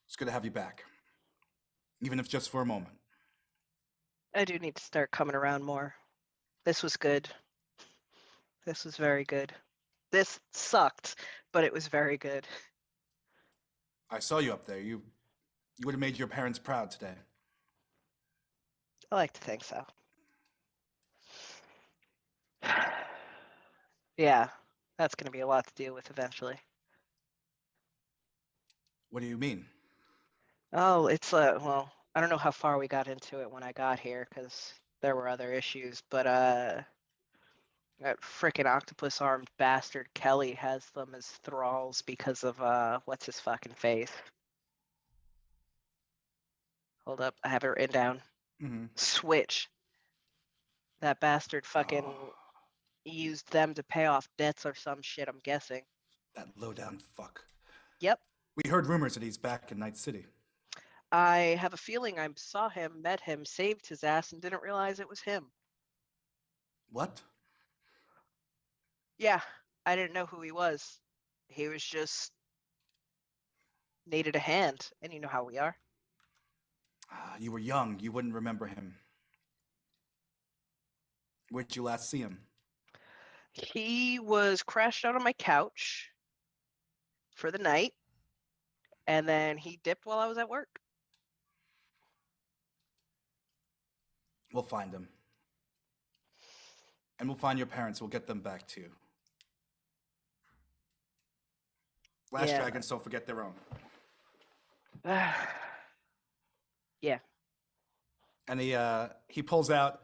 It's good to have you back, even if just for a moment.
I do need to start coming around more. This was good. This was very good. This sucked, but it was very good.
I saw you up there. You would have made your parents proud today.
I like to think so. Yeah, that's going to be a lot to deal with eventually.
What do you mean?
Oh, it's well, I don't know how far we got into it when I got here because there were other issues, but that frickin' octopus-armed bastard Kelly has them as thralls because of what's his fucking face. Hold up, I have it written down.
Mm-hmm.
Switch. That bastard fucking used them to pay off debts or some shit, I'm guessing.
That low-down fuck.
Yep.
We heard rumors that he's back in Night City.
I have a feeling I saw him, met him, saved his ass, and didn't realize it was him.
What?
Yeah, I didn't know who he was. He was just needed a hand, and you know how we are.
You were young. You wouldn't remember him. Where'd you last see him?
He was crashed out on my couch for the night, and then he dipped while I was at work.
We'll find him. And we'll find your parents. We'll get them back too. Last dragons don't forget their own.
Yeah.
And he pulls out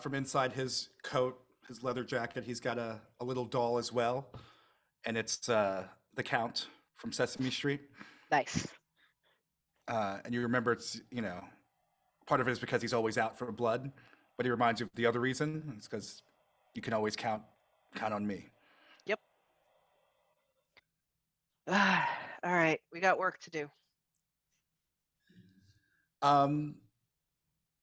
from inside his coat, his leather jacket. He's got a little doll as well, and it's the Count from Sesame Street.
Nice.
And you remember it's part of it is because he's always out for blood, but he reminds you of the other reason. It's because you can always count on me.
Yep. All right, we got work to do.
And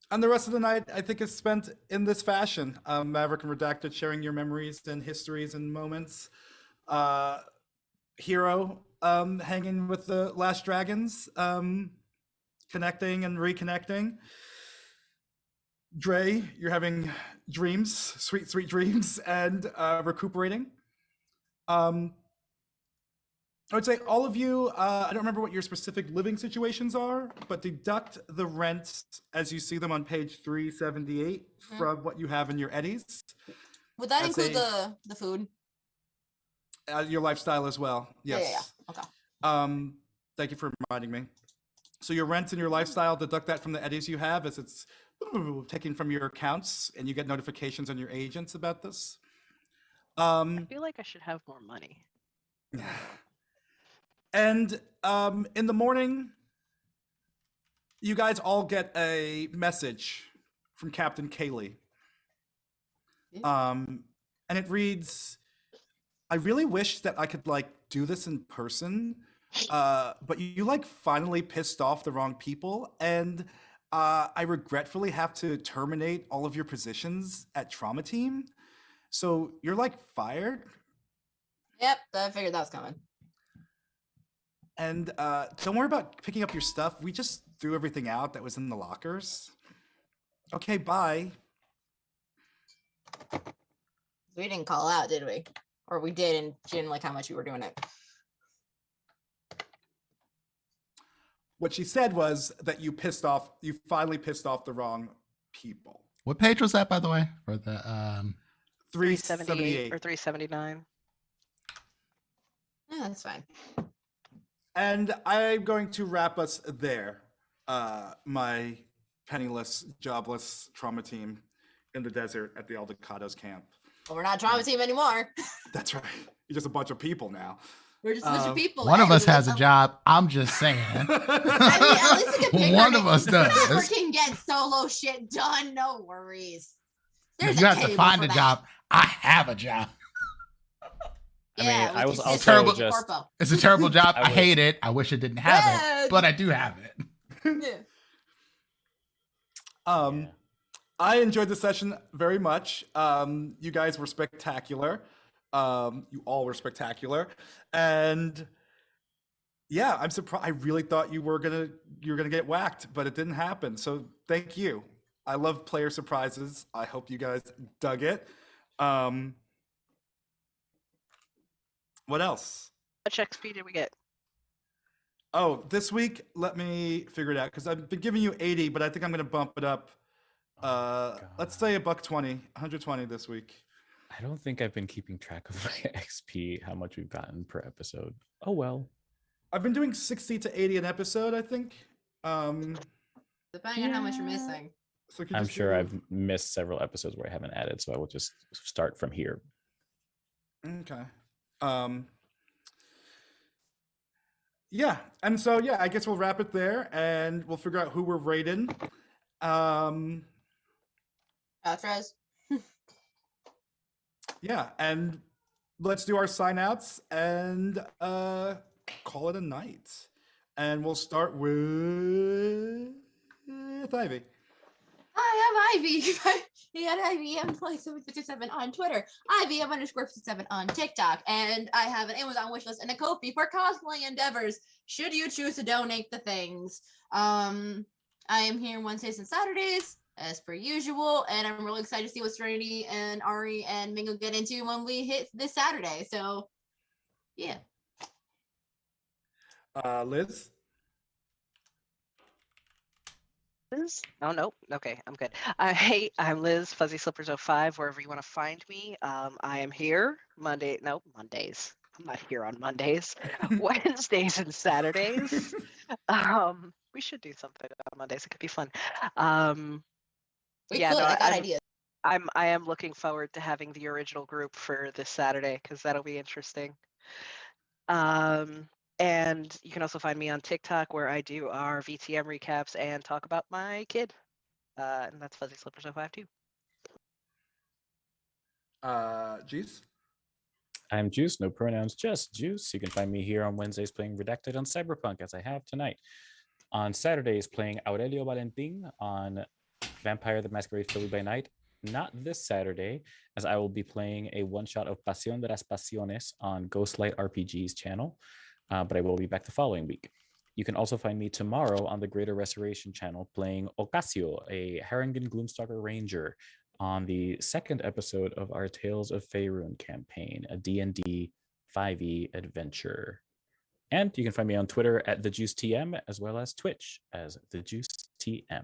the rest of the night, I think, is spent in this fashion. Maverick and Redacted sharing your memories and histories and moments. Hero hanging with the last dragons, connecting and reconnecting. Dre, you're having dreams, sweet, sweet dreams, and recuperating. I would say all of you, I don't remember what your specific living situations are, but deduct the rent as you see them on page 378 from what you have in your eddies.
Would that include the food?
Your lifestyle as well. Yes.
Yeah. Okay.
Thank you for reminding me. So your rent and your lifestyle, deduct that from the eddies you have as it's taken from your accounts, and you get notifications on your agents about this.
I feel like I should have more money.
And in the morning, you guys all get a message from Captain Kaylee. And it reads, I really wish that I could do this in person, but you finally pissed off the wrong people, and I regretfully have to terminate all of your positions at Trauma Team. So you're like fired.
Yep, I figured that was coming.
And don't worry about picking up your stuff. We just threw everything out that was in the lockers. Okay, bye.
We didn't call out, did we? Or we did, and she didn't like how much you were doing it.
What she said was that you finally pissed off the wrong people.
What page was that, by the way? For the
378 or 379.
Yeah, that's fine.
And I'm going to wrap us there. My penniless, jobless trauma team in the desert at the Aldecados camp.
Well, we're not Trauma Team anymore.
That's right. You're just a bunch of people now.
We're just a bunch of people.
One of
Hey,
us has a job. I'm just saying.
I mean, at least we can pick
One
our
of us does.
Never can get solo shit done. No worries. There's
You
a
have to
table
find
for
a
that.
job. I have a job.
I mean, I was
it's
also
terrible.
just
Corpo.
It's a terrible job. I
was-
hate it. I wish I didn't have
Yeah.
it, but I do have it.
Yeah.
yeah.
I enjoyed the session very much. You guys were spectacular. You all were spectacular. And yeah, I'm surprised. I really thought you were gonna get whacked, but it didn't happen. So thank you. I love player surprises. I hope you guys dug it. What else?
How much XP did we get?
Oh, this week, let me figure it out because I've been giving you 80, but I think I'm gonna bump it up. Let's say $120, 120 this week.
I don't think I've been keeping track of my XP, how much we've gotten per episode. Oh well.
I've been doing 60 to 80 an episode, I think.
Depending on how much you're missing.
So you
I'm
just
sure
do-
I've missed several episodes where I haven't added, so I will just start from here.
Okay. Yeah, and so yeah, I guess we'll wrap it there, and we'll figure out who we're rating.
Outros.
Yeah, and let's do our sign outs and call it a night. And we'll start with Ivy.
Hi, I'm Ivy. You got IVM2757 on Twitter, IVM_57 on TikTok, and I have an Amazon wishlist and a Ko-fi for cosplay endeavors. Should you choose to donate the things, I am here Wednesdays and Saturdays as per usual, and I'm really excited to see what Serenity and Ari and Mingo get into when we hit this Saturday. So, yeah.
Liz.
Liz? Oh, no. Okay, I'm good. I'm Liz, Fuzzy Slippers 05, wherever you want to find me. I am here Mondays. I'm not here on Mondays. Wednesdays and Saturdays. We should do something on Mondays. It could be fun.
I got ideas.
I am looking forward to having the original group for this Saturday because that'll be interesting. And you can also find me on TikTok where I do our VTM recaps and talk about my kid. And that's Fuzzy Slippers 05 too.
Jeez.
I'm Juice, no pronouns, just Juice. You can find me here on Wednesdays playing Redacted on Cyberpunk, as I have tonight. On Saturdays, playing Aurelio Valentin on Vampire the Masquerade Philly by Night. Not this Saturday, as I will be playing a one-shot of Pasión de las Pasiones on Ghostlight RPG's channel, but I will be back the following week. You can also find me tomorrow on the Greater Restoration channel playing Ocasio, a Harengon Gloomstalker Ranger, on the second episode of our Tales of Faerun campaign, a D&D 5e adventure. And you can find me on Twitter at TheJuiceTM, as well as Twitch as TheJuiceTM.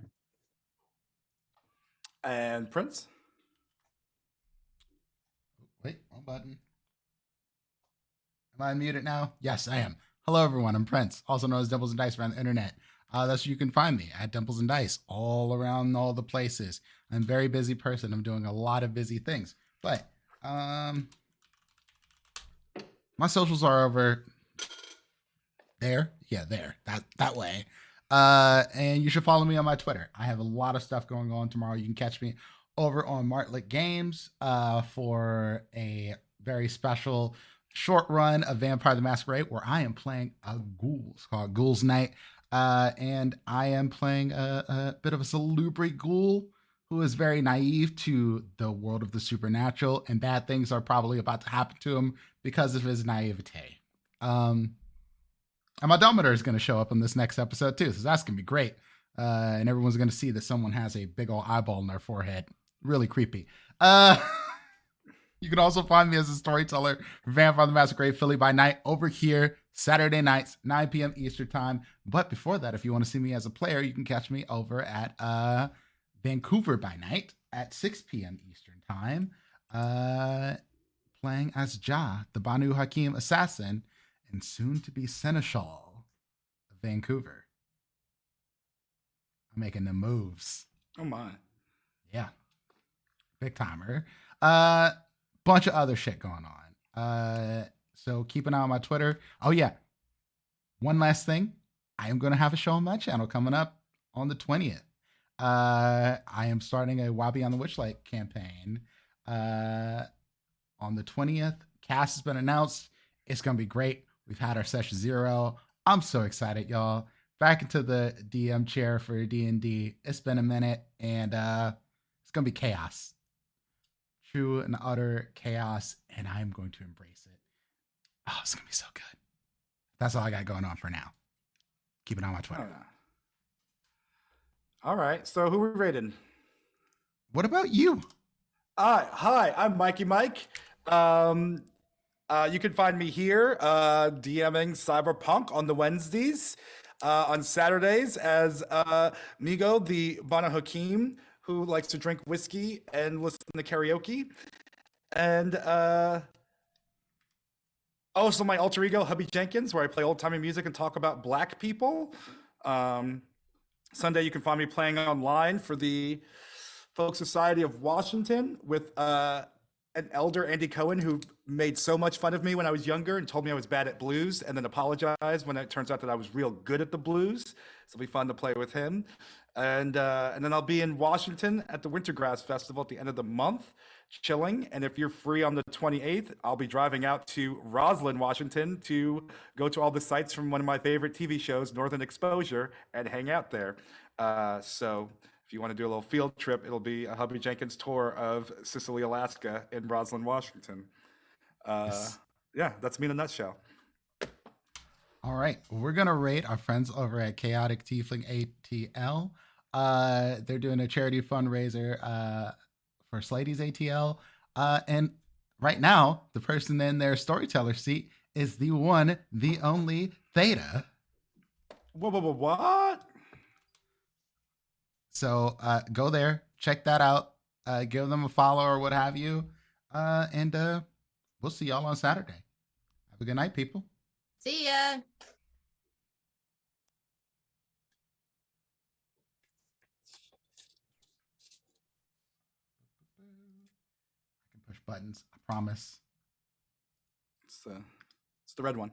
And Prince.
Wait, wrong button. Am I unmuted now? Yes, I am. Hello, everyone. I'm Prince, also known as Dimples and Dice around the internet. That's where you can find me, at Dimples and Dice, all around all the places. I'm a very busy person. I'm doing a lot of busy things. But my socials are over there. Yeah, there. That way. And you should follow me on my Twitter. I have a lot of stuff going on tomorrow. You can catch me over on Martlet Games for a very special short run of Vampire the Masquerade where I am playing a ghoul. It's called Ghouls Night. And I am playing a bit of a salubri ghoul who is very naive to the world of the supernatural, and bad things are probably about to happen to him because of his naivete. And my Dominator is going to show up in this next episode too, so that's going to be great. And everyone's going to see that someone has a big old eyeball in their forehead. Really creepy. You can also find me as a storyteller for Vampire the Masquerade Philly by Night over here Saturday nights, 9 p.m. Eastern time. But before that, if you want to see me as a player, you can catch me over at Vancouver by Night at 6 p.m. Eastern time, playing as Ja, the Banu Hakim assassin, and soon to be Seneschal of Vancouver. I'm making the moves.
Oh my.
Yeah. Big timer. Bunch of other shit going on. So keep an eye on my Twitter. Oh yeah. One last thing. I am going to have a show on my channel coming up on the 20th. I am starting a Wabi on the Witchlight campaign. On the 20th. Cast has been announced. It's going to be great. We've had our session 0. I'm so excited, y'all. Back into the DM chair for D&D. It's been a minute, and it's going to be chaos. True and utter chaos, and I'm going to embrace it. Oh, it's going to be so good. That's all I got going on for now. Keep it on my Twitter.
All right, so who are we rating?
What about you?
Hi, I'm Mikey Mike. You can find me here DMing Cyberpunk on the Wednesdays. On Saturdays as Migo, the Bana Hakim, who likes to drink whiskey and listen to karaoke. And also my alter ego, Hubby Jenkins, where I play old-timey music and talk about Black people. Sunday, you can find me playing online for the Folk Society of Washington with an elder, Andy Cohen, who made so much fun of me when I was younger and told me I was bad at blues, and then apologized when it turns out that I was real good at the blues. So it'll be fun to play with him. And then I'll be in Washington at the Wintergrass Festival at the end of the month, chilling. And if you're free on the 28th, I'll be driving out to Roslyn, Washington to go to all the sites from one of my favorite TV shows, Northern Exposure, and hang out there. So if you want to do a little field trip, it'll be a Hubby Jenkins tour of Sicily, Alaska in Roslyn, Washington. Yeah, that's me in a nutshell.
All right. We're going to rate our friends over at Chaotic Tiefling ATL. They're doing a charity fundraiser for Slady's ATL. And right now, the person in their storyteller seat is the one, the only Theta.
What?
So go there, check that out, give them a follow or what have you. And we'll see y'all on Saturday. Have a good night, people.
See ya.
I can push buttons, I promise.
It's the red one.